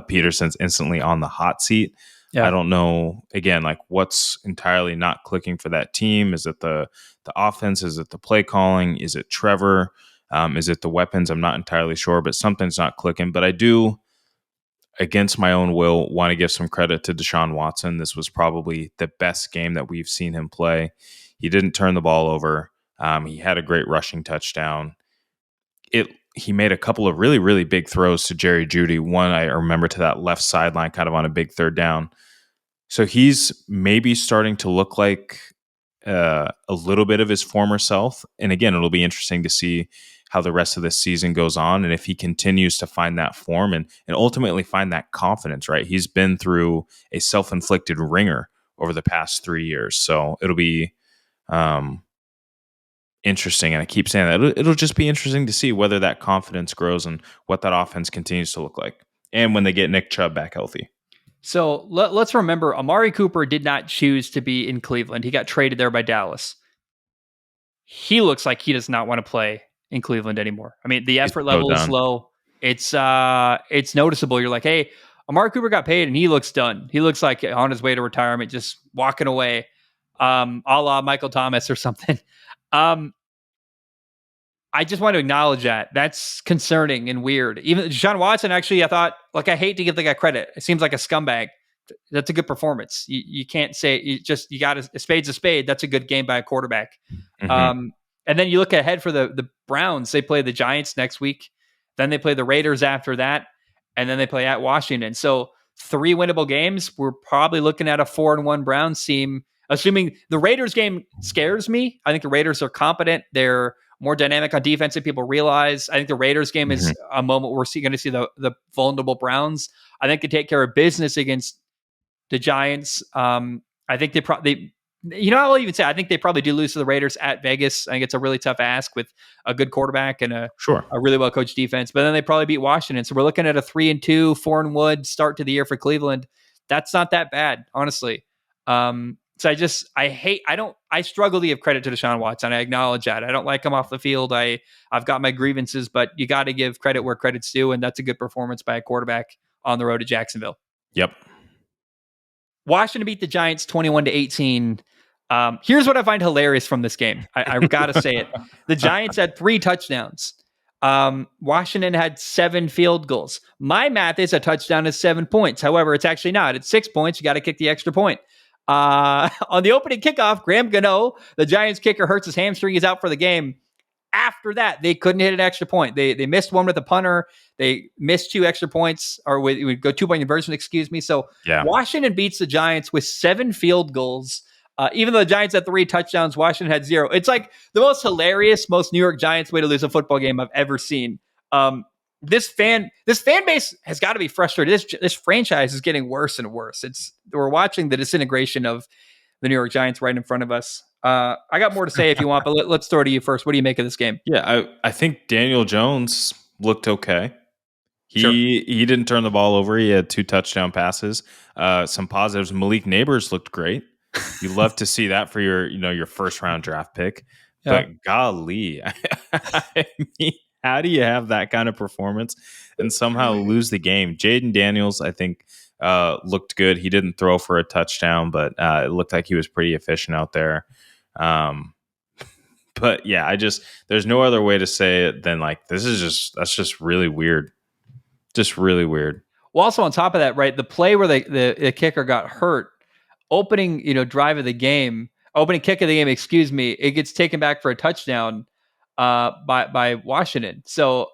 Peterson's instantly on the hot seat. Yeah. I don't know, again, like what's entirely not clicking for that team. Is it the offense? Is it the play calling? Is it Trevor? Is it the weapons? I'm not entirely sure, but something's not clicking. But I do, against my own will, want to give some credit to Deshaun Watson. This was probably the best game that we've seen him play. He didn't turn the ball over. He had a great rushing touchdown. he made a couple of really, really big throws to Jerry Jeudy. One I remember to that left sideline, kind of on a big third down. So he's maybe starting to look like a little bit of his former self. And again, it'll be interesting to see how the rest of this season goes on and if he continues to find that form and ultimately find that confidence, right? He's been through a self-inflicted ringer over the past 3 years. So it'll be interesting. And I keep saying that it'll just be interesting to see whether that confidence grows and what that offense continues to look like. And when they get Nick Chubb back healthy. So let's remember, Amari Cooper did not choose to be in Cleveland. He got traded there by Dallas. He looks like he does not want to play in Cleveland anymore. I mean, the effort level is low. It's noticeable. You're like, hey, Amari Cooper got paid and he looks done. He looks like on his way to retirement, just walking away, a la Michael Thomas or something. I just want to acknowledge that. That's concerning and weird. Even Deshaun Watson, actually, I thought, like, I hate to give the guy credit. It seems like a scumbag. That's a good performance. You can't say, you got a spade's a spade. That's a good game by a quarterback. Mm-hmm. And then you look ahead for the Browns. They play the Giants next week. Then they play the Raiders after that. And then they play at Washington. So 3 winnable games. We're probably looking at a 4-1 Browns team, assuming the Raiders game scares me. I think the Raiders are competent. They're more dynamic on defense than people realize. I think the Raiders game is a moment where we're going to see the vulnerable Browns. I think they take care of business against the Giants. I think I'll even say, I think they probably do lose to the Raiders at Vegas. I think it's a really tough ask with a good quarterback and a really well-coached defense, but then they probably beat Washington. So we're looking at a 3-2, 4-1 start to the year for Cleveland. That's not that bad, honestly. So I struggle to give credit to Deshaun Watson. I acknowledge that. I don't like him off the field. I've got my grievances, but you got to give credit where credit's due. And that's a good performance by a quarterback on the road to Jacksonville. Yep. Washington beat the Giants 21-18. Here's what I find hilarious from this game. I got to say it. The Giants had 3 touchdowns. Washington had 7 field goals. My math is a touchdown is 7 points. However, it's actually not. It's 6 points. You got to kick the extra point. On the opening kickoff, Graham Gano, the Giants kicker, hurts his hamstring. He's out for the game. After that, they couldn't hit an extra point. They missed one with a punter. They missed 2 extra points, or would go 2-point conversion, excuse me. So Washington beats the Giants with 7 field goals. Even though the Giants had 3 touchdowns, Washington had 0. It's like the most hilarious, most New York Giants way to lose a football game I've ever seen. This fan base has got to be frustrated. This franchise is getting worse and worse. We're watching the disintegration of the New York Giants right in front of us. I got more to say if you want, but let's throw to you first. What do you make of this game? Yeah, I think Daniel Jones looked okay. He didn't turn the ball over. He had 2 touchdown passes. Some positives. Malik Neighbors looked great. You love to see that for your first round draft pick. Yeah. But golly, I mean, how do you have that kind of performance and somehow lose the game? Jaden Daniels, I think, looked good. He didn't throw for a touchdown, but it looked like he was pretty efficient out there. But yeah, there's no other way to say it than like, that's just really weird. Just really weird. Well, also on top of that, right, the play where the kicker got hurt, opening kick of the game, excuse me, it gets taken back for a touchdown by Washington. So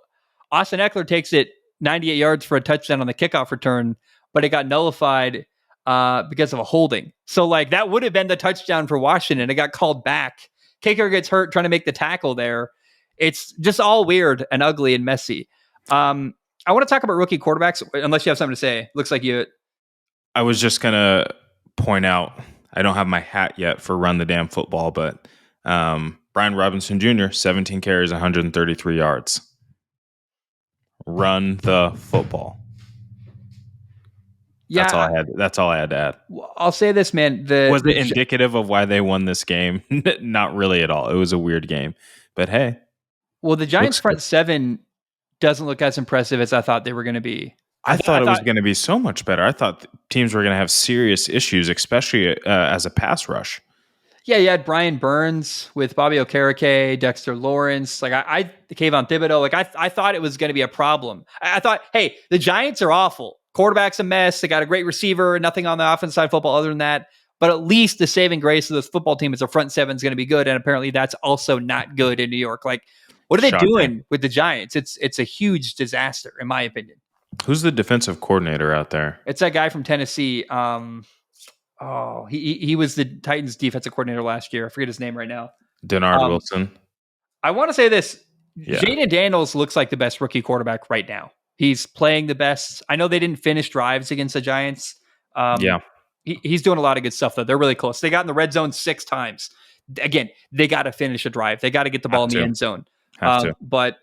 Austin Eckler takes it 98 yards for a touchdown on the kickoff return, but it got nullified because of a holding. So like that would have been the touchdown for Washington. It got called back. Kicker gets hurt trying to make the tackle there. It's just all weird and ugly and messy. I want to talk about rookie quarterbacks, unless you have something to say. Looks like you. I was just going to point out, I don't have my hat yet for Run the Damn Football, but Brian Robinson Jr., 17 carries, 133 yards. Run the football. Yeah, that's all I had to add. I'll say this, man. Was it indicative of why they won this game? Not really at all. It was a weird game. But hey. Well, the Giants' front 7 doesn't look as impressive as I thought they were going to be. I thought it was going to be so much better. I thought teams were going to have serious issues, especially as a pass rush. Yeah, you had Brian Burns with Bobby Okereke, Dexter Lawrence. Like Kayvon Thibodeau. Like I thought it was going to be a problem. I thought, hey, the Giants are awful. Quarterback's a mess. They got a great receiver. Nothing on the offensive side of football other than that. But at least the saving grace of this football team is the front 7 is going to be good. And apparently that's also not good in New York. Like What are they Shocking. doing with the Giants? It's a huge disaster, in my opinion. Who's the defensive coordinator out there? It's that guy from Tennessee. He was the Titans defensive coordinator last year. I forget his name right now. Denard Um, Wilson. I want to say this. Yeah. Jaden Daniels looks like the best rookie quarterback right now. He's playing the best. I know they didn't finish drives against the Giants. Yeah. He's doing a lot of good stuff, though. They're really close. They got in the red zone 6 times. Again, they got to finish a drive. They got to get the ball in the end zone. Have to. But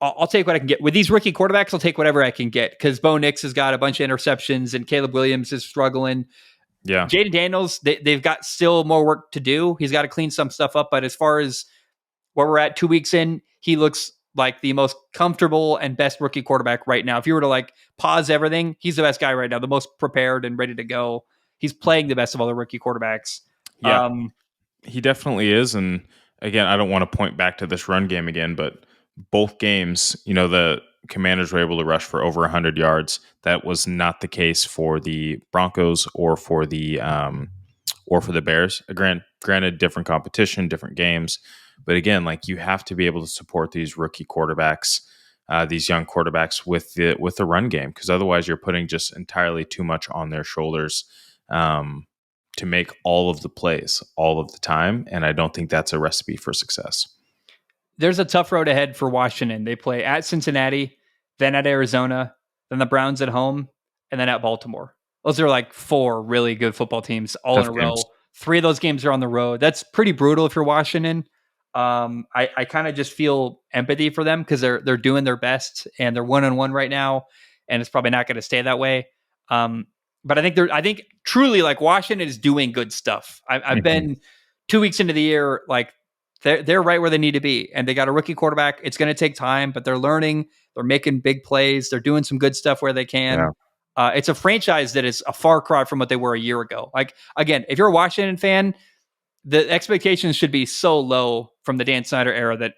I'll take what I can get. With these rookie quarterbacks, I'll take whatever I can get because Bo Nix has got a bunch of interceptions and Caleb Williams is struggling. Yeah. Jaden Daniels, they've got still more work to do. He's got to clean some stuff up. But as far as where we're at 2 weeks in, he looks like the most comfortable and best rookie quarterback right now. If you were to like pause everything, he's the best guy right now, the most prepared and ready to go. He's playing the best of all the rookie quarterbacks. Yeah, he definitely is. And again, I don't want to point back to this run game again, but both games, the Commanders were able to rush for over 100 yards. That was not the case for the Broncos or for the Bears. Granted, different competition, different games. But again, like you have to be able to support these rookie quarterbacks, these young quarterbacks with the run game, because otherwise you're putting just entirely too much on their shoulders to make all of the plays all of the time. And I don't think that's a recipe for success. There's a tough road ahead for Washington. They play at Cincinnati, then at Arizona, then the Browns at home, and then at Baltimore. Those are like 4 really good football teams all Tough in a row. games. 3 of those games are on the road. That's pretty brutal if you're Washington. I kind of just feel empathy for them because they're doing their best and they're 1-1 right now, and it's probably not going to stay that way. But I think truly like Washington is doing good stuff. I've been 2 weeks into the year, like they're right where they need to be, and they got a rookie quarterback. It's going to take time, but they're learning. They're making big plays. They're doing some good stuff where they can. Yeah. It's a franchise that is a far cry from what they were a year ago. Like again, if you're a Washington fan, the expectations should be so low from the Dan Snyder era that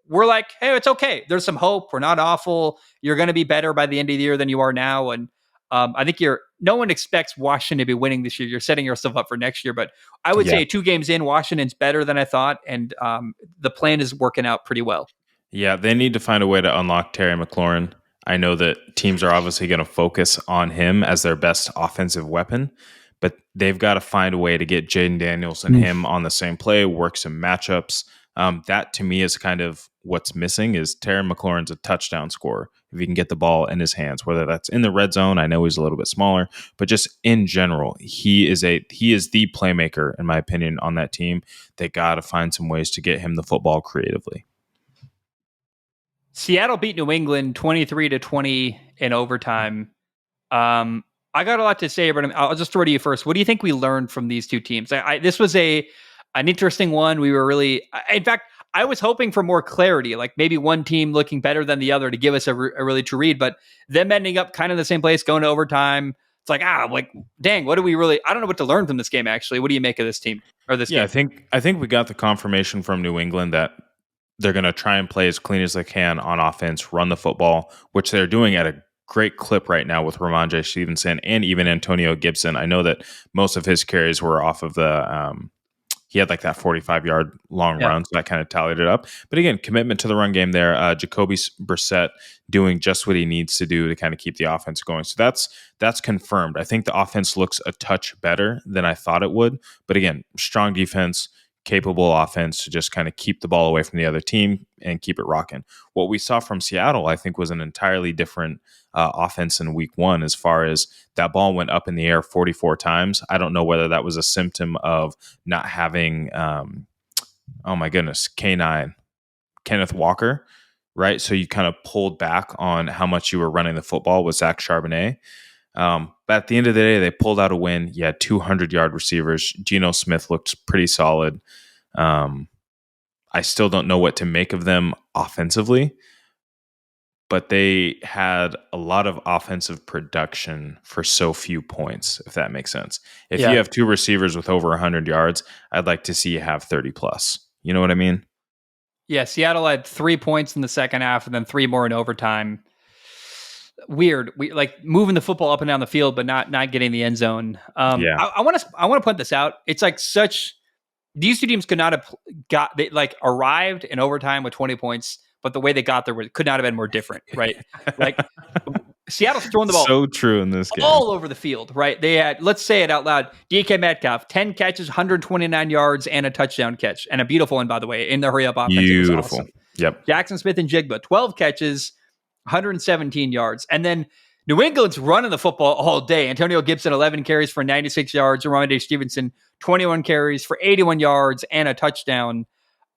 we're like, hey, it's okay. There's some hope. We're not awful. You're going to be better by the end of the year than you are now. And I think no one expects Washington to be winning this year. You're setting yourself up for next year. But I would say 2 games in, Washington's better than I thought. And the plan is working out pretty well. Yeah, they need to find a way to unlock Terry McLaurin. I know that teams are obviously going to focus on him as their best offensive weapon, but they've got to find a way to get Jaden Daniels and him on the same play, work some matchups. That to me is kind of what's missing. Is Terry McLaurin's a touchdown scorer if he can get the ball in his hands, whether that's in the red zone. I know he's a little bit smaller, but just in general, he is the playmaker in my opinion on that team. They got to find some ways to get him the football creatively. Seattle beat New England 23-20 in overtime. I got a lot to say, but I'll just throw to you first. What do you think we learned from these two teams? This was an interesting one. We were really, in fact, I was hoping for more clarity, like maybe one team looking better than the other to give us a really true read, but them ending up kind of the same place, going to overtime. It's like, dang, what do we really, I don't know what to learn from this game, actually. What do you make of this team or this game? I think we got the confirmation from New England that they're going to try and play as clean as they can on offense, run the football, which they're doing at a great clip right now with Ramondre Stevenson and even Antonio Gibson. I know that most of his carries were off of the he had like that 45-yard long run, so that kind of tallied it up. But again, commitment to the run game there. Jacoby Brissett doing just what he needs to do to kind of keep the offense going. So that's confirmed. I think the offense looks a touch better than I thought it would. But again, strong defense, capable offense to just kind of keep the ball away from the other team and keep it rocking. What we saw from Seattle, I think, was an entirely different offense in week 1 as far as that ball went up in the air 44 times. I don't know whether that was a symptom of not having, K9, Kenneth Walker, right? So you kind of pulled back on how much you were running the football with Zach Charbonnet. But at the end of the day, they pulled out a win. You had 200-yard receivers. Geno Smith looked pretty solid. I still don't know what to make of them offensively, but they had a lot of offensive production for so few points, if that makes sense. If you have 2 receivers with over 100 yards, I'd like to see you have 30 plus. You know what I mean? Yeah, Seattle had 3 points in the second half and then 3 more in overtime. Weird. We like moving the football up and down the field, but not getting the end zone. I want to point this out. It's like such these two teams could not have they like arrived in overtime with 20 points, but the way they got there could not have been more different, right? Like Seattle's throwing the ball So true in this game. all over the field, right? They had, let's say it out loud, DK Metcalf, 10 catches, 129 yards, and a touchdown catch. And a beautiful one, by the way, in the hurry-up offense. Beautiful. It was awesome. Yep. Jackson Smith and Jigba, 12 catches, 117 yards. And then New England's running the football all day. Antonio Gibson, 11 carries for 96 yards. Ramondre Stevenson, 21 carries for 81 yards and a touchdown.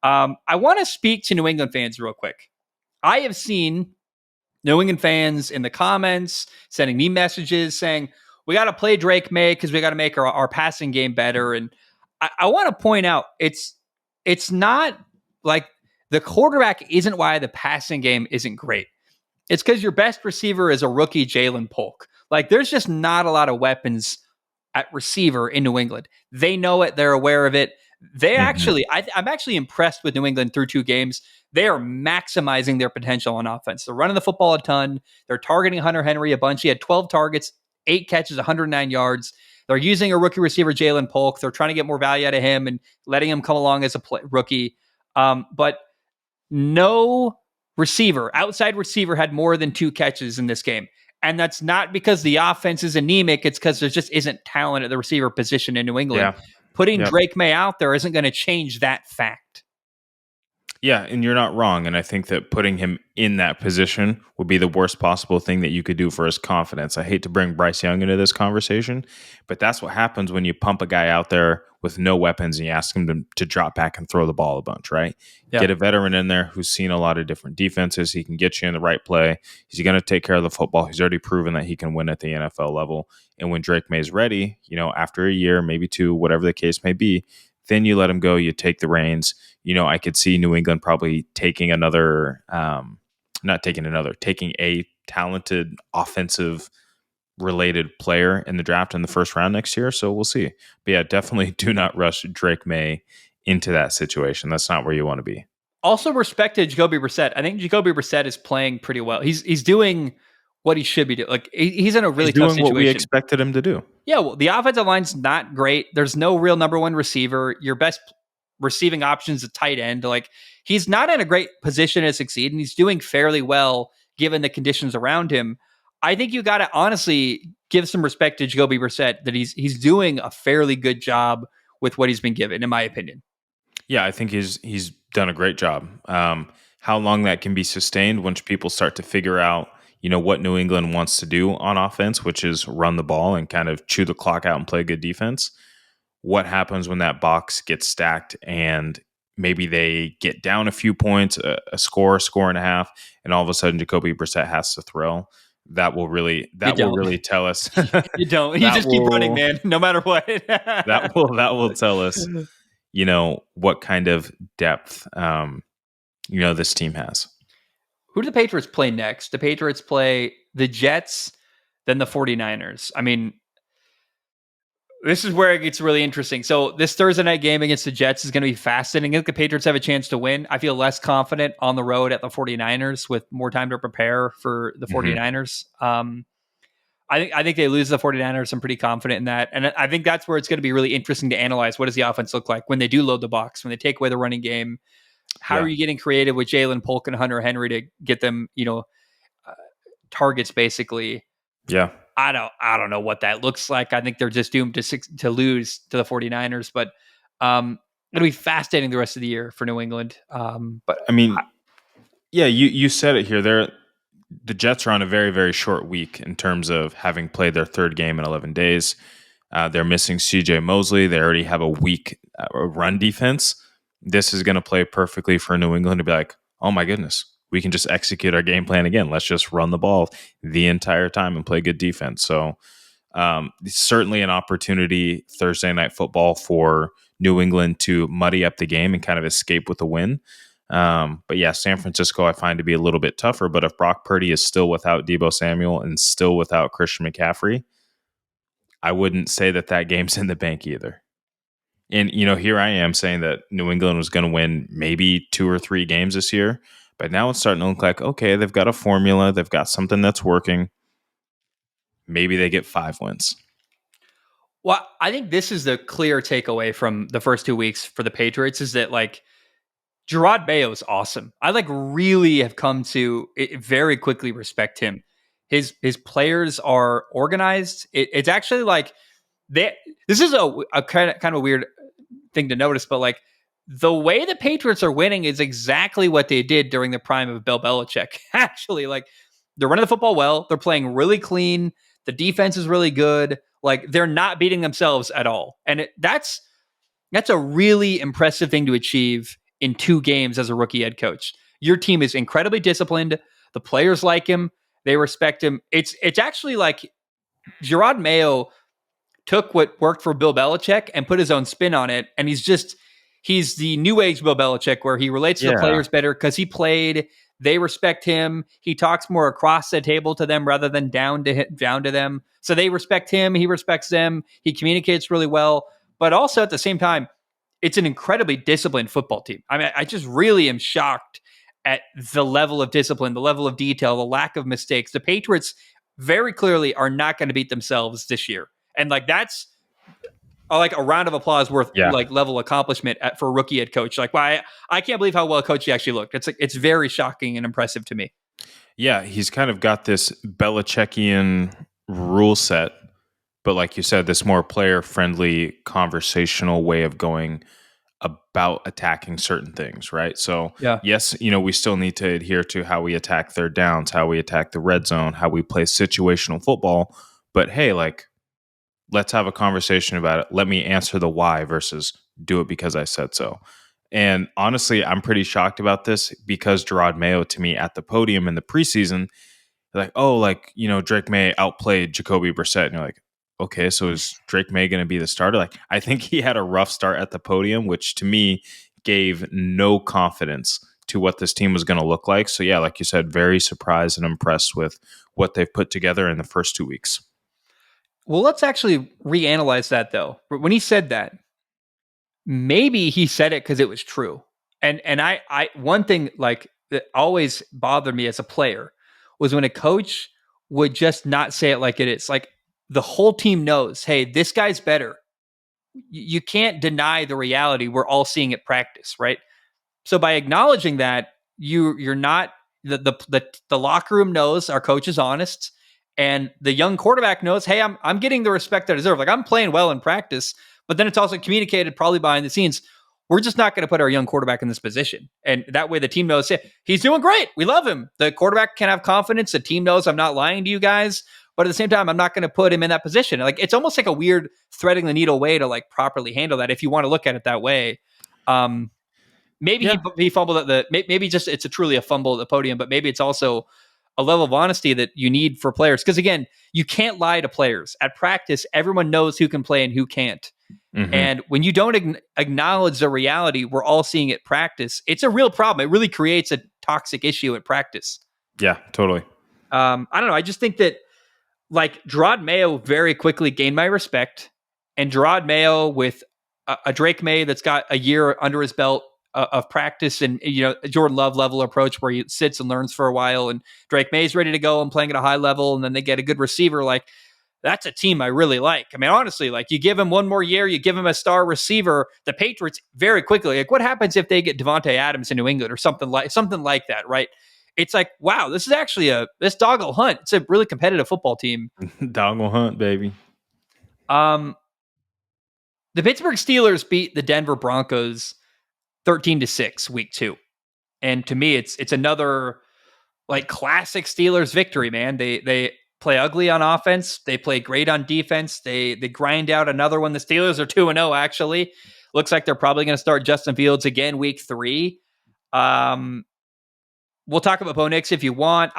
I want to speak to New England fans real quick. I have seen New England fans in the comments sending me messages saying, we got to play Drake May because we got to make our passing game better. And I want to point out, it's not like the quarterback isn't why the passing game isn't great. It's because your best receiver is a rookie Jalen Polk. Like, there's just not a lot of weapons at receiver in New England. They know it. They're aware of it. They actually, I'm actually impressed with New England through 2 games. They are maximizing their potential on offense. They're running the football a ton. They're targeting Hunter Henry a bunch. He had 12 targets, 8 catches, 109 yards. They're using a rookie receiver, Jalen Polk. They're trying to get more value out of him and letting him come along as a rookie. But no outside receiver had more than 2 catches in this game. And that's not because the offense is anemic. It's because there just isn't talent at the receiver position in New England. Yeah. Putting Drake May out there isn't going to change that fact. Yeah, and you're not wrong. And I think that putting him in that position would be the worst possible thing that you could do for his confidence. I hate to bring Bryce Young into this conversation, but that's what happens when you pump a guy out there with no weapons and you ask him to drop back and throw the ball a bunch, right? Yeah. Get a veteran in there who's seen a lot of different defenses. He can get you in the right play. He's going to take care of the football. He's already proven that he can win at the NFL level. And when Drake May's ready, after a year, maybe 2, whatever the case may be, then you let him go. You take the reins. I could see New England probably taking taking a talented offensive related player in the draft in the first round next year. So we'll see. But yeah, definitely do not rush Drake May into that situation. That's not where you want to be. Also respect to Jacoby Brissett. I think Jacoby Brissett is playing pretty well. He's doing what he should be doing. Like, he's in a really tough situation. What we expected him to do. Yeah, well, the offensive line's not great. There's no real number 1 receiver. Your best receiving option is a tight end. Like, he's not in a great position to succeed, and he's doing fairly well given the conditions around him. I think you got to honestly give some respect to Jacoby Brissett that he's doing a fairly good job with what he's been given, in my opinion. Yeah, I think he's done a great job. How long that can be sustained once people start to figure out, what New England wants to do on offense, which is run the ball and kind of chew the clock out and play good defense. What happens when that box gets stacked and maybe they get down a few points, a score and a half, and all of a sudden Jacoby Brissett has to throw? That will really tell us. You don't. You just keep running, man, no matter what. that will tell us, what kind of depth, this team has. Who do the Patriots play next? The Patriots play the Jets, then the 49ers. I mean, this is where it gets really interesting. So this Thursday night game against the Jets is going to be fascinating. I think the Patriots have a chance to win. I feel less confident on the road at the 49ers with more time to prepare for the 49ers. I think they lose the 49ers. I'm pretty confident in that. And I think that's where it's going to be really interesting to analyze. What does the offense look like when they do load the box, when they take away the running game? How are you getting creative with Jalen Polk and Hunter Henry to get them, targets basically? Yeah. I don't know what that looks like. I think they're just doomed to lose to the 49ers, but it'll be fascinating the rest of the year for New England. But I mean, you said it here. The Jets are on a very, very short week in terms of having played their 3rd game in 11 days. They're missing CJ Mosley. They already have a weak run defense. This is going to play perfectly for New England to be like, oh my goodness, we can just execute our game plan again. Let's just run the ball the entire time and play good defense. So certainly an opportunity Thursday night football for New England to muddy up the game and kind of escape with a win. But yeah, San Francisco I find to be a little bit tougher. But if Brock Purdy is still without Deebo Samuel and still without Christian McCaffrey, I wouldn't say that game's in the bank either. And, here I am saying that New England was going to win maybe 2 or 3 games this year. But now it's starting to look like, okay, they've got a formula. They've got something that's working. Maybe they get 5 wins. Well, I think this is the clear takeaway from the first 2 weeks for the Patriots is that like Gerard Mayo is awesome. I like really have come to very quickly respect him. His players are organized. It's actually like they. This is a kind of weird thing to notice, but like the way the Patriots are winning is exactly what they did during the prime of Bill Belichick. Actually, like they're running the football well. They're playing really clean. The defense is really good. Like they're not beating themselves at all, and that's a really impressive thing to achieve in 2 games as a rookie head coach. Your team is incredibly disciplined. The players like him. They respect him. It's actually like Gerard Mayo took what worked for Bill Belichick and put his own spin on it. And he's the new age Bill Belichick where he relates to the Yeah. players better because he played. They respect him. He talks more across the table to them rather than down to them. So they respect him. He respects them. He communicates really well. But also at the same time, it's an incredibly disciplined football team. I mean, I just really am shocked at the level of discipline, the level of detail, the lack of mistakes. The Patriots very clearly are not going to beat themselves this year. And like that's like a round of applause worth Yeah. like level accomplishment for a rookie head coach. Like, why I can't believe how well coached he actually looked. It's very shocking and impressive to me. Yeah, he's kind of got this Belichickian rule set, but like you said, this more player friendly conversational way of going about attacking certain things, right? So, Yeah. yes, we still need to adhere to how we attack third downs, how we attack the red zone, how we play situational football. But hey, like, let's have a conversation about it. Let me answer the why versus do it because I said so. And honestly, I'm pretty shocked about this because Gerard Mayo, to me, at the podium in the preseason, like, oh, like, Drake May outplayed Jacoby Brissett. And you're like, okay, so is Drake May going to be the starter? Like, I think he had a rough start at the podium, which to me gave no confidence to what this team was going to look like. So, yeah, like you said, very surprised and impressed with what they've put together in the first 2 weeks. Well, let's actually reanalyze that though. When he said that, maybe he said it because it was true. And I one thing like that always bothered me as a player was when a coach would just not say it like it is. Like the whole team knows, hey, this guy's better. You can't deny the reality we're all seeing at practice, right? So by acknowledging that, you're not the locker room knows our coach is honest, and the young quarterback knows, hey, I'm getting the respect I deserve. Like I'm playing well in practice, but then it's also communicated probably behind the scenes. We're just not going to put our young quarterback in this position, and that way the team knows, hey, he's doing great. We love him. The quarterback can have confidence. The team knows I'm not lying to you guys. But at the same time, I'm not going to put him in that position. Like it's almost like a weird threading the needle way to like properly handle that if you want to look at it that way. Um, Maybe Yeah. he fumbled at maybe just it's a truly a fumble at the podium, but maybe it's also a level of honesty that you need for players. Because again, you can't lie to players at practice. Everyone knows who can play and who can't. Mm-hmm. And when you don't acknowledge the reality we're all seeing at practice, it's a real problem. It really creates a toxic issue at practice. Yeah, totally. I don't know. I just think that like Gerard Mayo very quickly gained my respect, and Gerard Mayo with a Drake May that's got a year under his belt of practice, and a Jordan Love level approach where he sits and learns for a while, and Drake May's ready to go and playing at a high level, and then they get a good receiver. Like that's a team I really like. I mean, honestly, like you give him one more year, you give him a star receiver, the Patriots very quickly. Like what happens if they get Devontae Adams in New England or something like that, right? It's like, wow, this is actually this dog will hunt. It's a really competitive football team. Doggle hunt, baby. Um, the Pittsburgh Steelers beat the Denver Broncos 13-6 week 2. And to me, it's another like classic Steelers victory, man. They play ugly on offense. They play great on defense. They grind out another one. The Steelers are 2-0 actually. Looks like they're probably going to start Justin Fields again week 3. We'll talk about Bo Nix if you want.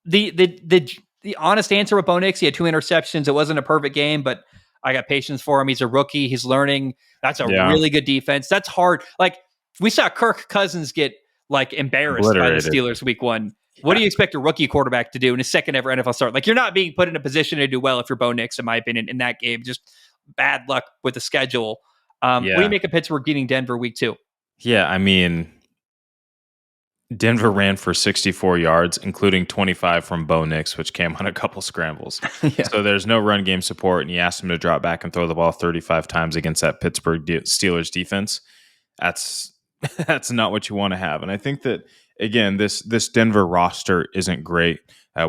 The honest answer with Bo Nix, he had 2 interceptions. It wasn't a perfect game, but I got patience for him. He's a rookie. He's learning. That's a Yeah. really good defense. That's hard. Like we saw Kirk Cousins get like embarrassed by the Obliterated. Steelers week 1. What do you expect a rookie quarterback to do in his second ever NFL start? Like you're not being put in a position to do well if you're Bo Nix, in my opinion, in that game. Just bad luck with the schedule. What do you Yeah. make of Pittsburgh beating Denver week 2? Yeah, I mean, Denver ran for 64 yards, including 25 from Bo Nix, which came on a couple scrambles. Yeah. So there's no run game support, and you asked him to drop back and throw the ball 35 times against that Pittsburgh Steelers defense. That's that's not what you want to have. And I think that, again, this Denver roster isn't great.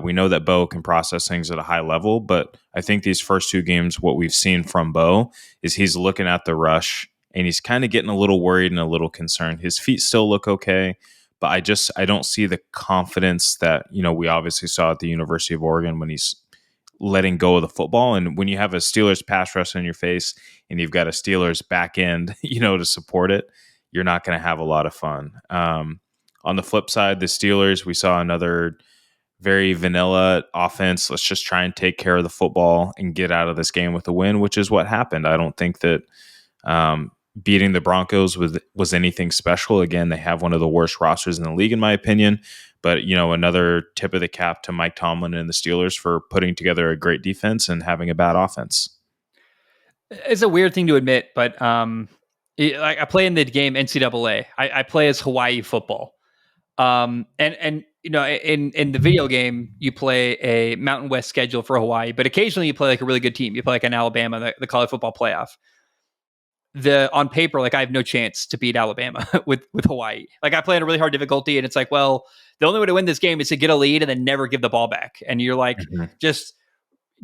We know that Bo can process things at a high level, but I think these first two games, what we've seen from Bo is he's looking at the rush and he's kind of getting a little worried and a little concerned. His feet still look okay, but I don't see the confidence that, we obviously saw at the University of Oregon when he's letting go of the football. And when you have a Steelers pass rush in your face and you've got a Steelers back end, to support it, you're not going to have a lot of fun. On the flip side, the Steelers, we saw another very vanilla offense. Let's just try and take care of the football and get out of this game with a win, which is what happened. I don't think that beating the Broncos was anything special. Again, they have one of the worst rosters in the league, in my opinion. But, another tip of the cap to Mike Tomlin and the Steelers for putting together a great defense and having a bad offense. It's a weird thing to admit, but I play in the game NCAA. I play as Hawaii football. And in the video game, you play a Mountain West schedule for Hawaii, but occasionally you play like a really good team. You play like an Alabama, the college football playoff. On paper, like I have no chance to beat Alabama with Hawaii. Like I play at a really hard difficulty, and it's like, well, the only way to win this game is to get a lead and then never give the ball back. And you're like, just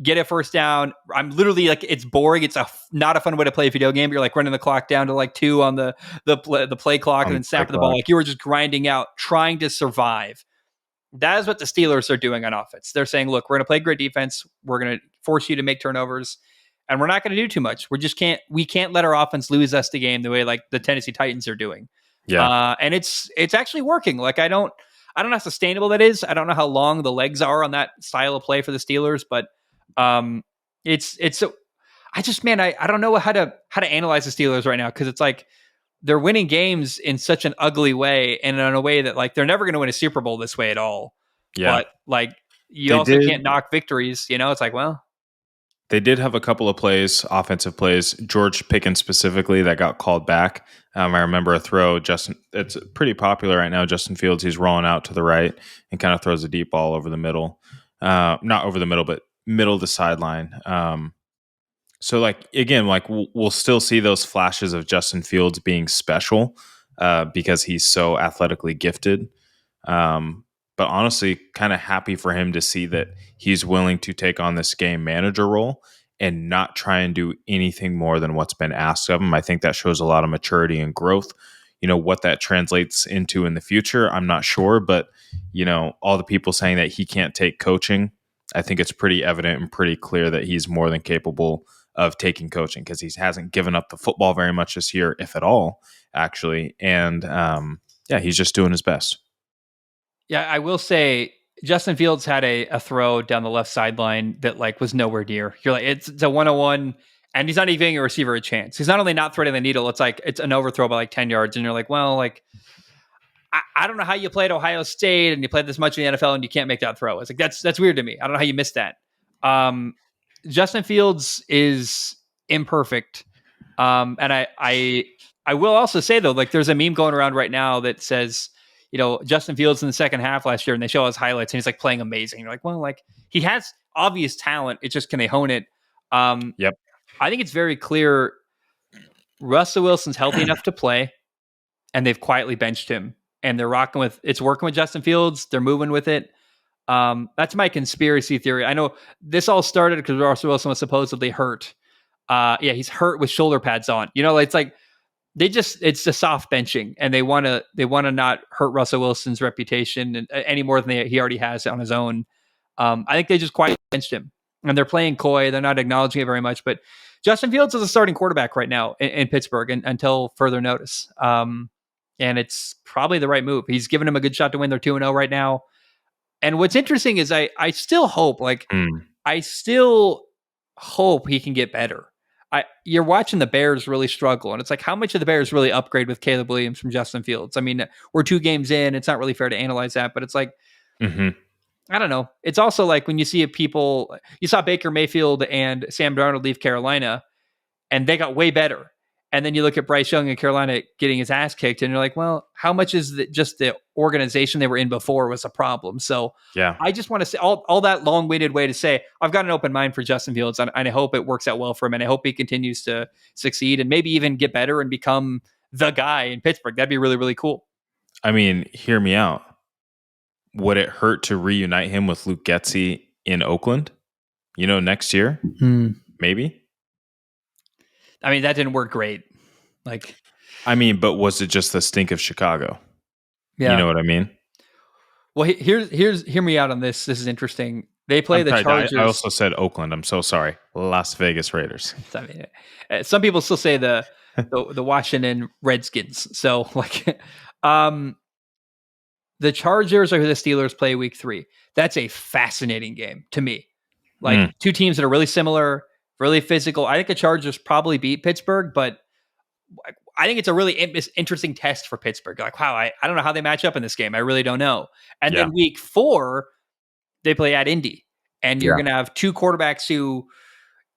get a first down. I'm literally like, it's boring. It's not a fun way to play a video game. You're like running the clock down to like 2 on the play clock and then snapping the ball. Like you were just grinding out, trying to survive. That is what the Steelers are doing on offense. They're saying, look, we're going to play great defense. We're going to force you to make turnovers. And we're not going to do too much. We can't let our offense lose us the game the way like the Tennessee Titans are doing. Yeah. And it's actually working. Like I don't know how sustainable that is. I don't know how long the legs are on that style of play for the Steelers, but it's I don't know how to analyze the Steelers right now, because it's like they're winning games in such an ugly way and in a way that like they're never going to win a Super Bowl this way at all. Yeah. But like you also can't knock victories. It's like, well. They did have a couple of offensive plays, George Pickens specifically, that got called back. I remember a throw, it's pretty popular right now. Justin Fields, he's rolling out to the right and kind of throws a deep ball over the middle. Not over the middle, but middle of the sideline. So, like, again, like we'll still see those flashes of Justin Fields being special because he's so athletically gifted. But honestly, kind of happy for him to see that he's willing to take on this game manager role and not try and do anything more than what's been asked of him. I think that shows a lot of maturity and growth. What that translates into in the future, I'm not sure. But, all the people saying that he can't take coaching, I think it's pretty evident and pretty clear that he's more than capable of taking coaching, because he hasn't given up the football very much this year, if at all, actually. And he's just doing his best. Yeah, I will say Justin Fields had a throw down the left sideline that like was nowhere near. You're like, it's a 101, and he's not even giving a receiver a chance. He's not only not threading the needle, it's like it's an overthrow by like 10 yards. And you're like, well, like, I don't know how you played Ohio State and you played this much in the NFL and you can't make that throw. It's like, that's weird to me. I don't know how you missed that. Justin Fields is imperfect. And I will also say though, like there's a meme going around right now that says, Justin Fields in the second half last year, and they show his highlights, and he's like playing amazing. You're like, well, like he has obvious talent. It's just, can they hone it? Yep. I think it's very clear Russell Wilson's healthy enough to play, and they've quietly benched him, and they're it's working with Justin Fields. They're moving with it. That's my conspiracy theory. I know this all started because Russell Wilson was supposedly hurt. He's hurt with shoulder pads on. It's like, it's the soft benching, and they want to not hurt Russell Wilson's reputation any more than he already has on his own. I think they just quietly benched him, and they're playing coy. They're not acknowledging it very much, but Justin Fields is a starting quarterback right now in Pittsburgh until further notice. And it's probably the right move. He's given him a good shot to win. They're 2-0 right now. And what's interesting is I still hope, I still hope he can get better. You're watching the Bears really struggle, and it's like, how much of the Bears really upgrade with Caleb Williams from Justin Fields? I mean, we're 2 games in. It's not really fair to analyze that, but it's like, I don't know. It's also like when you see you saw Baker Mayfield and Sam Darnold leave Carolina, and they got way better. And then you look at Bryce Young in Carolina getting his ass kicked, and you're like, well, how much is just the organization they were in before was a problem? So Yeah. I just want to say all that long-winded way to say I've got an open mind for Justin Fields, and I hope it works out well for him, and I hope he continues to succeed and maybe even get better and become the guy in Pittsburgh. That'd be really, really cool. I mean, hear me out. Would it hurt to reunite him with Luke Getsy in Oakland? Next year? Maybe. I mean, that didn't work great. Like, I mean, but was it just the stink of Chicago? yeah. You know what I mean? Well, hear me out on this. This is interesting. They play the Chargers. I also said Oakland. I'm so sorry. Las Vegas Raiders. I mean, some people still say the Washington Redskins. So like, the Chargers are who the Steelers play week 3. That's a fascinating game to me. Like two teams that are really similar, really physical. I think the Chargers probably beat Pittsburgh, but I think it's a really interesting test for Pittsburgh. Like, wow, I don't know how they match up in this game. I really don't know. And then week 4, they play at Indy. And you're going to have two quarterbacks who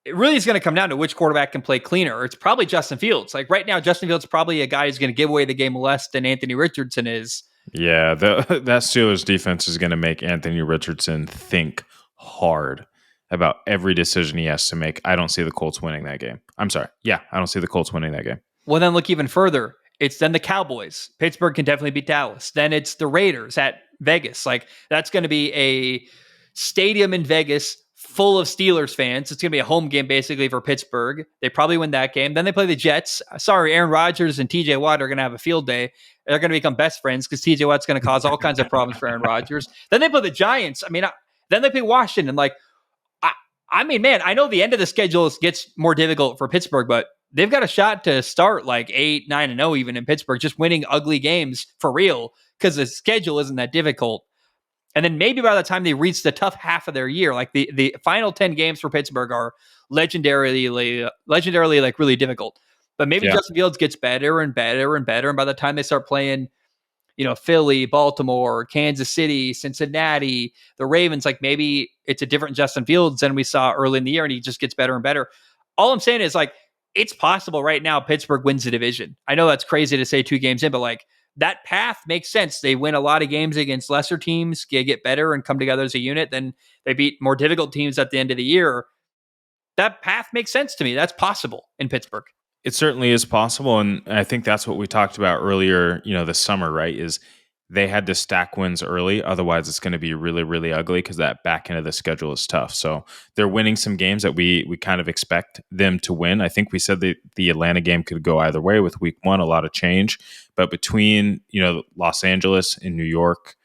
it really is going to come down to which quarterback can play cleaner. It's probably Justin Fields. Like right now, Justin Fields is probably a guy who's going to give away the game less than Anthony Richardson is. Yeah, that Steelers defense is going to make Anthony Richardson think hard about every decision he has to make. I don't see the Colts winning that game. I'm sorry. Yeah, I don't see the Colts winning that game. Well, then look even further. It's then the Cowboys. Pittsburgh can definitely beat Dallas. Then it's the Raiders at Vegas. Like that's going to be a stadium in Vegas full of Steelers fans. It's going to be a home game basically for Pittsburgh. They probably win that game. Then they play the Jets. Sorry, Aaron Rodgers and TJ Watt are going to have a field day. They're going to become best friends because TJ Watt's going to cause all kinds of problems for Aaron Rodgers. Then they play the Giants. I mean, then they play Washington. Like, I mean, man, I know the end of the schedule gets more difficult for Pittsburgh, but they've got a shot to start like 8-9-0 even in Pittsburgh, just winning ugly games for real because the schedule isn't that difficult. And then maybe by the time they reach the tough half of their year, like the final 10 games for Pittsburgh are legendarily like really difficult. But maybe Justin Fields gets better and better and better. And by the time they start playing, Philly, Baltimore, Kansas City, Cincinnati, the Ravens, like maybe it's a different Justin Fields than we saw early in the year, and he just gets better and better. All I'm saying is like, it's possible right now Pittsburgh wins the division. I know that's crazy to say 2 games in, but like that path makes sense. They win a lot of games against lesser teams, get better and come together as a unit. Then they beat more difficult teams at the end of the year. That path makes sense to me. That's possible in Pittsburgh. It certainly is possible. And I think that's what we talked about earlier, this summer, right? Is they had to stack wins early. Otherwise, it's going to be really, really ugly because that back end of the schedule is tough. So they're winning some games that we kind of expect them to win. I think we said the Atlanta game could go either way with week 1, a lot of change. But between, Los Angeles and New York,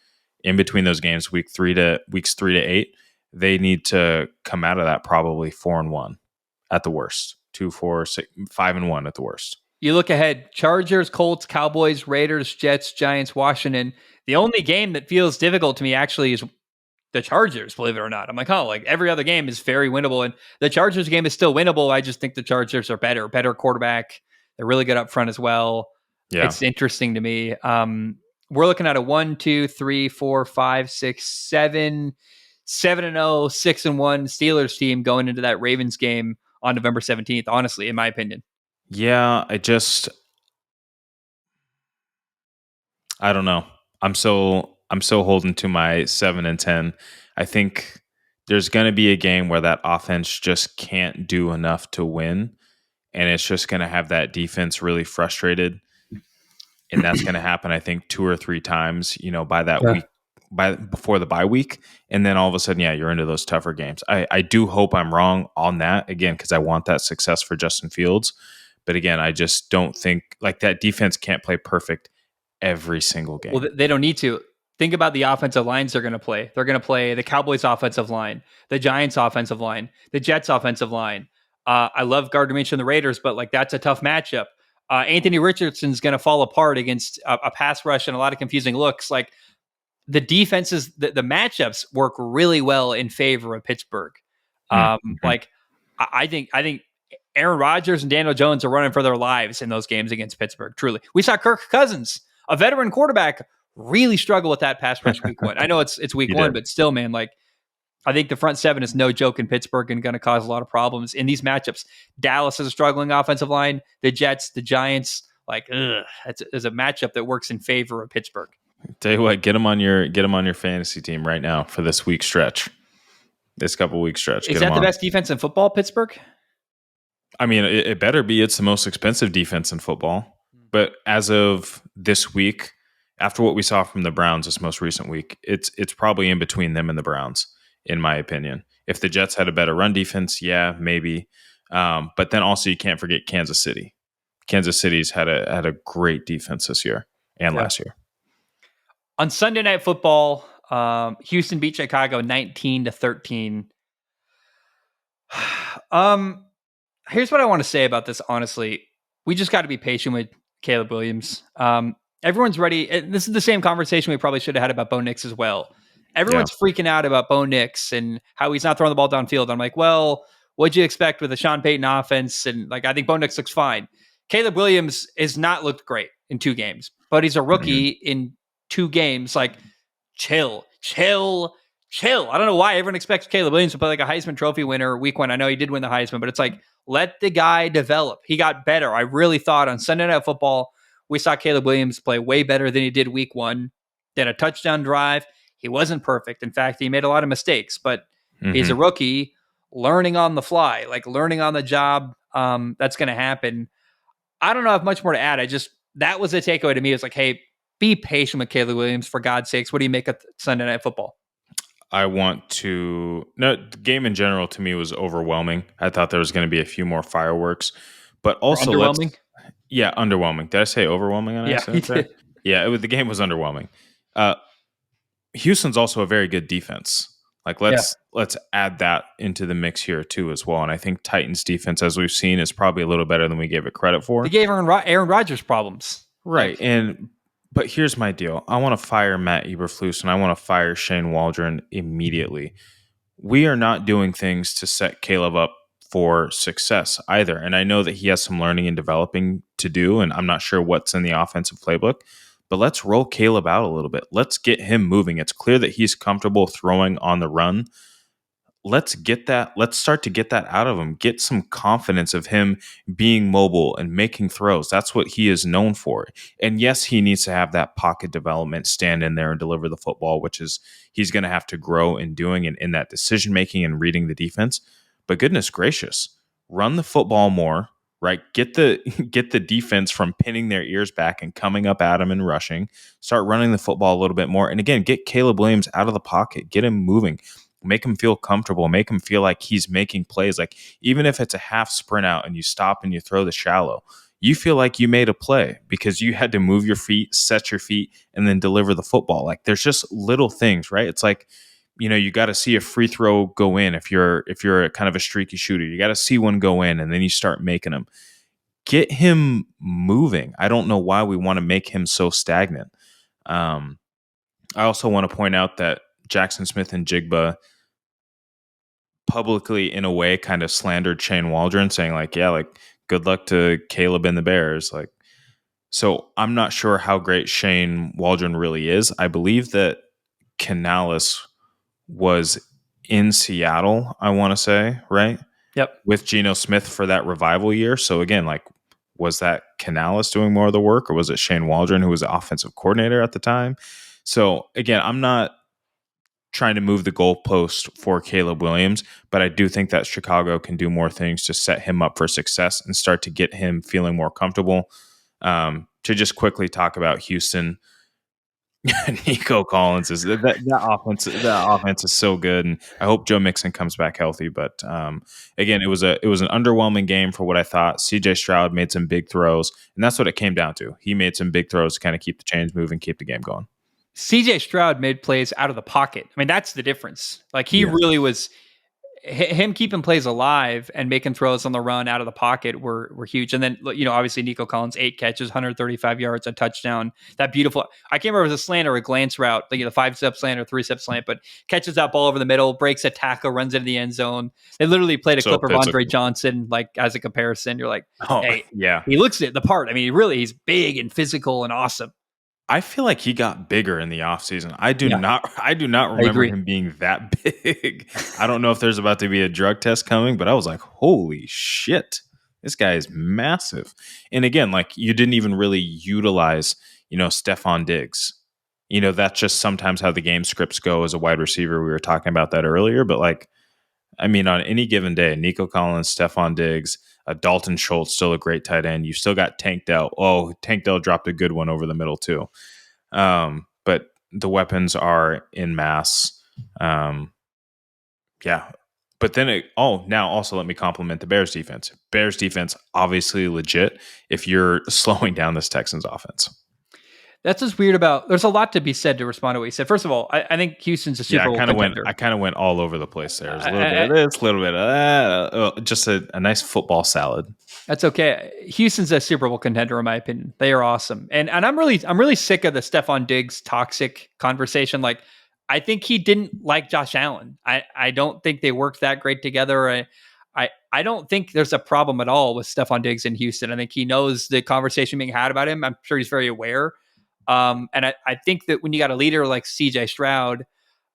in between those games, weeks 3 to 8, they need to come out of that probably 4-1 at the worst. 2, 4, 6, 5-1 at the worst. You look ahead, Chargers, Colts, Cowboys, Raiders, Jets, Giants, Washington. The only game that feels difficult to me actually is the Chargers, believe it or not. I'm like, like every other game is very winnable. And the Chargers game is still winnable. I just think the Chargers are better quarterback. They're really good up front as well. Yeah. It's interesting to me. We're looking at a 1, 2, 3, 4, 5, 6, 7, 7-0, 6-1 Steelers team going into that Ravens game on November 17th, honestly, in my opinion. Yeah, I don't know. I'm so holding to my 7-10. I think there's going to be a game where that offense just can't do enough to win, and it's just going to have that defense really frustrated. And that's going to happen, I think, 2 or 3 times, by that week, before the bye week. And then all of a sudden, you're into those tougher games. I do hope I'm wrong on that, again, because I want that success for Justin Fields. But again, I just don't think like that defense can't play perfect every single game. Well, they don't need to. Think about the offensive lines they're going to play. They're going to play the Cowboys offensive line, the Giants offensive line, the Jets offensive line. I love Gardner Minshew and the Raiders, but like that's a tough matchup. Anthony Richardson's going to fall apart against a pass rush and a lot of confusing looks. Like the defenses, the matchups work really well in favor of Pittsburgh. Like I think Aaron Rodgers and Daniel Jones are running for their lives in those games against Pittsburgh. Truly, we saw Kirk Cousins, a veteran quarterback, really struggle with that pass rush week 1. I know it's week 1, but still, man, like I think the front seven is no joke in Pittsburgh and going to cause a lot of problems in these matchups. Dallas is a struggling offensive line. The Jets, the Giants, it's a matchup that works in favor of Pittsburgh. Tell you what, get them on your fantasy team right now for this week stretch. This couple week stretch. Is that the best defense in football, Pittsburgh? I mean, it better be. It's the most expensive defense in football. But as of this week, after what we saw from the Browns this most recent week, it's probably in between them and the Browns, in my opinion. If the Jets had a better run defense, yeah, maybe. But then also you can't forget Kansas City. Kansas City's had a great defense this year and last year. On Sunday Night Football, Houston beat Chicago 19-13. Here's what I want to say about this, honestly. We just got to be patient with Caleb Williams. Everyone's ready. This is the same conversation we probably should have had about Bo Nix as well. Everyone's freaking out about Bo Nix and how he's not throwing the ball downfield. I'm like, well, what'd you expect with the Sean Payton offense? And I think Bo Nix looks fine. Caleb Williams has not looked great in 2 games, but he's a rookie in 2 games. Chill. I don't know why everyone expects Caleb Williams to play like a Heisman Trophy winner week 1. I know he did win the Heisman, but it's let the guy develop. He got better. I really thought on Sunday Night Football, we saw Caleb Williams play way better than he did week 1. Did a touchdown drive. He wasn't perfect. In fact, he made a lot of mistakes, but he's a rookie learning on the fly, learning on the job. That's going to happen. I don't know if much more to add. That was a takeaway to me. It's hey, be patient with Caleb Williams, for God's sakes. What do you make of Sunday Night Football? The game in general to me was overwhelming. I thought there was going to be a few more fireworks, but also underwhelming. Underwhelming. Did I say overwhelming on accident? Yeah, the game was underwhelming. Houston's also a very good defense. Let's add that into the mix here too as well. And I think Titans defense, as we've seen, is probably a little better than we gave it credit for. They gave Aaron Rodgers problems. Right. But here's my deal. I want to fire Matt Eberflus and I want to fire Shane Waldron immediately. We are not doing things to set Caleb up for success either. And I know that he has some learning and developing to do, and I'm not sure what's in the offensive playbook, but let's roll Caleb out a little bit. Let's get him moving. It's clear that he's comfortable throwing on the run. Let's start to get that out of him. Get some confidence of him being mobile and making throws. That's what he is known for. And yes, he needs to have that pocket development, stand in there and deliver the football, which is he's going to have to grow in doing and in that decision making and reading the defense. But goodness gracious, run the football more, right? Get the defense from pinning their ears back and coming up at him and rushing. Start running the football a little bit more. And again, get Caleb Williams out of the pocket. Get him moving. Make him feel comfortable. Make him feel like he's making plays. Even if it's a half sprint out and you stop and you throw the shallow, you feel like you made a play because you had to move your feet, set your feet, and then deliver the football. There's just little things, right? It's you got to see a free throw go in if you're a kind of a streaky shooter. You got to see one go in, and then you start making them. Get him moving. I don't know why we want to make him so stagnant. I also want to point out that Jackson Smith and Jigba publicly, in a way, kind of slandered Shane Waldron, saying good luck to Caleb and the Bears. So I'm not sure how great Shane Waldron really is. I believe that Canales was in Seattle, I want to say, right? Yep. With Geno Smith for that revival year. So again, was that Canales doing more of the work, or was it Shane Waldron, who was the offensive coordinator at the time? So again, I'm not trying to move the goalpost for Caleb Williams, but I do think that Chicago can do more things to set him up for success and start to get him feeling more comfortable. To just quickly talk about Houston, Nico Collins is that offense is so good, and I hope Joe Mixon comes back healthy. But again, it was an underwhelming game for what I thought. CJ Stroud made some big throws, and that's what it came down to. He made some big throws to kind of keep the chains moving, keep the game going. CJ Stroud made plays out of the pocket. I mean, that's the difference. Really was him keeping plays alive and making throws on the run out of the pocket were huge. And then, obviously Nico Collins, 8 catches, 135 yards, a touchdown. That beautiful, I can't remember if it was a slant or a glance route, the 5-step slant or 3-step slant, but catches that ball over the middle, breaks a tackle, runs into the end zone. They literally played a clip of Andre Johnson, as a comparison. You're hey, yeah, he looks it the part. I mean, he's big and physical and awesome. I feel like he got bigger in the offseason. Yeah, I do not I remember agree. him being that big. I don't know if there's about to be a drug test coming, but I was like, holy shit. This guy is massive. And again, like you didn't even really utilize, Stephon Diggs. That's just sometimes how the game scripts go as a wide receiver. We were talking about that earlier, but like, I mean, on any given day, Nico Collins, Stephon Diggs, Dalton Schultz, still a great tight end. You still got Tank Dell. Oh, Tank Dell dropped a good one over the middle too. But the weapons are in mass. Yeah. But then now also let me compliment the Bears defense. Bears defense, obviously legit if you're slowing down this Texans offense. That's what's weird about. There's a lot to be said to respond to what you said. First of all, I think Houston's a Yeah, Super Bowl contender. I kind of went all over the place there. There's a little bit I, of this, a little bit of that. Just a nice football salad. That's okay. Houston's a Super Bowl contender, in my opinion. They are awesome, and I'm really sick of the Stephon Diggs toxic conversation. Like, I think he didn't like Josh Allen. I don't think they worked that great together. I don't think there's a problem at all with Stephon Diggs in Houston. I think he knows the conversation being had about him. I'm sure he's very aware. And I think that when you got a leader like CJ Stroud,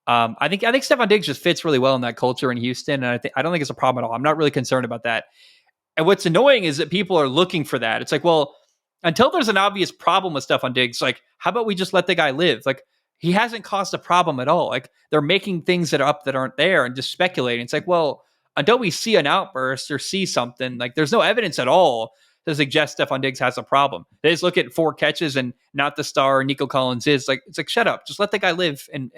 I think Stephon Diggs just fits really well in that culture in Houston, and I don't think it's a problem at all. I'm not really concerned about that. And what's annoying is that people are looking for that. It's like, well, until there's an obvious problem with Stephon Diggs, like, how about we just let the guy live? Like, he hasn't caused a problem at all. Like, they're making things that are up that aren't there and just speculating. It's like, well, until we see an outburst or see something, like, there's no evidence at all to suggest Stephon Diggs has a problem. They just look at 4 catches and not the star Nico Collins is. Like, it's like, shut up. Just let the guy live. And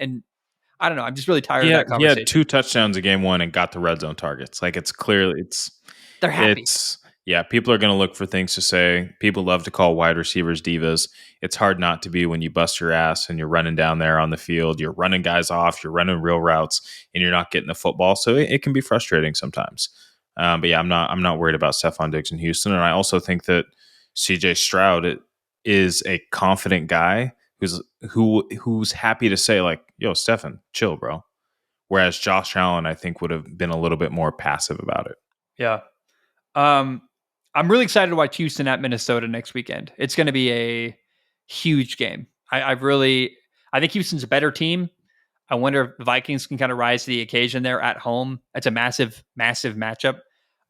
I don't know. I'm just really tired of that He had conversation. 2 touchdowns in game 1 and got the red zone targets. Like They're happy. People are going to look for things to say. People love to call wide receivers divas. It's hard not to be when you bust your ass and you're running down there on the field. You're running guys off. You're running real routes, and you're not getting the football. So it can be frustrating sometimes. But yeah, I'm not worried about Stephon Diggs in Houston, and I also think that CJ Stroud is a confident guy who's happy to say like, "Yo, Stefan, chill, bro." Whereas Josh Allen, I think, would have been a little bit more passive about it. Yeah. I'm really excited to watch Houston at Minnesota next weekend. It's going to be a huge game. I think Houston's a better team. I wonder if the Vikings can kind of rise to the occasion there at home. It's a massive, massive matchup.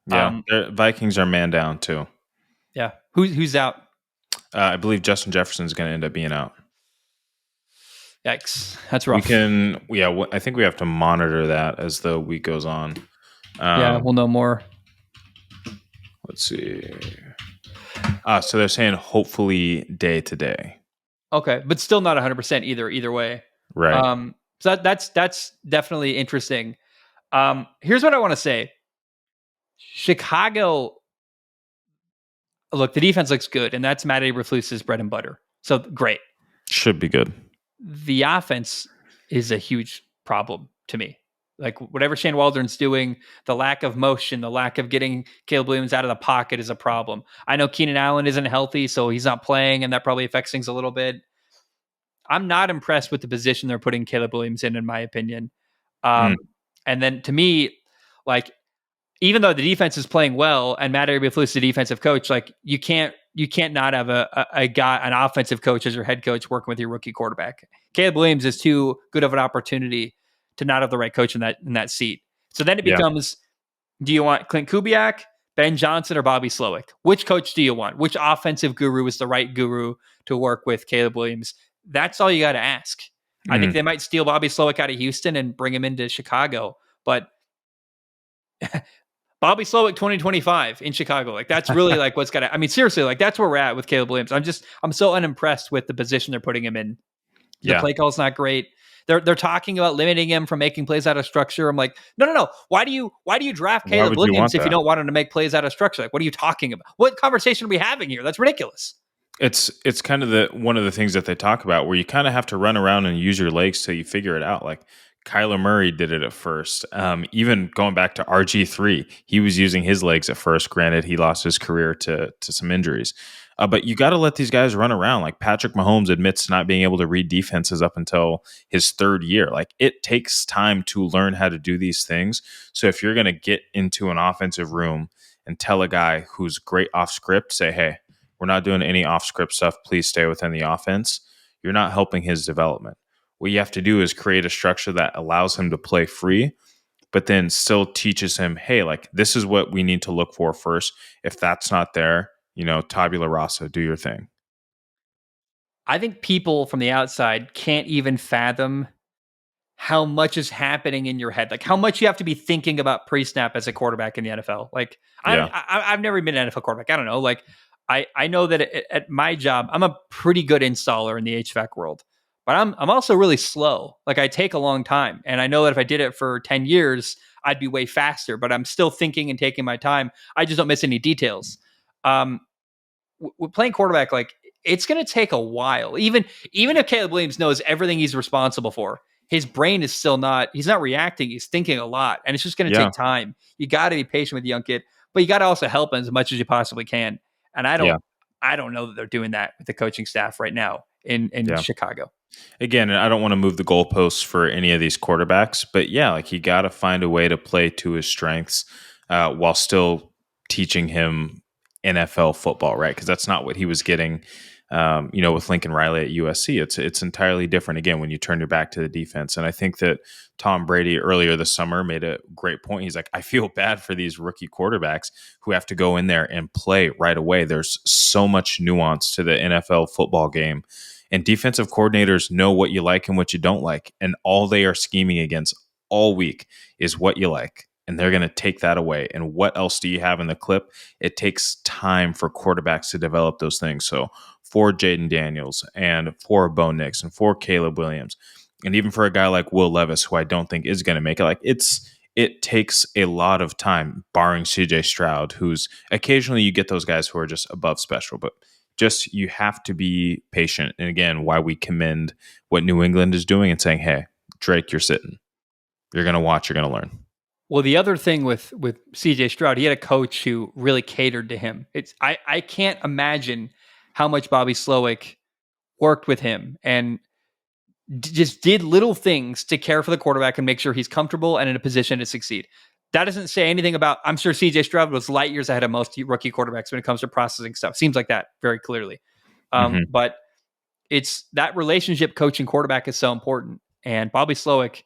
Yeah, Vikings are man down too. Yeah. Who's out? I believe Justin Jefferson is going to end up being out. Yikes. That's rough. I think we have to monitor that as the week goes on. We'll know more. Let's see. So they're saying hopefully day to day. Okay, but still not 100% either way. Right. So that's definitely interesting. Here's what I want to say. Chicago, look, the defense looks good, and that's Matt Eberflus's bread and butter. So great. Should be good. The offense is a huge problem to me. Like, whatever Shane Waldron's doing, the lack of motion, the lack of getting Caleb Williams out of the pocket is a problem. I know Keenan Allen isn't healthy, so he's not playing, and that probably affects things a little bit. I'm not impressed with the position they're putting Caleb Williams in my opinion. And then to me, like, even though the defense is playing well and Matt Eberflus is the defensive coach, like, you can't not have an offensive coach as your head coach working with your rookie quarterback. Caleb Williams is too good of an opportunity to not have the right coach in that seat. So then it becomes, do you want Clint Kubiak, Ben Johnson, or Bobby Slowick? Which coach do you want? Which offensive guru is the right guru to work with Caleb Williams? That's all you got to ask. I think they might steal Bobby Slowick out of Houston and bring him into Chicago, but Bobby Slowick 2025 in Chicago. Like, that's really like what's got to, I mean, seriously, like, that's where we're at with Caleb Williams. I'm so unimpressed with the position they're putting him in. The play call's not great. They're talking about limiting him from making plays out of structure. I'm like, no. Why do you draft Caleb Williams if you don't want him to make plays out of structure? Like, what are you talking about? What conversation are we having here? That's ridiculous. It's kind of one of the things that they talk about where you kind of have to run around and use your legs till you figure it out. Like, Kyler Murray did it at first. Even going back to RG3, he was using his legs at first. Granted, he lost his career to some injuries. But you got to let these guys run around. Like, Patrick Mahomes admits to not being able to read defenses up until his 3rd year. Like, it takes time to learn how to do these things. So if you're going to get into an offensive room and tell a guy who's great off script, say, hey, we're not doing any off script stuff. Please stay within the offense. you're not helping his development. What you have to do is create a structure that allows him to play free, but then still teaches him, hey, like this is what we need to look for first. If that's not there, tabula rasa, do your thing. I think people from the outside can't even fathom how much is happening in your head, like how much you have to be thinking about pre-snap as a quarterback in the NFL. Like Yeah. I've never been an NFL quarterback. I don't know. Like I know that at my job, I'm a pretty good installer in the HVAC world, but I'm also really slow. Like I take a long time, and I know that if I did it for 10 years, I'd be way faster. But I'm still thinking and taking my time. I just don't miss any details. Um, playing quarterback, like it's going to take a while. Even if Caleb Williams knows everything he's responsible for, his brain is still not. He's not reacting. He's thinking a lot, and it's just going to Yeah. take time. You got to be patient with the young kid, but you got to also help him as much as you possibly can. And Yeah. I don't know that they're doing that with the coaching staff right now in Yeah. Chicago. Again, I don't want to move the goalposts for any of these quarterbacks, but yeah, like you got to find a way to play to his strengths while still teaching him NFL football, right? Because that's not what he was getting, with Lincoln Riley at USC. It's entirely different again when you turn your back to the defense. And I think that Tom Brady earlier this summer made a great point. He's like, I feel bad for these rookie quarterbacks who have to go in there and play right away. There's so much nuance to the NFL football game. And defensive coordinators know what you like and what you don't like. And all they are scheming against all week is what you like. And they're going to take that away. And what else do you have in the clip? It takes time for quarterbacks to develop those things. So for Jaden Daniels and for Bo Nix and for Caleb Williams, and even for a guy like Will Levis, who I don't think is going to make it, like it takes a lot of time, barring CJ Stroud, who's occasionally you get those guys who are just above special, but just you have to be patient. And again, why we commend what New England is doing and saying, hey, Drake, you're sitting. You're going to watch, you're going to learn. Well, the other thing with CJ Stroud, he had a coach who really catered to him. I can't imagine how much Bobby Slowick worked with him and just did little things to care for the quarterback and make sure he's comfortable and in a position to succeed. That doesn't say anything about, I'm sure CJ Stroud was light years ahead of most rookie quarterbacks when it comes to processing stuff. Seems like that very clearly. But it's that relationship coaching quarterback is so important. And Bobby Slowick,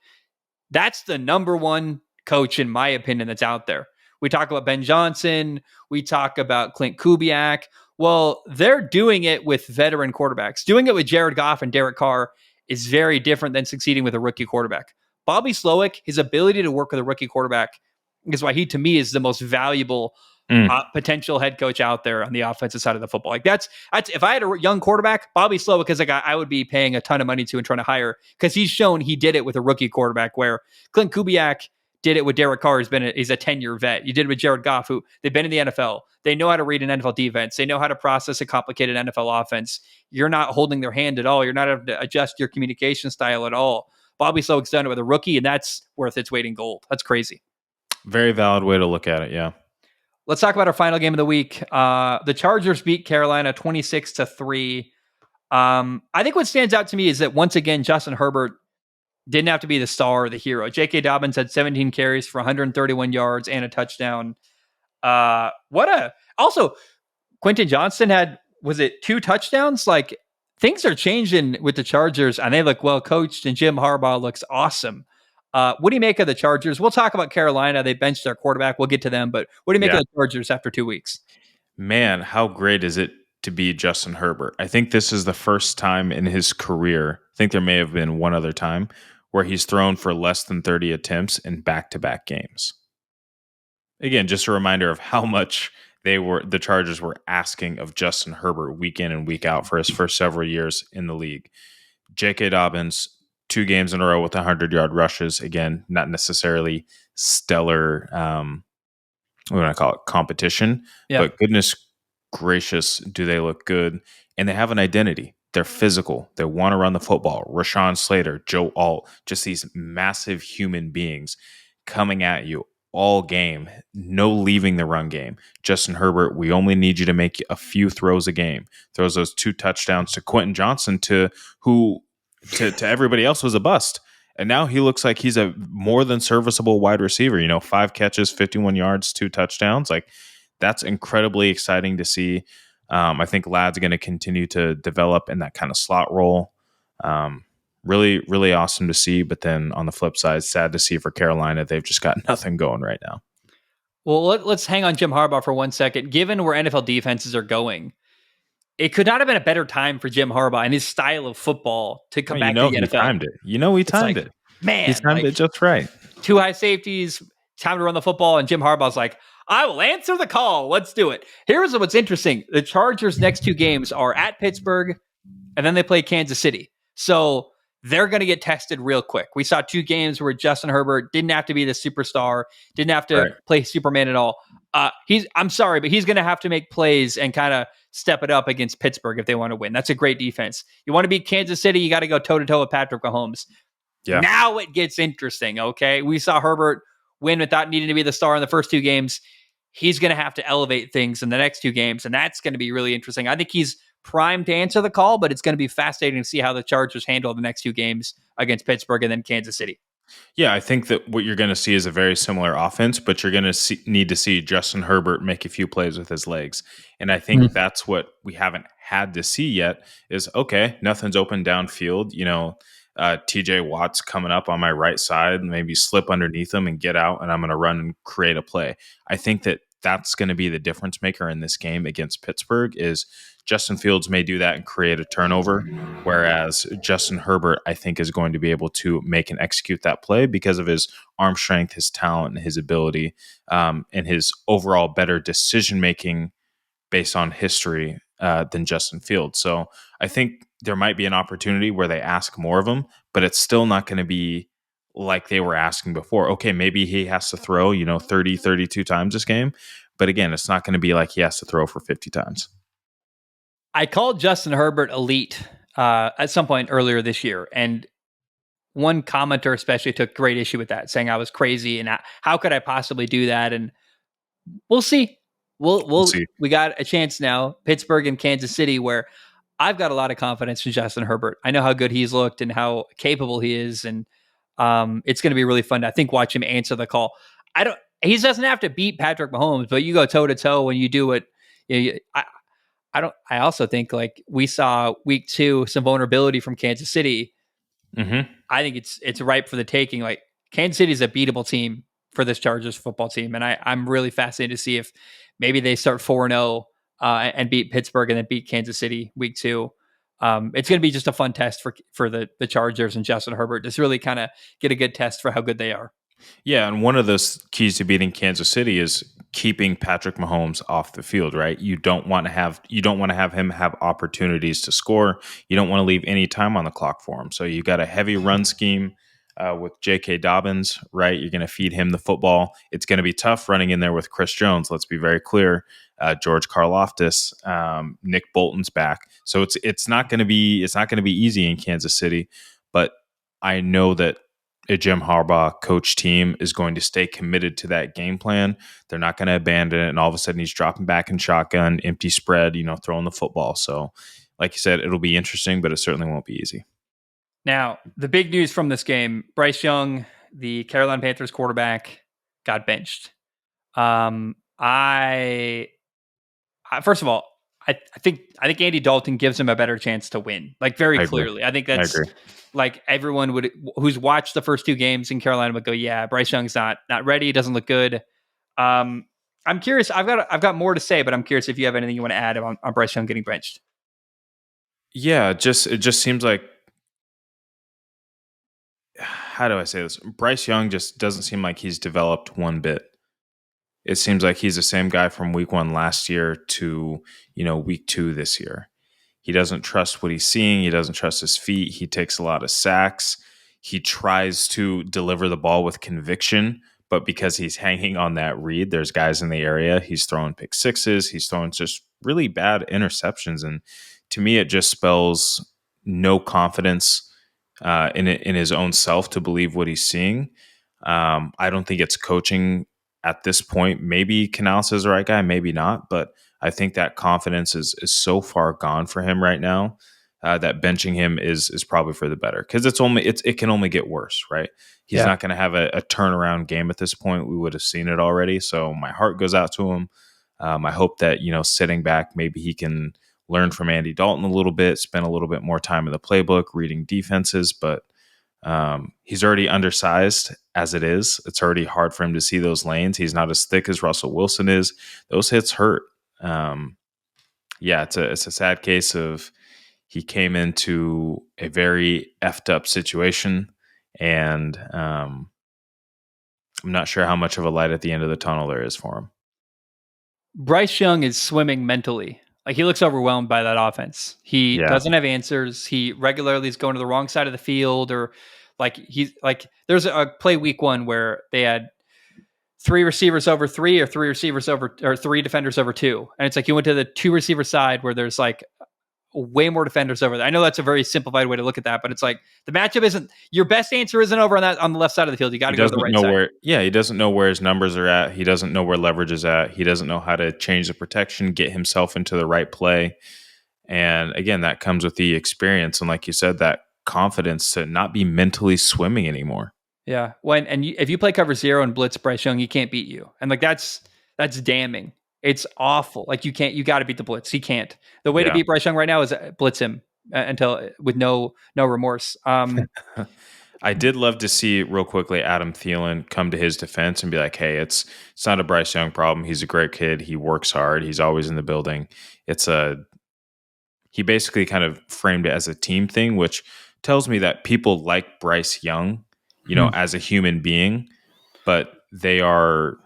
that's the number one coach, in my opinion, that's out there. We talk about Ben Johnson. We talk about Clint Kubiak. Well, they're doing it with veteran quarterbacks. Doing it with Jared Goff and Derek Carr is very different than succeeding with a rookie quarterback. Bobby Slowick, his ability to work with a rookie quarterback is why he, to me, is the most valuable potential head coach out there on the offensive side of the football. Like that's if I had a young quarterback, Bobby Slowick is a guy I would be paying a ton of money to and trying to hire because he's shown he did it with a rookie quarterback. Where Clint Kubiak did it with Derek Carr, is a 10-year vet. You did it with Jared Goff, who they've been in the NFL. They know how to read an NFL defense. They know how to process a complicated NFL offense. You're not holding their hand at all. You're not having to adjust your communication style at all. Bobby Slowick's done it with a rookie, and that's worth its weight in gold. That's crazy. Very valid way to look at it. Yeah. Let's talk about our final game of the week. The Chargers beat Carolina 26-3. I think what stands out to me is that once again, Justin Herbert didn't have to be the star or the hero. J.K. Dobbins had 17 carries for 131 yards and a touchdown. Also, Quentin Johnston had, was it 2 touchdowns? Like, things are changing with the Chargers, and they look well coached, and Jim Harbaugh looks awesome. What do you make of the Chargers? We'll talk about Carolina. They benched their quarterback. We'll get to them, but what do you make of the Chargers after 2 weeks? Man, how great is it to be Justin Herbert? I think this is the first time in his career, I think there may have been one other time, where he's thrown for less than 30 attempts in back-to-back games. Again, just a reminder of how much the Chargers were asking of Justin Herbert week in and week out for his first several years in the league. J.K. Dobbins, 2 games in a row with 100-yard rushes. Again, not necessarily stellar, what do I call it, competition, but goodness gracious, do they look good. And they have an identity. They're physical. They want to run the football. Rashawn Slater, Joe Alt, just these massive human beings coming at you all game. No leaving the run game. Justin Herbert, we only need you to make a few throws a game. Throws those 2 touchdowns to Quentin Johnston, to everybody else was a bust. And now he looks like he's a more than serviceable wide receiver. 5 catches, 51 yards, 2 touchdowns. Like, that's incredibly exciting to see. I think Ladd's going to continue to develop in that kind of slot role. Really, really awesome to see. But then on the flip side, sad to see for Carolina. They've just got nothing going right now. Well, let's hang on Jim Harbaugh for 1 second. Given where NFL defenses are going, it could not have been a better time for Jim Harbaugh and his style of football to come Well, back to the he NFL. timed it. He It's timed like, it. He's man, timed like it just right. 2 high safeties, time to run the football, and Jim Harbaugh's like, I will answer the call. Let's do it. Here's what's interesting. The Chargers' next 2 games are at Pittsburgh, and then they play Kansas City. So they're going to get tested real quick. We saw 2 games where Justin Herbert didn't have to be the superstar, didn't have to play Superman at all. I'm sorry, but he's going to have to make plays and kind of step it up against Pittsburgh if they want to win. That's a great defense. You want to beat Kansas City, you got to go toe to toe with Patrick Mahomes. Yeah. Now it gets interesting. Okay, we saw Herbert win without needing to be the star in the first 2 games. He's going to have to elevate things in the next 2 games, and that's going to be really interesting. I think he's primed to answer the call, but it's going to be fascinating to see how the Chargers handle the next 2 games against Pittsburgh and then Kansas City. Yeah, I think that what you're going to see is a very similar offense, but you're going to need to see Justin Herbert make a few plays with his legs. And I think that's what we haven't had to see yet is, okay, nothing's open downfield. TJ Watt's coming up on my right side, maybe slip underneath him and get out, and I'm going to run and create a play. I think that that's going to be the difference maker in this game against Pittsburgh is Justin Fields may do that and create a turnover, whereas Justin Herbert, I think, is going to be able to make and execute that play because of his arm strength, his talent, and his ability, and his overall better decision-making based on history than Justin Fields. So I think there might be an opportunity where they ask more of him, but it's still not going to be like they were asking before. Okay, maybe he has to throw, 30, 32 times this game. But again, it's not going to be like he has to throw for 50 times. I called Justin Herbert elite at some point earlier this year. And one commenter especially took great issue with that, saying I was crazy and how could I possibly do that? And we'll see. We'll see. We got a chance now, Pittsburgh and Kansas City, where I've got a lot of confidence in Justin Herbert. I know how good he's looked and how capable he is. And it's going to be really fun to, I think, watch him answer the call. He doesn't have to beat Patrick Mahomes, but you go toe to toe when you do it. I also think like we saw week 2, some vulnerability from Kansas City. Mm-hmm. I think it's ripe for the taking. Like Kansas City is a beatable team for this Chargers football team. And I'm really fascinated to see if maybe they start 4-0 and beat Pittsburgh and then beat Kansas City week 2. It's going to be just a fun test for the Chargers and Justin Herbert. Just really kind of get a good test for how good they are. Yeah, and one of those keys to beating Kansas City is keeping Patrick Mahomes off the field, right? You don't want to have him have opportunities to score. You don't want to leave any time on the clock for him. So you got a heavy run scheme with J.K. Dobbins, right? You're going to feed him the football. It's going to be tough running in there with Chris Jones. Let's be very clear. George Karlaftis, Nick Bolton's back, so it's not going to be easy in Kansas City. But I know that a Jim Harbaugh coach team is going to stay committed to that game plan. They're not going to abandon it. And all of a sudden he's dropping back in shotgun, empty spread, throwing the football. So like you said, it'll be interesting, but it certainly won't be easy. Now, the big news from this game, Bryce Young, the Carolina Panthers quarterback, got benched. First of all, I think Andy Dalton gives him a better chance to win, like very clearly. I think that's like everyone who's watched the first 2 games in Carolina would go, yeah, Bryce Young's not ready. He doesn't look good. I'm curious. I've got more to say, but I'm curious if you have anything you want to add on Bryce Young getting benched. Yeah, it just seems like, how do I say this? Bryce Young just doesn't seem like he's developed one bit. It seems like he's the same guy from week 1 last year to, week 2 this year. He doesn't trust what he's seeing. He doesn't trust his feet. He takes a lot of sacks. He tries to deliver the ball with conviction, but because he's hanging on that read, there's guys in the area. He's throwing pick sixes. He's throwing just really bad interceptions. And to me, it just spells no confidence in his own self to believe what he's seeing. I don't think it's coaching at this point. Maybe Canales is the right guy, maybe not, but I think that confidence is so far gone for him right now that benching him is probably for the better, because it can only get worse, right? He's not going to have a turnaround game at this point. We would have seen it already. So my heart goes out to him. I hope that sitting back, maybe he can learn from Andy Dalton a little bit, spend a little bit more time in the playbook, reading defenses, but he's already undersized as it is. It's already hard for him to see those lanes. He's not as thick as Russell Wilson is. Those hits hurt. It's a sad case of he came into a very effed up situation, and I'm not sure how much of a light at the end of the tunnel there is for him. Bryce Young is swimming mentally. Like, he looks overwhelmed by that offense. He doesn't have answers. He regularly is going to the wrong side of the field, or there's a play week 1 where they had 3 receivers over 3 or 3 receivers over, or 3 defenders over 2. And it's like you went to the 2 receiver side where there's like way more defenders over there. I know that's a very simplified way to look at that, but it's like the matchup isn't, your best answer isn't over on the left side of the field. You got to go to the right side. He doesn't know where his numbers are at. He doesn't know where leverage is at. He doesn't know how to change the protection, get himself into the right play. And again, that comes with the experience. And like you said, that confidence to not be mentally swimming anymore. Yeah. If you play cover 0 and blitz Bryce Young, he can't beat you. And like, that's damning. It's awful. Like, you got to beat the blitz. He can't. The way to beat Bryce Young right now is blitz him until with no remorse. I did love to see real quickly Adam Thielen come to his defense and be like, "Hey, it's not a Bryce Young problem. He's a great kid. He works hard. He's always in the building." He basically kind of framed it as a team thing, which tells me that people like Bryce Young, as a human being, but they are,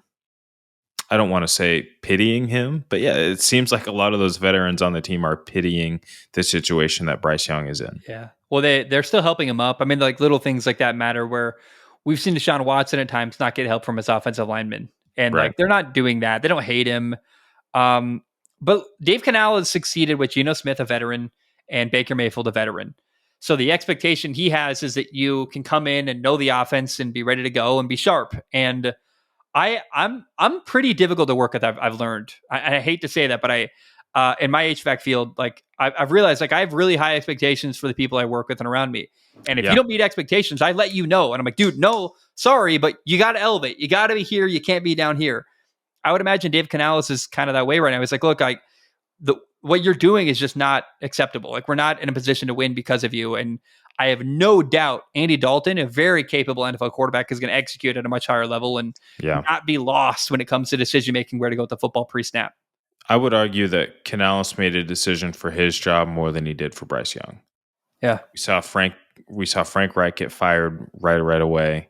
I don't want to say pitying him, but yeah, it seems like a lot of those veterans on the team are pitying the situation that Bryce Young is in. Yeah. Well, they're still helping him up. I mean, like, little things like that matter, where we've seen Deshaun Watson at times not get help from his offensive linemen. And Right. like, they're not doing that. They don't hate him. But Dave Canales succeeded with Geno Smith, a veteran, and Baker Mayfield, a veteran. So the expectation he has is that you can come in and know the offense and be ready to go and be sharp. And I'm pretty difficult to work with. I've learned. I hate to say that, but in my HVAC field, like, I've realized, like, I have really high expectations for the people I work with and around me. And if you don't meet expectations, I let you know. And I'm like, dude, no, sorry, but you got to elevate. You got to be here. You can't be down here. I would imagine Dave Canales is kind of that way right now. He's like, look, what you're doing is just not acceptable. Like, we're not in a position to win because of you. And I have no doubt Andy Dalton, a very capable NFL quarterback, is going to execute at a much higher level and not be lost when it comes to decision making where to go with the football pre-snap. I would argue that Canales made a decision for his job more than he did for Bryce Young. Yeah, we saw Frank Reich get fired right away.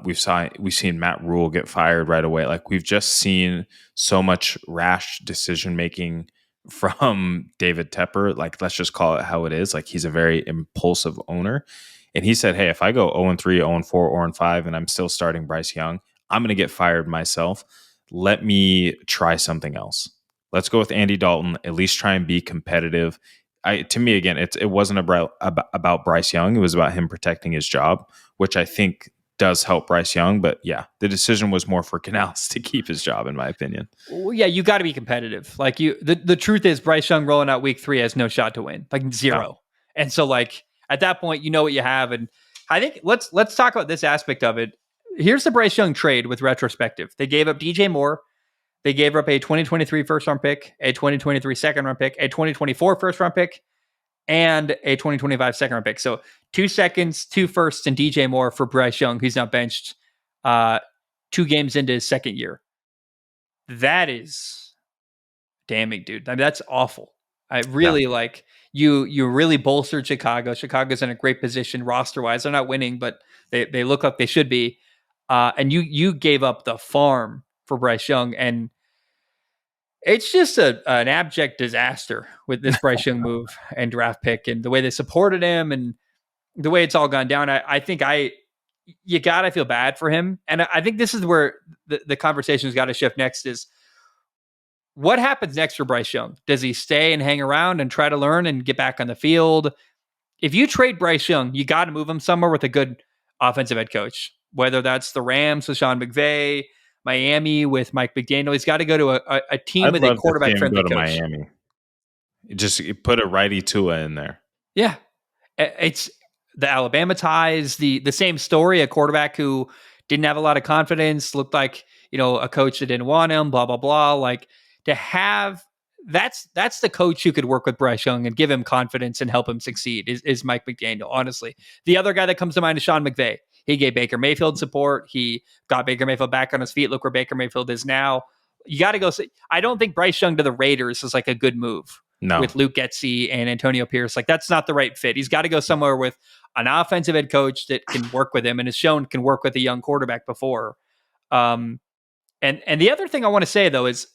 We've seen Matt Rule get fired right away. Like, we've just seen so much rash decision making from David Tepper. Like, let's just call it how it is. Like, he's a very impulsive owner. And he said, hey, if I go 0-3, 0-4, 0-5, and I'm still starting Bryce Young, I'm going to get fired myself. Let me try something else. Let's go with Andy Dalton. At least try and be competitive. To me, again, it wasn't about Bryce Young. It was about him protecting his job, which I think does help Bryce Young. But yeah, the decision was more for Canales to keep his job, in my opinion. Well, yeah, you got to be competitive. Like, the truth is, Bryce Young rolling out week 3 has no shot to win, like, 0. No. And so, like, at that point, you know what you have. And I think let's talk about this aspect of it. Here's the Bryce Young trade with retrospective. They gave up DJ Moore. They gave up a 2023 first-round pick, a 2023 second-round pick, a 2024 first-round pick, and a 2025 second-round pick. So 2 seconds, 2 firsts, and DJ Moore for Bryce Young, who's now benched 2 games into his second year. That is damning, dude. I mean, that's awful. I really like you really bolstered Chicago. Chicago's in a great position roster-wise. They're not winning, but they look like they should be. And you gave up the farm for Bryce Young, and it's just an abject disaster with this Bryce Young move and draft pick, and the way they supported him and the way it's all gone down. I think you gotta feel bad for him, and I think this is where the conversation's got to shift next. Is what happens next for Bryce Young? Does he stay and hang around and try to learn and get back on the field? If you trade Bryce Young, you got to move him somewhere with a good offensive head coach, whether that's the Rams with Sean McVay, Miami with Mike McDaniel. He's got to go to a team with a quarterback-friendly coach. Miami. Just put a righty Tua in there. Yeah. It's the Alabama ties, the same story, a quarterback who didn't have a lot of confidence, looked like, a coach that didn't want him, blah, blah, blah. Like, to have that's the coach who could work with Bryce Young and give him confidence and help him succeed is Mike McDaniel, honestly. The other guy that comes to mind is Sean McVay. He gave Baker Mayfield support. He got Baker Mayfield back on his feet. Look where Baker Mayfield is now. You got to go. I don't think Bryce Young to the Raiders is like a good move No. with Luke Getsy and Antonio Pierce. Like that's not the right fit. He's got to go somewhere with an offensive head coach that can work with him and has shown can work with a young quarterback before. And the other thing I want to say though is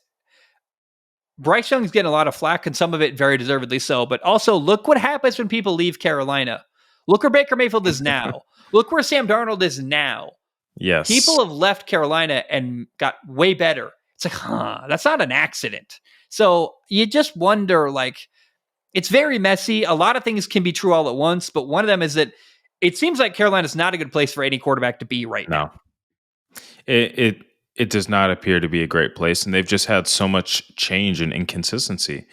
Bryce Young's getting a lot of flack and some of it very deservedly so, but also look what happens when people leave Carolina. Look where Baker Mayfield is now. Look where Sam Darnold is now. Yes. People have left Carolina and got way better. It's like, that's not an accident. So you just wonder, like, it's very messy. A lot of things can be true all at once, but one of them is that it seems like Carolina's not a good place for any quarterback to be right now. It does not appear to be a great place, and they've just had so much change and inconsistency.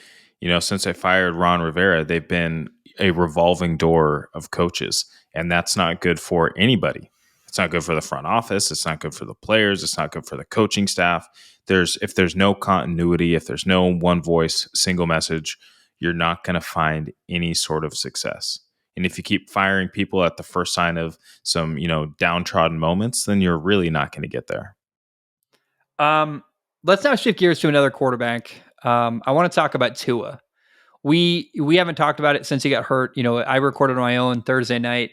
Since they fired Ron Rivera, they've been a revolving door of coaches, and that's not good for anybody. It's not good for the front office. It's not good for the players. It's not good for the coaching staff. If there's no continuity, if there's no one voice, single message, you're not going to find any sort of success. And if you keep firing people at the first sign of some, downtrodden moments, then you're really not going to get there. Let's now shift gears to another quarterback. I want to talk about Tua. We haven't talked about it since he got hurt. I recorded on my own Thursday night.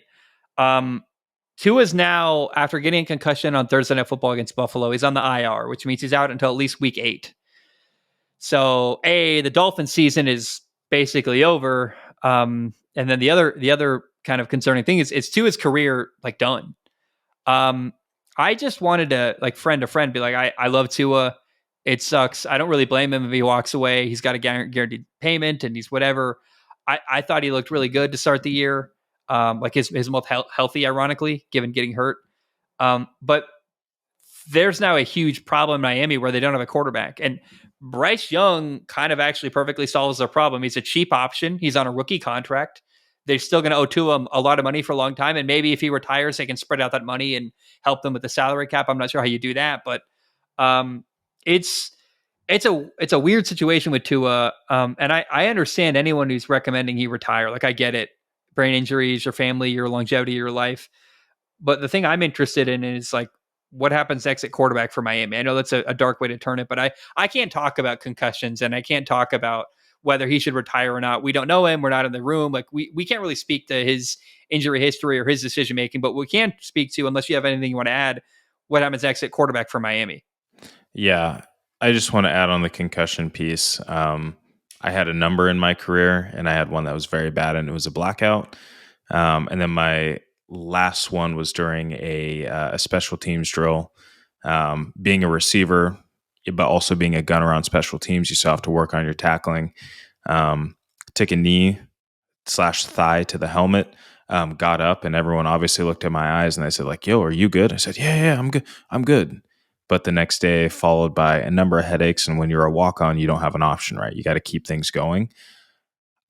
Tua's now, after getting a concussion on Thursday Night Football against Buffalo, he's on the IR, which means he's out until at least week 8. So, the Dolphins season is basically over. And then the other kind of concerning thing is Tua's career like done. I just wanted to, like, friend to friend, be like, I love Tua. It sucks. I don't really blame him if he walks away. He's got a guaranteed payment and he's whatever. I thought he looked really good to start the year. Like his most healthy, ironically, given getting hurt. But there's now a huge problem in Miami where they don't have a quarterback. And Bryce Young kind of actually perfectly solves their problem. He's a cheap option. He's on a rookie contract. They're still going to owe to him a lot of money for a long time. And maybe if he retires, they can spread out that money and help them with the salary cap. I'm not sure how you do that, but it's a weird situation with Tua. And I understand anyone who's recommending he retire. Like, I get it. Brain injuries, your family, your longevity, your life. But the thing I'm interested in is, like, what happens next at quarterback for Miami? I know that's a dark way to turn it, but I can't talk about concussions and I can't talk about whether he should retire or not. We don't know him. We're not in the room. Like, we can't really speak to his injury history or his decision making, but we can speak to, unless you have anything you want to add, what happens next at quarterback for Miami. Yeah, I just want to add on the concussion piece. I had a number in my career, and I had one that was very bad, and it was a blackout. And then my last one was during a special teams drill. Being a receiver, but also being a gunner on special teams, you still have to work on your tackling. Took a knee/thigh to the helmet. Got up, and everyone obviously looked at my eyes, and they said, like, "Yo, are you good?" I said, "Yeah, I'm good." But the next day followed by a number of headaches. And when you're a walk-on, you don't have an option, right? You got to keep things going.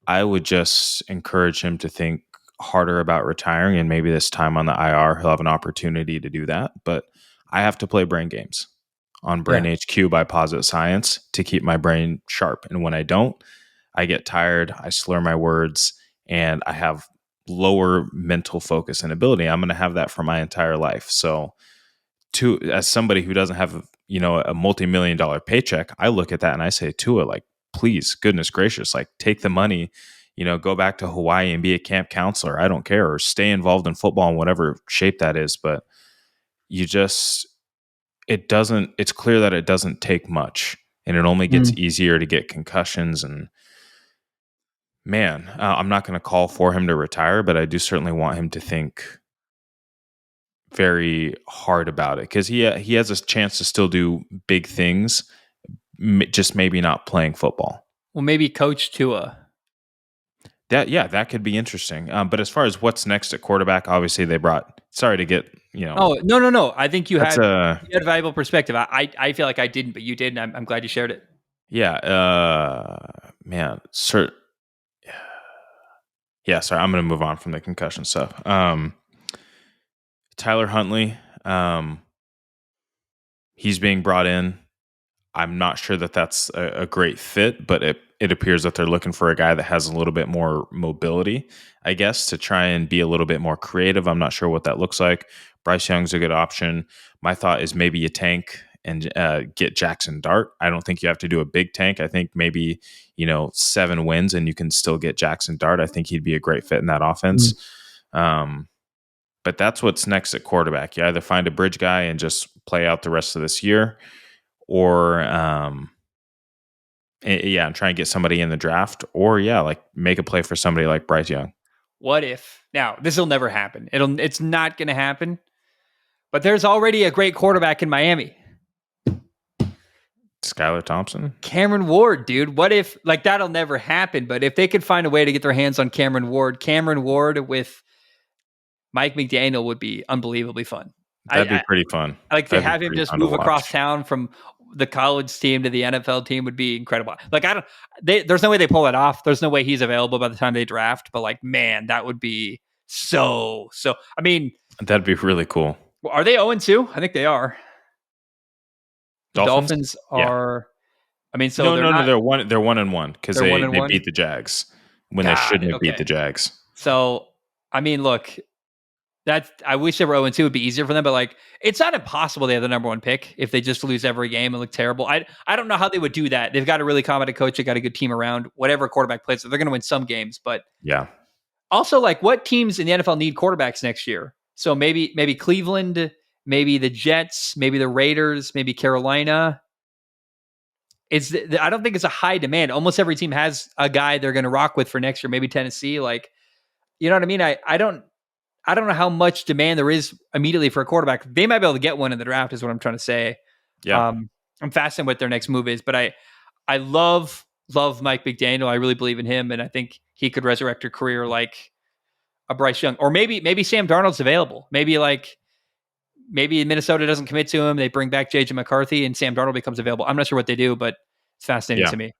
I would just encourage him to think harder about retiring. And maybe this time on the IR, he'll have an opportunity to do that. But I have to play brain games on Brain HQ by Posit Science to keep my brain sharp. And when I don't, I get tired, I slur my words, and I have lower mental focus and ability. I'm going to have that for my entire life. So, as somebody who doesn't have a multi-million-dollar paycheck, I look at that and I say, Tua, like, please, goodness gracious, like, take the money, go back to Hawaii and be a camp counselor. I don't care, or stay involved in football in whatever shape that is. But it's clear that it doesn't take much, and it only gets easier to get concussions. And man, I'm not going to call for him to retire, but I do certainly want him to think very hard about it, because he has a chance to still do big things, just maybe not playing football. Well, maybe coach Tua. That could be interesting. But as far as what's next at quarterback, obviously they brought. Sorry to get Oh, no. I think you had a valuable perspective. I feel like I didn't, but you did, and I'm glad you shared it. Yeah. Man, sir. Yeah. Sorry, I'm going to move on from the concussion stuff. Tyler Huntley, he's being brought in. I'm not sure that that's a great fit, but it appears that they're looking for a guy that has a little bit more mobility, I guess, to try and be a little bit more creative. I'm not sure what that looks like. Bryce Young's a good option. My thought is maybe a tank and get Jackson Dart. I don't think you have to do a big tank. I think maybe 7 wins and you can still get Jackson Dart. I think he'd be a great fit in that offense. But that's what's next at quarterback. You either find a bridge guy and just play out the rest of this year, or and try and get somebody in the draft, or like make a play for somebody like Bryce Young. What if now this will never happen? It's not going to happen. But there's already a great quarterback in Miami. Skylar Thompson? Cameron Ward, dude. What if, that'll never happen, but if they could find a way to get their hands on Cameron Ward with Mike McDaniel would be unbelievably fun. That'd be pretty fun. To have him just move across town from the college team to the NFL team would be incredible. There's no way they pull it off. There's no way he's available by the time they draft, but man, that would be so, I mean. That'd be really cool. Are they 0-2? I think they are. Dolphins are. Yeah. I mean, so no, they're 1-1 because they beat the Jags when they shouldn't have beat the Jags. So I mean, look, I wish they were 0-2. It'd be easier for them, but it's not impossible they have the number 1 pick if they just lose every game and look terrible. I don't know how they would do that. They've got a really competent coach. They got a good team around. Whatever quarterback plays, so they're going to win some games. But yeah. Also, what teams in the NFL need quarterbacks next year? So maybe Cleveland, maybe the Jets, maybe the Raiders, maybe Carolina. I don't think it's a high demand. Almost every team has a guy they're going to rock with for next year. Maybe Tennessee, you know what I mean? I don't know how much demand there is immediately for a quarterback. They might be able to get one in the draft, is what I'm trying to say. Yeah. I'm fascinated what their next move is, but I love Mike McDaniel. I really believe in him, and I think he could resurrect a career like a Bryce Young, or maybe Sam Darnold's available. Maybe Minnesota doesn't commit to him. They bring back JJ McCarthy and Sam Darnold becomes available. I'm not sure what they do, but it's fascinating to me.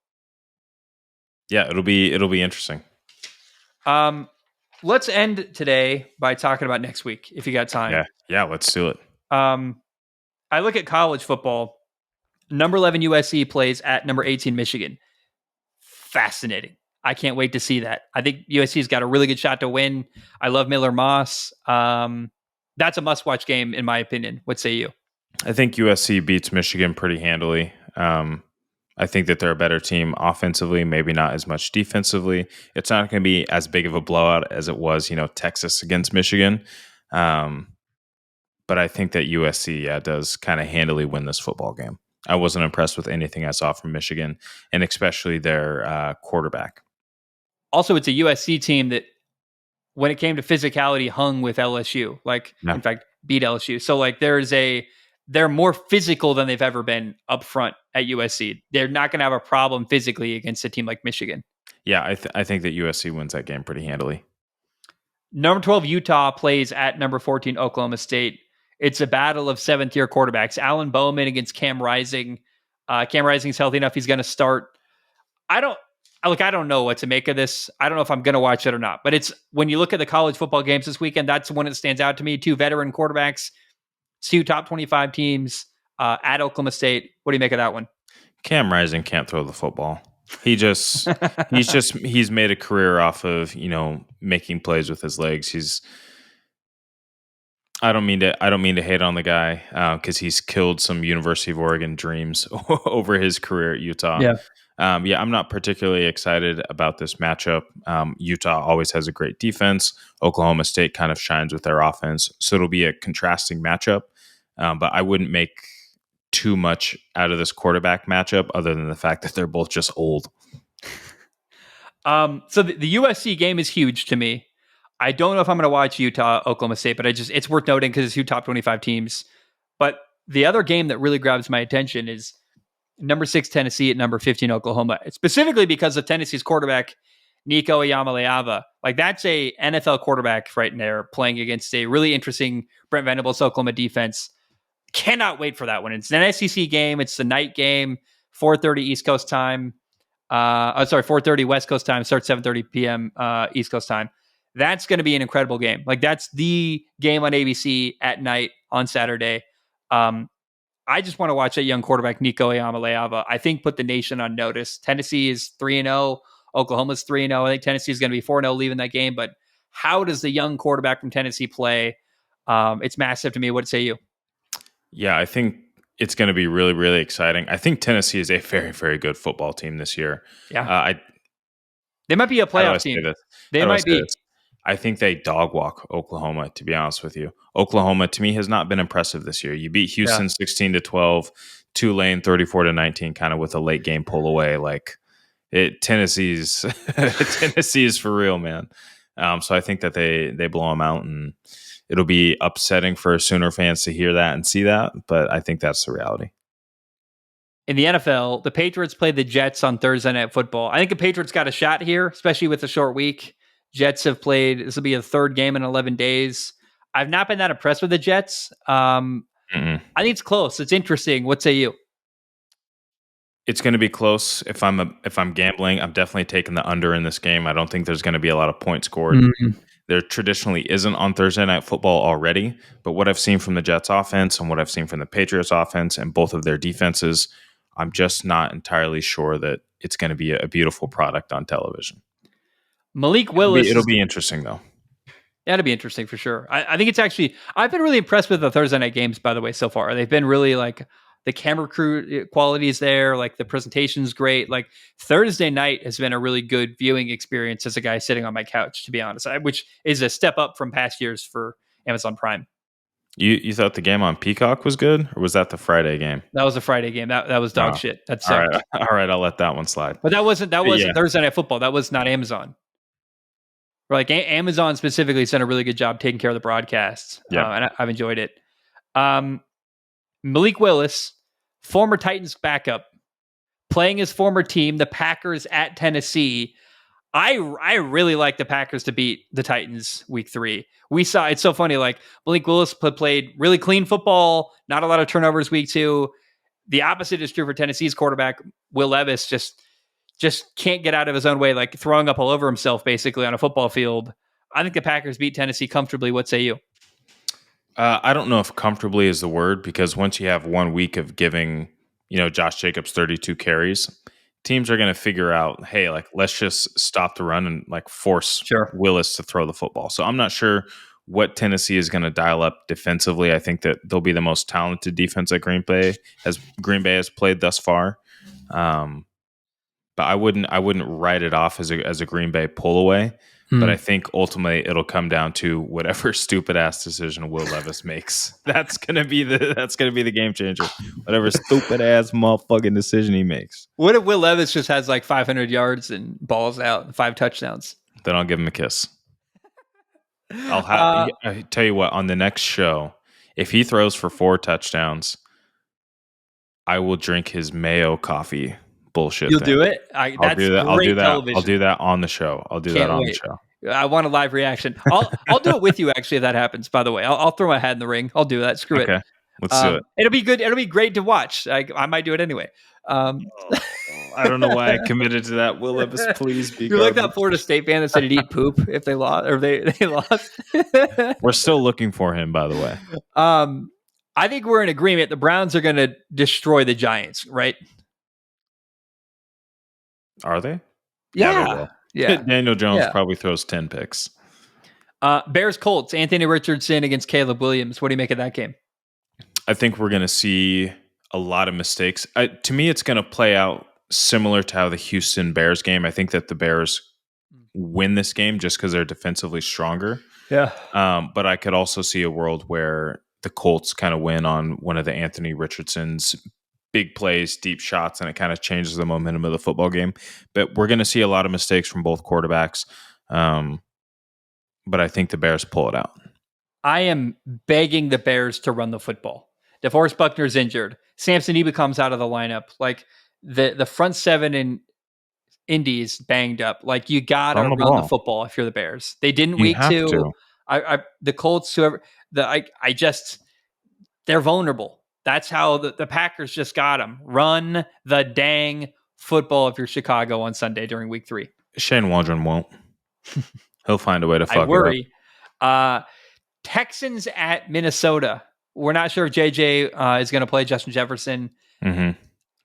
Yeah, it'll be interesting. Let's end today by talking about next week, if you got time. Yeah, let's do it. I look at college football. Number 11 USC plays at number 18 Michigan. Fascinating. I can't wait to see that. I think USC's got a really good shot to win. I love Miller Moss. That's a must-watch game, in my opinion. What say you? I think USC beats Michigan pretty handily. I think that they're a better team offensively, maybe not as much defensively. It's not going to be as big of a blowout as it was, Texas against Michigan. But I think that USC does kind of handily win this football game. I wasn't impressed with anything I saw from Michigan, and especially their quarterback. Also, it's a USC team that, when it came to physicality, hung with LSU. In fact, beat LSU. So they're more physical than they've ever been up front at USC. They're not going to have a problem physically against a team like Michigan. Yeah, I think that USC wins that game pretty handily. Number 12 Utah plays at number 14 Oklahoma State. It's a battle of 7th-tier quarterbacks. Alan Bowman against Cam Rising. Cam Rising's healthy enough. He's going to start. I don't know what to make of this. I don't know if I'm going to watch it or not. But it's, when you look at the college football games this weekend, that's one that stands out to me. 2 veteran quarterbacks, 2 top 25 teams at Oklahoma State. What do you make of that one? Cam Rising can't throw the football. He's made a career off of, making plays with his legs. I don't mean to hate on the guy because he's killed some University of Oregon dreams over his career at Utah. Yeah. I'm not particularly excited about this matchup. Utah always has a great defense. Oklahoma State kind of shines with their offense. So it'll be a contrasting matchup. But I wouldn't make too much out of this quarterback matchup other than the fact that they're both just old. So the USC game is huge to me. I don't know if I'm going to watch Utah, Oklahoma State, but it's worth noting because it's 2 top 25 teams. But the other game that really grabs my attention is number 6 Tennessee at number 15 Oklahoma, specifically because of Tennessee's quarterback, Nico Iamaleava. That's a NFL quarterback right in there playing against a really interesting Brent Venables Oklahoma defense. Cannot wait for that one. It's an SEC game. It's the night game, 4:30 East Coast time. 4:30 West Coast time. Starts 7:30 p.m. East Coast time. That's going to be an incredible game. That's the game on ABC at night on Saturday. I just want to watch that young quarterback, Nico Iamaleava. I think put the nation on notice. Tennessee is 3-0. Oklahoma's 3-0. I think Tennessee is going to be 4-0 leaving that game. But how does the young quarterback from Tennessee play? It's massive to me. What say you? Yeah, I think it's going to be really, really exciting. I think Tennessee is a very, very good football team this year. Yeah. They might be a How do I playoff say team. this? They How do I might say be. this? I think they dog walk Oklahoma, to be honest with you. Oklahoma, to me, has not been impressive this year. You beat Yeah. Houston 16-12, Tulane 34-19, kind of with a late game pull away. Like Tennessee's Tennessee is for real, man. So I think that they blow them out, and it'll be upsetting for Sooner fans to hear that and see that. But I think that's the reality. In the NFL, the Patriots played the Jets on Thursday Night Football. I think the Patriots got a shot here, especially with the short week. Jets have played, this will be a third game in 11 days. I've not been that impressed with the Jets. I think it's close. It's interesting. What say you? It's going to be close. If I'm gambling, I'm definitely taking the under in this game. I don't think there's going to be a lot of points scored. There traditionally isn't on Thursday Night Football already, but what I've seen from the Jets offense and what I've seen from the Patriots offense and both of their defenses, I'm just not entirely sure that it's going to be a beautiful product on television. Malik Willis. It'll be interesting though. That'd be interesting for sure. I think it's actually, I've been really impressed with the Thursday night games, by the way, so far. They've been really like the camera crew quality is there. Like the presentation's great. Like Thursday night has been a really good viewing experience as a guy sitting on my couch, to be honest, which is a step up from past years for Amazon Prime. You thought the game on Peacock was good, or was that the Friday game? That was a Friday game. That was dog shit. That sucked. All right, I'll let that one slide. But that wasn't Thursday Night Football. That was not Amazon. Like Amazon specifically has done a really good job taking care of the broadcasts. Yeah. And I've enjoyed it. Malik Willis, former Titans backup, playing his former team, the Packers at Tennessee. I really like the Packers to beat the Titans week 3. We saw, it's so funny, like Malik Willis played really clean football, not a lot of turnovers week 2. The opposite is true for Tennessee's quarterback, Will Levis, just can't get out of his own way, like throwing up all over himself basically on a football field. I think the Packers beat Tennessee comfortably. What say you? I don't know if comfortably is the word, because once you have 1 week of giving, Josh Jacobs 32 carries, teams are going to figure out, hey, like let's just stop the run and like force Willis to throw the football. So I'm not sure what Tennessee is going to dial up defensively. I think that they'll be the most talented defense that Green Bay has played thus far. But I wouldn't write it off as a Green Bay pull away. But I think ultimately it'll come down to whatever stupid ass decision Will Levis makes. That's gonna be the game changer. Whatever stupid ass motherfucking decision he makes. What if Will Levis just has like 500 yards and balls out, 5 touchdowns? Then I'll give him a kiss. I tell you what, on the next show, if he throws for 4 touchdowns, I will drink his mayo coffee. Bullshit. You'll do it. I'll do that. I'll do that on the show. The show. I want a live reaction. I'll do it with you actually if that happens. By the way, I'll throw my hat in the ring. I'll do that. Screw it. Let's do it. It'll be good. It'll be great to watch. I might do it anyway. I don't know why I committed to that. Will Levis, please be. You're like that Florida State fan that said he'd eat poop if they lost, or they lost. We're still looking for him, by the way. I think we're in agreement. The Browns are going to destroy the Giants, right? Are they? Yeah. Daniel Jones probably throws 10 picks. Bears Colts, Anthony Richardson against Caleb Williams. What do you make of that game? I think we're going to see a lot of mistakes. To me, it's going to play out similar to how the Houston Bears game. I think that the Bears win this game just because they're defensively stronger. Yeah. But I could also see a world where the Colts kind of win on one of the Anthony Richardson's big plays, deep shots, and it kind of changes the momentum of the football game. But we're going to see a lot of mistakes from both quarterbacks. But I think the Bears pull it out. I am begging the Bears to run the football. DeForest Buckner's injured. Samson Ebba comes out of the lineup. Like the front 7 in Indy is banged up. Like you gotta run the football if you're the Bears. They didn't week 2. The Colts, they're vulnerable. That's how the Packers just got them. Run the dang football if you're Chicago on Sunday during week 3. Shane Waldron won't. He'll find a way to fuck it up. I worry. Texans at Minnesota. We're not sure if JJ is going to play Justin Jefferson. Mm-hmm.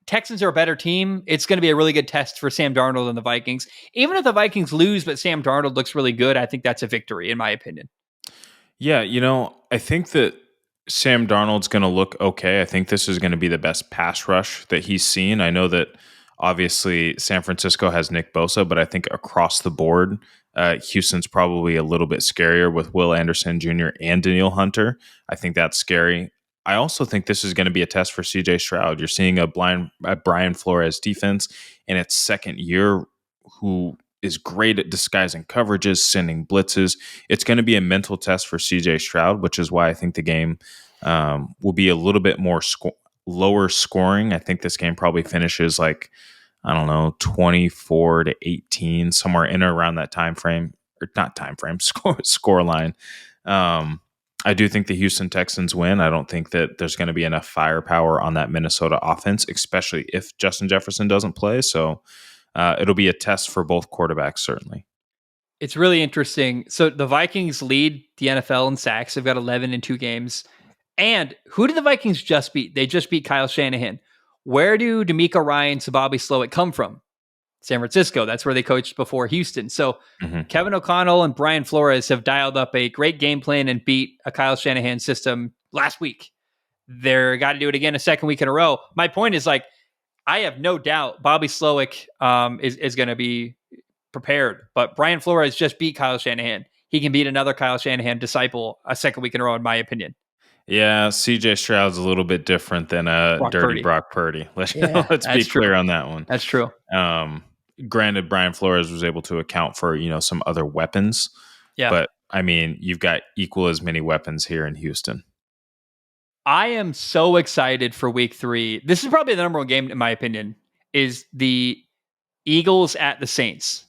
Texans are a better team. It's going to be a really good test for Sam Darnold and the Vikings. Even if the Vikings lose, but Sam Darnold looks really good, I think that's a victory, in my opinion. Yeah, I think that Sam Darnold's going to look okay. I think this is going to be the best pass rush that he's seen. I know that obviously San Francisco has Nick Bosa, but I think across the board, Houston's probably a little bit scarier with Will Anderson Jr. and Daniil Hunter. I think that's scary. I also think this is going to be a test for CJ Stroud. You're seeing a Brian Flores defense in its second year who is great at disguising coverages, sending blitzes. It's going to be a mental test for CJ Stroud, which is why I think the game will be a little bit more lower scoring. I think this game probably finishes like, I don't know, 24-18, somewhere in or around that time frame, or not time frame, score line. I do think the Houston Texans win. I don't think that there's going to be enough firepower on that Minnesota offense, especially if Justin Jefferson doesn't play. So it'll be a test for both quarterbacks, certainly. It's really interesting. So the Vikings lead the NFL in sacks. They've got 11 in 2 games. And who did the Vikings just beat? They just beat Kyle Shanahan. Where do D'Amico Ryans and Bobby Slowick come from? San Francisco. That's where they coached before Houston. So Kevin O'Connell and Brian Flores have dialed up a great game plan and beat a Kyle Shanahan system last week. They're got to do it again a second week in a row. My point is, like, I have no doubt Bobby Slowick is going to be prepared, but Brian Flores just beat Kyle Shanahan. He can beat another Kyle Shanahan disciple a second week in a row, in my opinion. Yeah, CJ Stroud's a little bit different than a dirty Brock Purdy. Let's be clear on that one. That's true. Granted, Brian Flores was able to account for some other weapons. Yeah, but I mean, you've got equal as many weapons here in Houston. I am so excited for week 3. This is probably the number one game, in my opinion, is the Eagles at the Saints.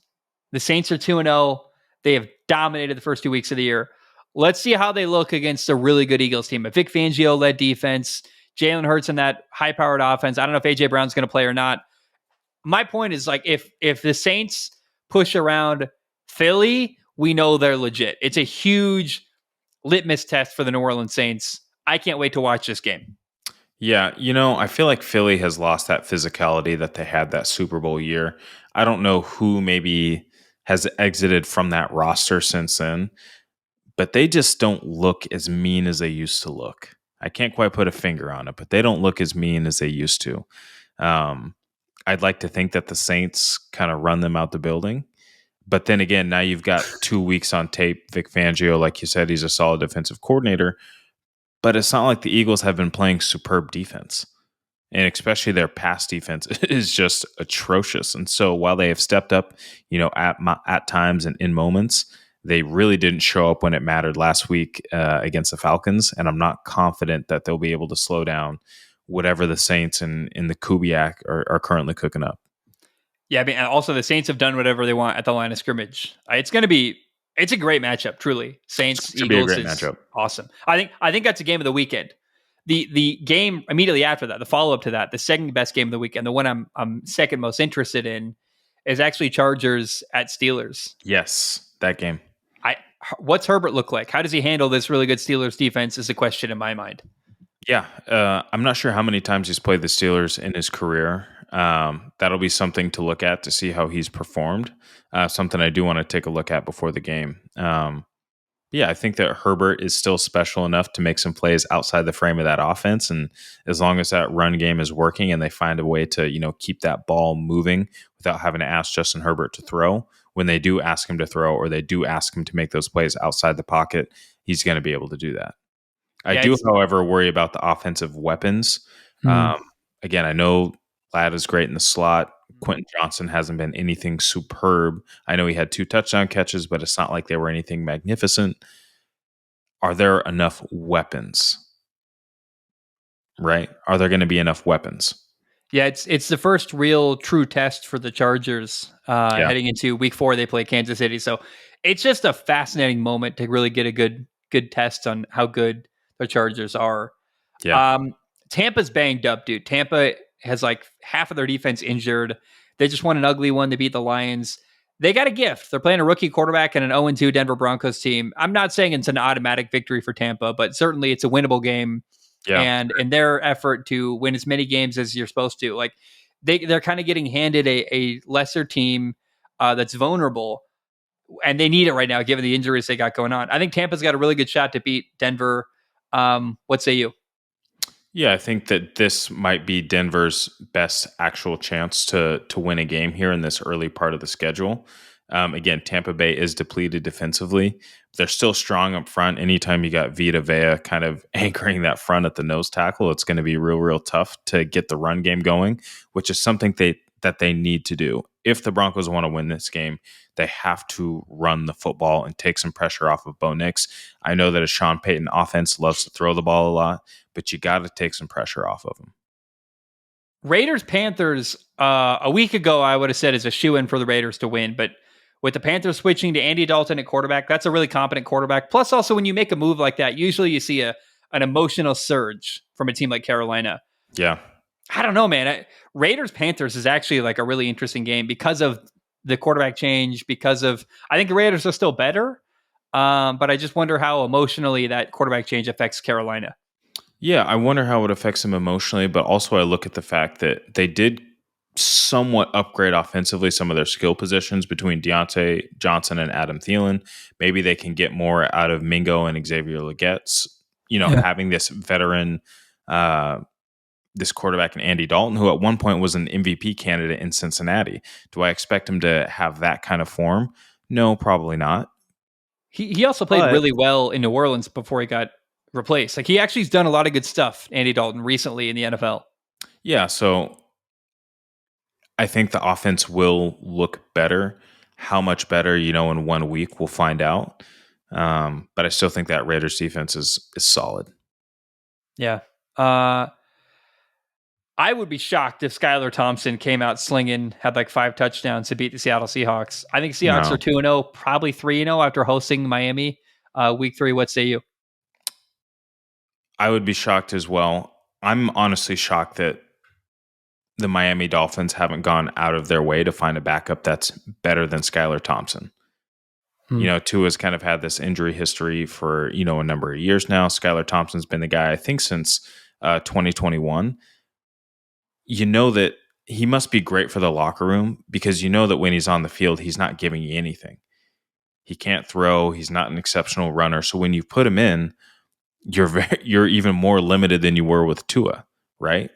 The Saints are 2-0. They have dominated the first 2 weeks of the year. Let's see how they look against a really good Eagles team. A Vic Fangio-led defense, Jalen Hurts in that high-powered offense. I don't know if A.J. Brown's going to play or not. My point is, like, if the Saints push around Philly, we know they're legit. It's a huge litmus test for the New Orleans Saints. I can't wait to watch this game. Yeah, I feel like Philly has lost that physicality that they had that Super Bowl year. I don't know who maybe has exited from that roster since then, but they just don't look as mean as they used to look. I can't quite put a finger on it, but they don't look as mean as they used to. I'd like to think that the Saints kind of run them out the building. But then again, now you've got 2 weeks on tape. Vic Fangio, like you said, he's a solid defensive coordinator. But it's not like the Eagles have been playing superb defense. And especially their pass defense is just atrocious. And so while they have stepped up, at times and in moments, they really didn't show up when it mattered last week against the Falcons. And I'm not confident that they'll be able to slow down whatever the Saints in the Kubiak are currently cooking up. Yeah, I mean, and also the Saints have done whatever they want at the line of scrimmage. It's a great matchup, truly. Saints Eagles is matchup. Awesome. I think that's a game of the weekend. The game immediately after that, the follow up to that, the second best game of the weekend, the one I'm second most interested in, is actually Chargers at Steelers. Yes, that game. What's Herbert look like? How does he handle this really good Steelers defense? Is a question in my mind. Yeah, I'm not sure how many times he's played the Steelers in his career. That'll be something to look at to see how he's performed. Something I do want to take a look at before the game. Yeah, I think that Herbert is still special enough to make some plays outside the frame of that offense. And as long as that run game is working and they find a way to, keep that ball moving without having to ask Justin Herbert to throw, when they do ask him to throw or they do ask him to make those plays outside the pocket, he's going to be able to do that. I do, however, worry about the offensive weapons. Again, I know Ladd is great in the slot. Quentin Johnson hasn't been anything superb. I know he had 2 touchdown catches, but it's not like they were anything magnificent. Are there enough weapons? Right? Are there going to be enough weapons? Yeah, it's the first real true test for the Chargers heading into week 4. They play Kansas City. So it's just a fascinating moment to really get a good test on how good the Chargers are. Yeah. Tampa's banged up, dude. Tampa has like half of their defense injured. They just won an ugly one. They beat the Lions. they got a gift. They're playing a rookie quarterback and an 0-2 Denver Broncos team. I'm not saying it's an automatic victory for Tampa, but certainly it's a winnable game. Yeah. And in their effort to win as many games as you're supposed to, like they're kind of getting handed a lesser team that's vulnerable, and they need it right now given the injuries they got going on. I think Tampa's got a really good shot to beat Denver. What say you? Yeah, I think that this might be Denver's best actual chance to win a game here in this early part of the schedule. Again, Tampa Bay is depleted defensively. They're still strong up front. Anytime you got Vita Vea kind of anchoring that front at the nose tackle, it's going to be real tough to get the run game going, which is something that they need to do. If the Broncos want to win this game, they have to run the football and take some pressure off of Bo Nix. I know that a Sean Payton offense loves to throw the ball a lot, but you got to take some pressure off of him. Raiders Panthers. A week ago, I would have said is a shoe-in for the Raiders to win, but with the Panthers switching to Andy Dalton at quarterback, that's a really competent quarterback. Plus, also when you make a move like that, usually you see an emotional surge from a team like Carolina. Yeah. I don't know, man. Raiders Panthers is actually like a really interesting game because of the quarterback change. Because of I think the Raiders are still better, but I just wonder how emotionally that quarterback change affects Carolina. Yeah, I wonder how it affects him emotionally, but also I look at the fact that they did somewhat upgrade offensively some of their skill positions between Deontay Johnson and Adam Thielen. Maybe they can get more out of Mingo and Xavier Legette's, having this veteran, this quarterback in Andy Dalton, who at one point was an MVP candidate in Cincinnati. Do I expect him to have that kind of form? No, probably not. He also played really well in New Orleans before he got replaced. Like he actually has done a lot of good stuff, Andy Dalton, recently in the NFL. Yeah, so I think the offense will look better. How much better, in 1 week, we'll find out. But I still think that Raiders defense is solid. Yeah. I would be shocked if Skylar Thompson came out slinging, had like 5 touchdowns to beat the Seattle Seahawks. I think Seahawks are 2-0, probably 3-0 after hosting Miami week 3. What say you? I would be shocked as well. I'm honestly shocked that the Miami Dolphins haven't gone out of their way to find a backup that's better than Skylar Thompson. Tua's kind of had this injury history for, a number of years now. Skylar Thompson's been the guy, I think, since 2021. You know that he must be great for the locker room because you know that when he's on the field, he's not giving you anything. He can't throw. He's not an exceptional runner. So when you put him in, you're even more limited than you were with Tua, right?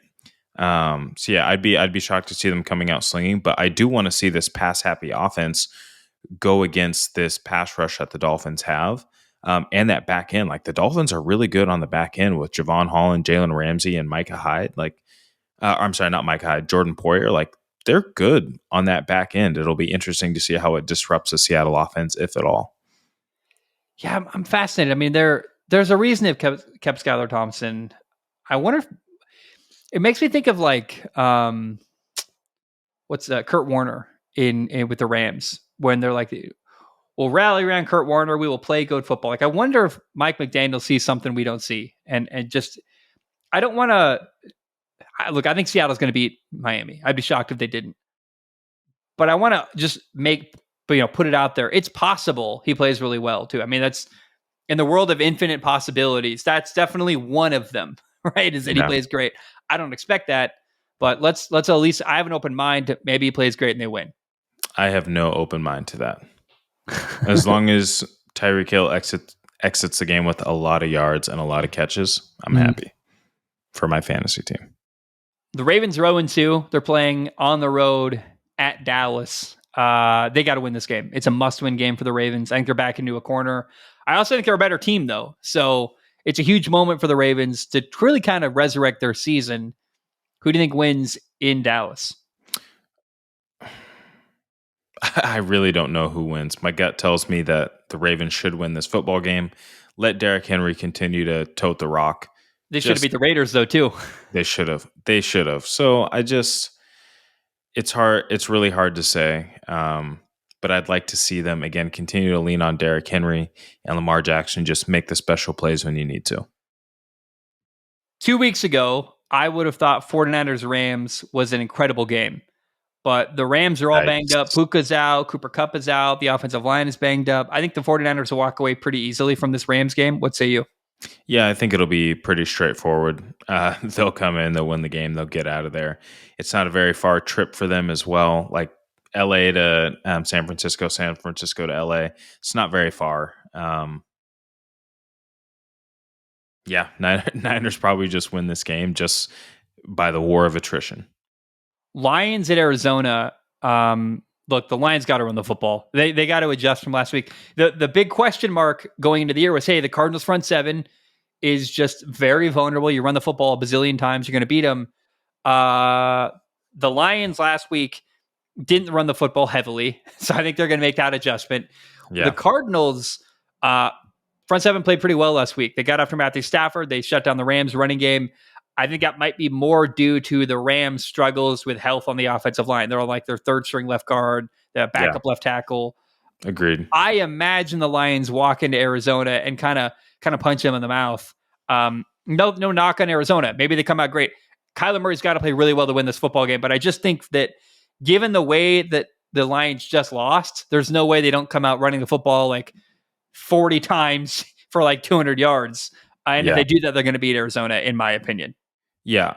So yeah, I'd be shocked to see them coming out slinging, but I do want to see this pass happy offense go against this pass rush that the Dolphins have, and that back end. Like the Dolphins are really good on the back end with Javon Holland, Jalen Ramsey, and Micah Hyde. I'm sorry, not Micah Hyde, Jordan Poyer. Like they're good on that back end. It'll be interesting to see how it disrupts the Seattle offense, if at all. Yeah, I'm fascinated. I mean, there's a reason they've kept Skylar Thompson. I wonder if it makes me think of like what's Kurt Warner in with the Rams when they're like, we'll rally around Kurt Warner, we will play good football. Like I wonder if Mike McDaniel sees something we don't see, and just I don't want to look. I think Seattle's going to beat Miami. I'd be shocked if they didn't, but I want to just put it out there. It's possible he plays really well too. I mean, that's in the world of infinite possibilities. That's definitely one of them, right? Is that he plays great. I don't expect that, but let's at least, I have an open mind to maybe he plays great and they win. I have no open mind to that. As long as Tyreek Hill exits the game with a lot of yards and a lot of catches, I'm happy for my fantasy team. The Ravens are 0-2. They're playing on the road at Dallas. They got to win this game. It's a must-win game for the Ravens. I think they're back into a corner. I also think they're a better team, though. So it's a huge moment for the Ravens to really kind of resurrect their season. Who do you think wins in Dallas? I really don't know who wins. My gut tells me that the Ravens should win this football game. Let Derrick Henry continue to tote the rock. They should have beat the Raiders, though, too. They should have. So it's hard. It's really hard to say. But I'd like to see them, again, continue to lean on Derrick Henry and Lamar Jackson. Just make the special plays when you need to. 2 weeks ago, I would have thought 49ers-Rams was an incredible game. But the Rams are all banged up. Yikes. Puka's out. Cooper Kupp is out. The offensive line is banged up. I think the 49ers will walk away pretty easily from this Rams game. What say you? Yeah, I think it'll be pretty straightforward. They'll come in, they'll win the game, they'll get out of there. It's not a very far trip for them as well. Like LA to San Francisco to LA. It's not very far. Yeah, Niners probably just win this game just by the war of attrition. Lions at Arizona. Look, the Lions got to run the football. They got to adjust from last week. The big question mark going into the year was, hey, the Cardinals front seven is just very vulnerable. You run the football a bazillion times, you're going to beat them. The Lions last week didn't run the football heavily, so I think they're going to make that adjustment. Yeah. The Cardinals front seven played pretty well last week. They got after Matthew Stafford. They shut down the Rams running game. I think that might be more due to the Rams' struggles with health on the offensive line. They're on like their third string left guard, the backup left tackle. Agreed. I imagine the Lions walk into Arizona and kind of punch them in the mouth. No knock on Arizona. Maybe they come out great. Kyler Murray's got to play really well to win this football game, but I just think that given the way that the Lions just lost, there's no way they don't come out running the football like 40 times for like 200 yards. And if they do that, they're going to beat Arizona, in my opinion. Yeah.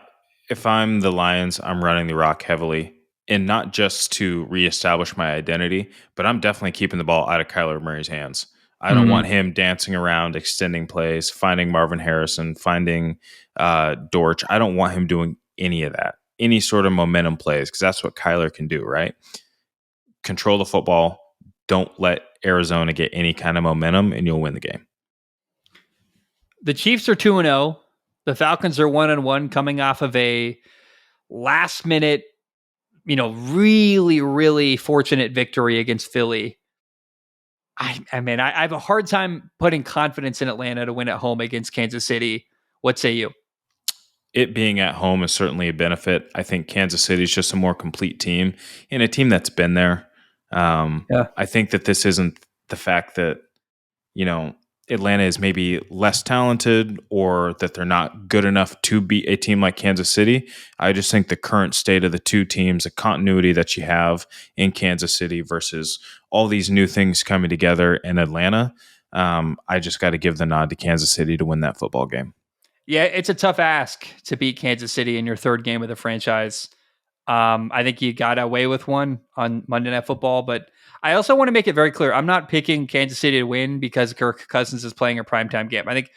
If I'm the Lions, I'm running the rock heavily. And not just to reestablish my identity, but I'm definitely keeping the ball out of Kyler Murray's hands. I don't want him dancing around, extending plays, finding Marvin Harrison, finding Dortch. I don't want him doing any of that, any sort of momentum plays, because that's what Kyler can do, right? Control the football. Don't let Arizona get any kind of momentum, and you'll win the game. The Chiefs are 2-0. The Falcons are 1-1, coming off of a last minute, really, really fortunate victory against Philly. I mean, I have a hard time putting confidence in Atlanta to win at home against Kansas City. What say you? It being at home is certainly a benefit. I think Kansas City is just a more complete team and a team that's been there. I think that this isn't the fact that, Atlanta is maybe less talented or that they're not good enough to beat a team like Kansas City. I just think the current state of the two teams, the continuity that you have in Kansas City versus all these new things coming together in Atlanta, I just got to give the nod to Kansas City to win that football game. Yeah, it's a tough ask to beat Kansas City in your third game of the franchise. I think you got away with one on Monday Night Football, but I also want to make it very clear. I'm not picking Kansas City to win because Kirk Cousins is playing a primetime game. I think,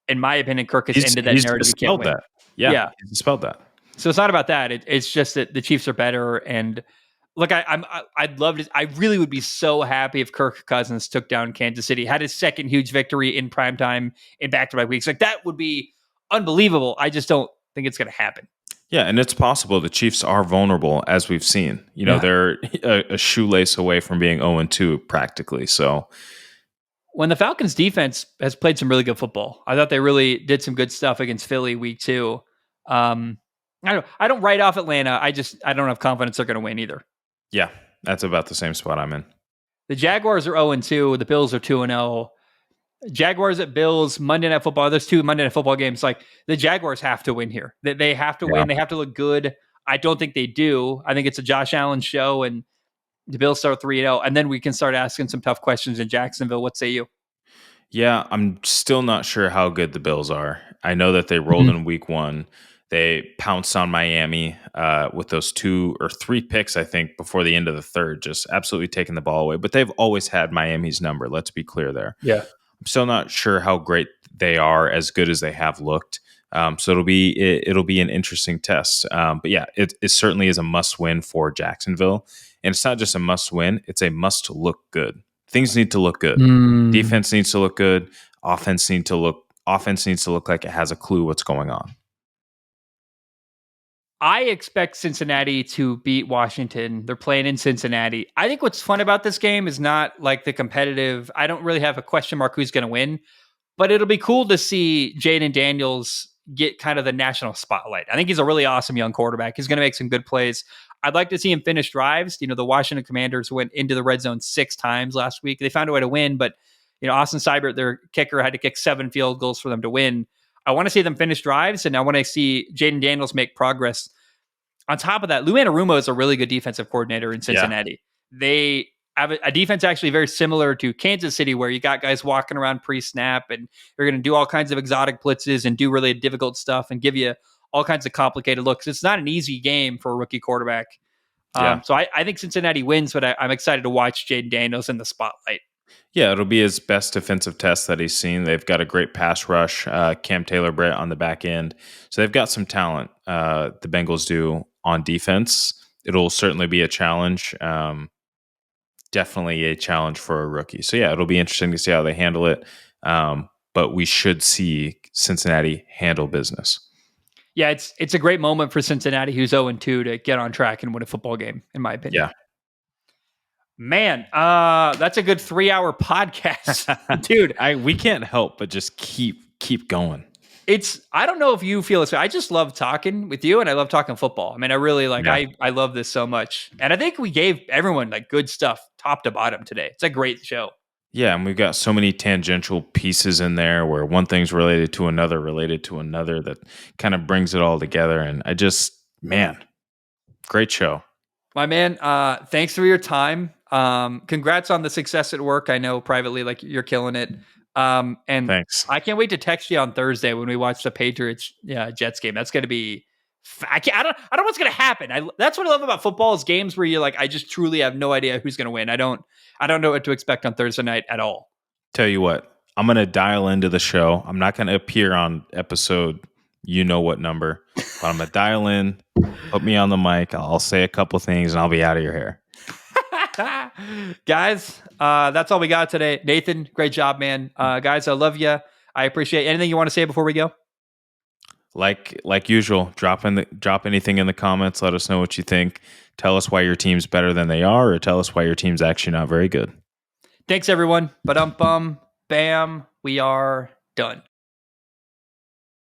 in my opinion, Kirk has ended that narrative. He can't win. That. Yeah. He's dispelled that. So it's not about that. It's just that the Chiefs are better. And look, I'd love to. I really would be so happy if Kirk Cousins took down Kansas City, had his second huge victory in primetime in back-to-back weeks. Like, that would be unbelievable. I just don't think it's going to happen. Yeah, and it's possible the Chiefs are vulnerable, as we've seen. They're a shoelace away from being 0-2 practically. So when the Falcons defense has played some really good football, I thought they really did some good stuff against Philly week 2. I don't write off Atlanta. I don't have confidence they're going to win either. Yeah, that's about the same spot I'm in. The Jaguars are 0-2. The Bills are 2-0. Jaguars at Bills, Monday Night Football. There's 2 Monday Night Football games. Like, the Jaguars have to win here. They have to win. They have to look good. I don't think they do. I think it's a Josh Allen show, and the Bills start 3-0, and then we can start asking some tough questions in Jacksonville. What say you? Yeah, I'm still not sure how good the Bills are. I know that they rolled in week 1. They pounced on Miami with those 2 or 3 picks, I think, before the end of the third, just absolutely taking the ball away. But they've always had Miami's number. Let's be clear there. Yeah. I'm still not sure how great they are, as good as they have looked. So it'll be an interesting test. But yeah, it certainly is a must win for Jacksonville, and it's not just a must win; it's a must look good. Things need to look good. Defense needs to look good. Offense needs to look like it has a clue what's going on. I expect Cincinnati to beat Washington. They're playing in Cincinnati. I think what's fun about this game is not like the competitive. I don't really have a question mark who's going to win, but it'll be cool to see Jaden Daniels get kind of the national spotlight. I think he's a really awesome young quarterback. He's going to make some good plays. I'd like to see him finish drives. The Washington Commanders went into the red zone 6 times last week. They found a way to win, but Austin Seibert, their kicker, had to kick 7 field goals for them to win. I want to see them finish drives, and I want to see Jaden Daniels make progress. on top of that, Lou Anarumo is a really good defensive coordinator in Cincinnati. They have a defense actually very similar to Kansas City, where you got guys walking around pre-snap and they're going to do all kinds of exotic blitzes and do really difficult stuff and give you all kinds of complicated looks. It's not an easy game for a rookie quarterback. Yeah. So I think Cincinnati wins, but I'm excited to watch Jaden Daniels in the spotlight. Yeah, it'll be his best defensive test that he's seen. They've got a great pass rush, Cam Taylor-Britt on the back end. So they've got some talent, the Bengals do, on defense. It'll certainly be a challenge. Definitely a challenge for a rookie. So yeah, it'll be interesting to see how they handle it. But we should see Cincinnati handle business. Yeah, it's a great moment for Cincinnati, who's 0-2, to get on track and win a football game, in my opinion. Yeah. Man, that's a good 3-hour podcast, dude. We can't help but just keep going. I don't know if you feel this way. I just love talking with you, and I love talking football. I mean, I really I love this so much. And I think we gave everyone like good stuff top to bottom today. It's a great show. Yeah, and we've got so many tangential pieces in there where one thing's related to another that kind of brings it all together. And great show. My man, thanks for your time. Congrats on the success at work. I know privately, like, you're killing it. And Thanks. I can't wait to text you on Thursday when we watch the Patriots Jets game. That's going to be. I don't know what's going to happen. That's what I love about football, is games where you're like, I just truly have no idea who's going to win. I don't know what to expect on Thursday night at all. Tell you what, I'm going to dial into the show. I'm not going to appear on episode, you know what number, but I'm going to dial in, put me on the mic. I'll say a couple things and I'll be out of your hair. Guys, that's all we got today. Nathan, great job, man. Guys, I love you. I appreciate anything you want to say before we go. Like usual, drop anything in the comments. Let us know what you think. Tell us why your team's better than they are, or tell us why your team's actually not very good. Thanks, everyone. Ba-dum-bum. Bam. We are done.